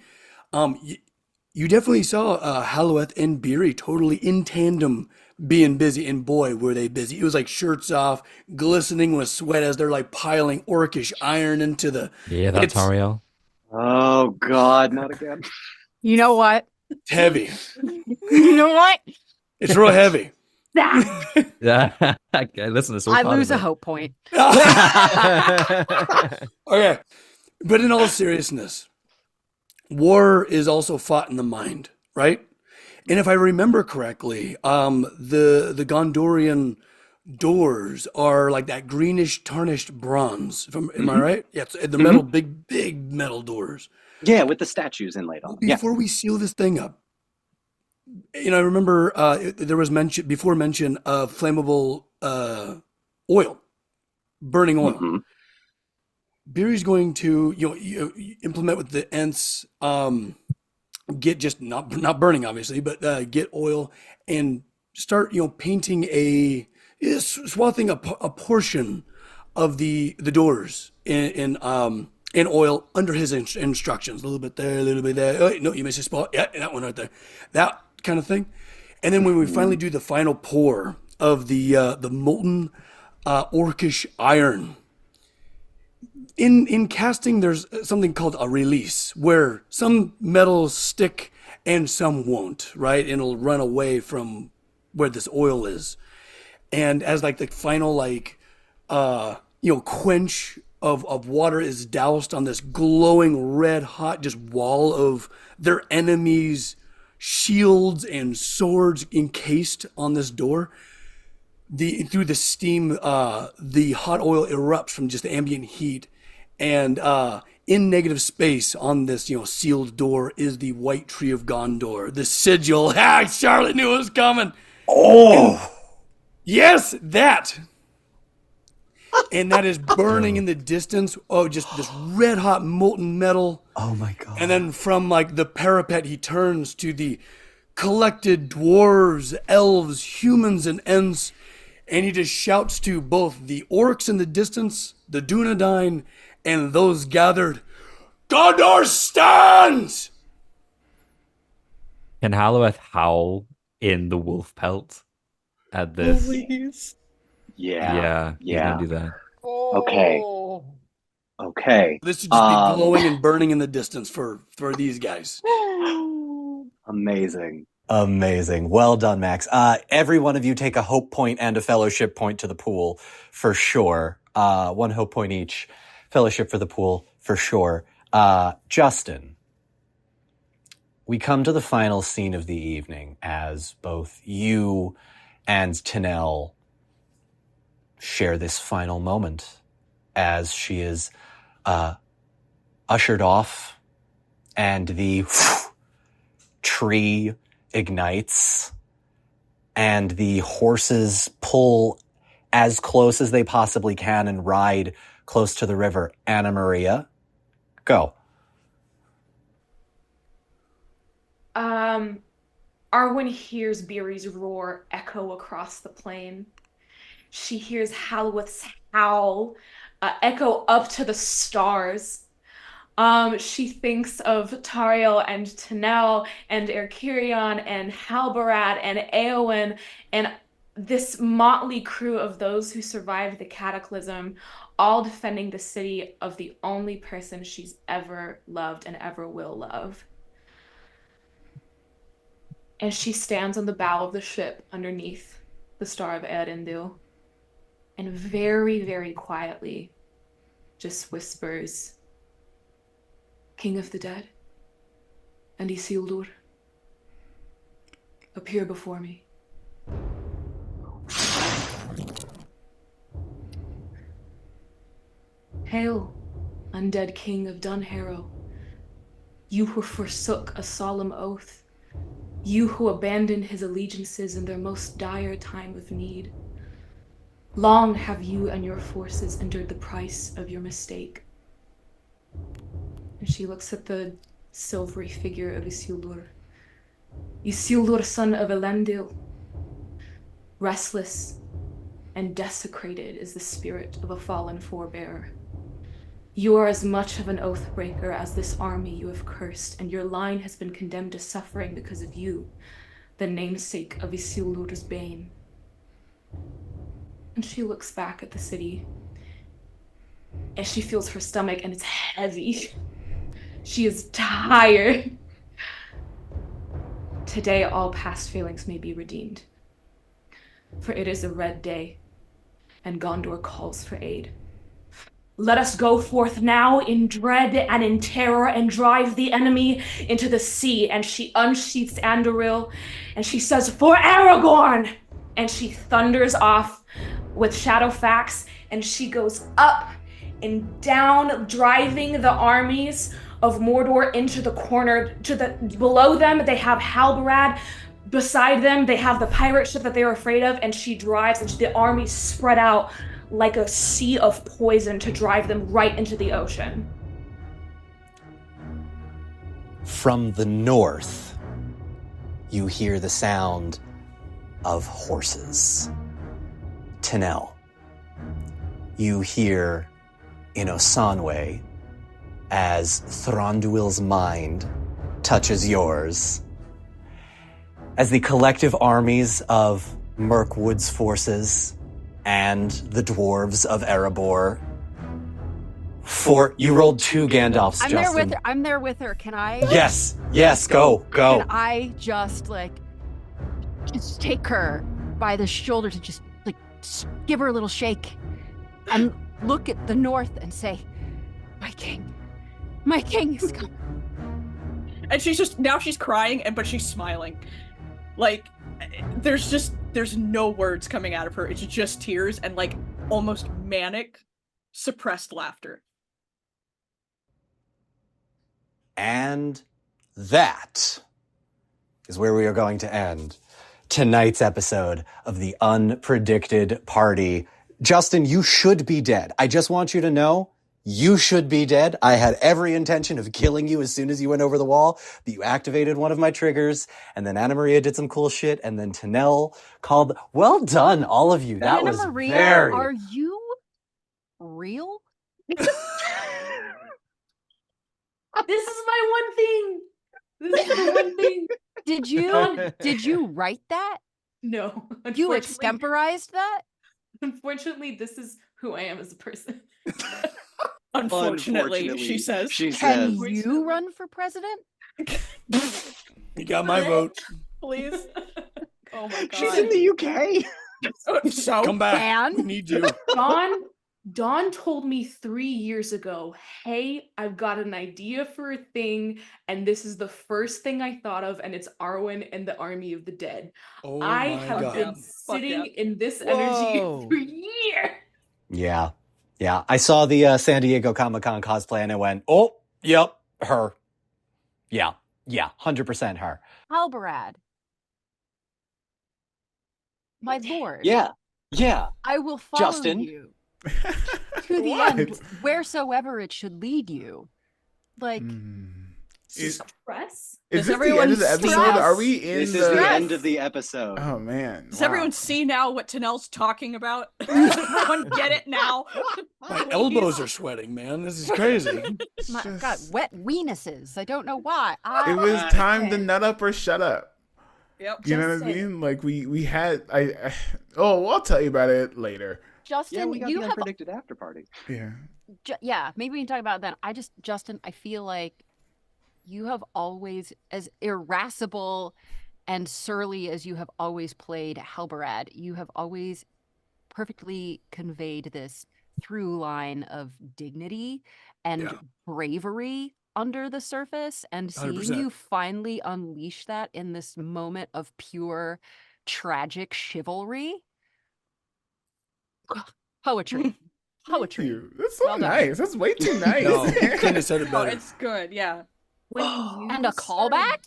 you definitely saw Halueth and Beery totally in tandem being busy, and boy were they busy. It was like shirts off, glistening with sweat as they're like piling orcish iron into the Yeah, that's it's Ariel. Oh God, not again. You know what? heavy. You know what? It's real heavy. Yeah. Okay, listen, it's all I part lose of a it. hope point. Okay. But in all seriousness, war is also fought in the mind, right? And if I remember correctly, the Gondorian doors are like that greenish tarnished bronze. Am I right? Yeah, it's the metal, big metal doors. Yeah, with the statues inlaid on them. Yeah. Before we seal this thing up, I remember there was mention of flammable oil, burning oil. Mm-hmm. Beery's going to implement with the Ents, get just not burning obviously, but get oil and start painting swathing a portion of the doors in oil under his instructions. A little bit there, a little bit there. Oh, wait, no, you missed a spot. Yeah, that one right there. That kind of thing. And then when we finally do the final pour of the molten orcish iron. In casting, there's something called a release, where some metals stick and some won't, right? And it'll run away from where this oil is. And as like the final quench of water is doused on this glowing red hot just wall of their enemies' shields and swords encased on this door, through the steam, the hot oil erupts from just the ambient heat. And in negative space on this, sealed door is the white tree of Gondor, the sigil. Charlotte knew it was coming. Oh, yes, that. And that is burning in the distance. Oh, just this red hot molten metal. Oh my God. And then from like the parapet, he turns to the collected dwarves, elves, humans, and Ents. And he just shouts to both the orcs in the distance, the Dunedain, and those gathered, Gondor stands! Can Halueth howl in the wolf pelt at this? Please. Yeah. He's gonna do that. Okay. This would just be glowing and burning in the distance for these guys. Amazing. Amazing. Well done, Max. Every one of you take a hope point and a fellowship point to the pool, for sure. 1 hope point each. Fellowship for the pool, for sure. Justin, we come to the final scene of the evening as both you and Tanel share this final moment as she is ushered off and the tree ignites and the horses pull as close as they possibly can and ride close to the river. Anna Maria, go. Arwin hears Beery's roar echo across the plain. She hears Halueth's howl echo up to the stars. She thinks of Tariel and Tanel and Erkirion and Halbarad and Eowyn and this motley crew of those who survived the cataclysm, all defending the city of the only person she's ever loved and ever will love. And she stands on the bow of the ship underneath the Star of Eärendil and very, very quietly just whispers, King of the dead, and Isildur, appear before me. Hail, undead king of Dunharrow. You who forsook a solemn oath. You who abandoned his allegiances in their most dire time of need. Long have you and your forces endured the price of your mistake. And she looks at the silvery figure of Isildur. Isildur, son of Elendil. Restless and desecrated is the spirit of a fallen forebearer. You are as much of an oath breaker as this army you have cursed, and your line has been condemned to suffering because of you, the namesake of Isildur's bane. And she looks back at the city, and she feels her stomach, and it's heavy. She is tired. Today, all past feelings may be redeemed, for it is a red day, and Gondor calls for aid. Let us go forth now in dread and in terror and drive the enemy into the sea. And she unsheaths Andoril and she says, for Aragorn! And she thunders off with Shadowfax and she goes up and down, driving the armies of Mordor into the corner. Below them, they have Halbarad. Beside them, they have the pirate ship that they're afraid of, and she drives, and the armies spread out like a sea of poison to drive them right into the ocean. From the north, you hear the sound of horses. Tenel. You hear in Osanwe as Thranduil's mind touches yours. As the collective armies of Mirkwood's forces and the dwarves of Erebor. You rolled 2 Gandalfs, I'm Justin. there with her. I'm there with her. Can I? Yes, go. Can I just take her by the shoulder to just give her a little shake and look at the north and say, my king is coming. And she's crying, but she's smiling. There's no words coming out of her. It's just tears and almost manic, suppressed laughter. And that is where we are going to end tonight's episode of the Unpredicted Party. Justin, you should be dead. I just want you to know, you should be dead. I had every intention of killing you as soon as you went over the wall, but you activated one of my triggers, and then Anna Maria did some cool shit, and then Tenel called. Well done, all of you. That Anna was Maria, very... Are you real? This is my one thing. This is the one thing. Did you write that? No. You extemporized that? Unfortunately, this is who I am as a person. Unfortunately, she says. Can you run for president? You got my vote. Please. Oh my god. She's in the UK. So come back. And we need you. Dawn told me 3 years ago, hey, I've got an idea for a thing, and this is the first thing I thought of, and it's Arwin and the Army of the Dead. Oh I my have God. been sitting in this energy for years. Yeah. I saw the San Diego Comic-Con cosplay and I went, oh, yep, her. Yeah, 100% her. Halbarad. My lord. Yeah. I will follow Justin. you to the end, wheresoever it should lead you. Stress? Is this the end of the episode? Are we in This is the end of the episode. Oh man. Does everyone see now what Tenel's talking about? Does everyone get it now? My elbows are sweating, man. This is crazy. I've got wet weenuses. I don't know why. It was time to nut up or shut up. Yep. You know what I mean? We had I'll tell you about it later. Justin, Yeah, we got you the have Unpredicted after party. yeah, maybe we can talk about that. Justin, I feel like you have always, as irascible and surly as you have always played Halbarad, you have always perfectly conveyed this through line of dignity and bravery under the surface, and seeing 100%. you finally unleash that in this moment of pure tragic chivalry. Poetry. Poetry. You. That's so Well done. nice. That's way too nice. No, couldn't have said it Oh, better. it's good. Yeah. When you And a started- callback?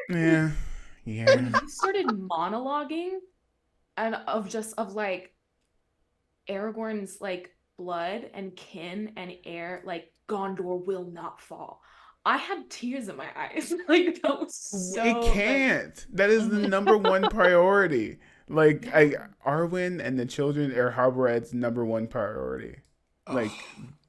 Yeah. Yeah. When you started monologuing and of like Aragorn's like blood and kin and air, like Gondor will not fall. I had tears in my eyes. Like that was so It can't. That is the number one priority. Like Arwin and the children are Halbrad's number one priority. Like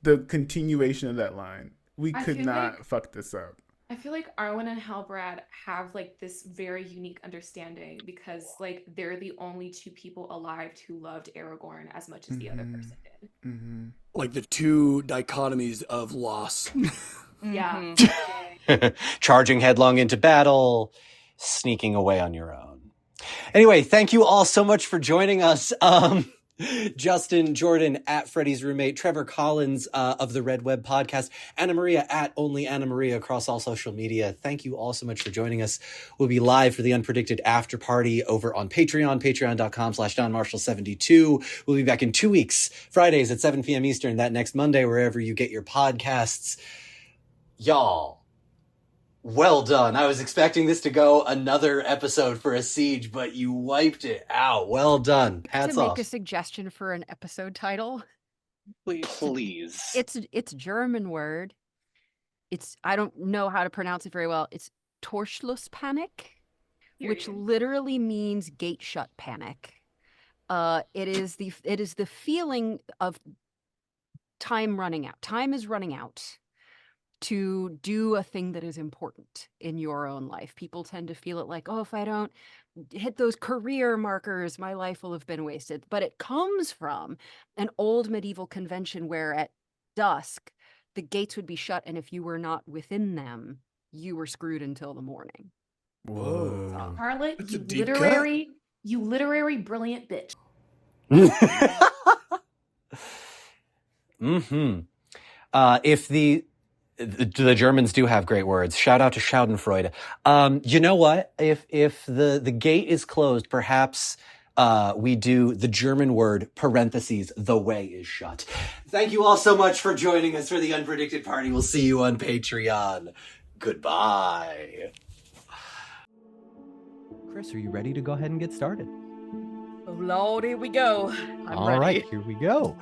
the continuation of that line. We I could feel not like- fuck this up. I feel like Arwen and Halbrad have like this very unique understanding because like they're the only two people alive who loved Aragorn as much as the other person did. Mm-hmm. Like the two dichotomies of loss. Yeah. Charging headlong into battle, sneaking away on your own. Anyway, thank you all so much for joining us. Justin, Jordan at Freddy's Roommate, Trevor Collins of the Red Web Podcast, Anna Maria at Only Anna Maria across all social media. Thank you all so much for joining us. We'll be live for the Unpredicted After Party over on Patreon, patreon.com/DonMarshall72. We'll be back in 2 weeks, Fridays at 7 p.m. Eastern, that next Monday, wherever you get your podcasts. Y'all, well done. I was expecting this to go another episode for a siege, but you wiped it out. Well done. Hats to off. make a suggestion for an episode title. Please. It's German word. I don't know how to pronounce it very well. It's Torschlusspanik, which literally means gate shut panic. It is the feeling of time running out. Time is running out to do a thing that is important in your own life. People tend to feel it like, oh, if I don't hit those career markers, my life will have been wasted. But it comes from an old medieval convention where at dusk, the gates would be shut, and if you were not within them, you were screwed until the morning. Whoa. Harlot, That's a you deep literary brilliant bitch. Mm-hmm. If the Germans do have great words. Shout out to Schadenfreude. You know what? If the gate is closed, perhaps we do the German word parentheses, the way is shut. Thank you all so much for joining us for the Unpredicted Party. We'll see you on Patreon. Goodbye. Chris, are you ready to go ahead and get started? Oh Lord, here we go. I'm All ready. right, here we go.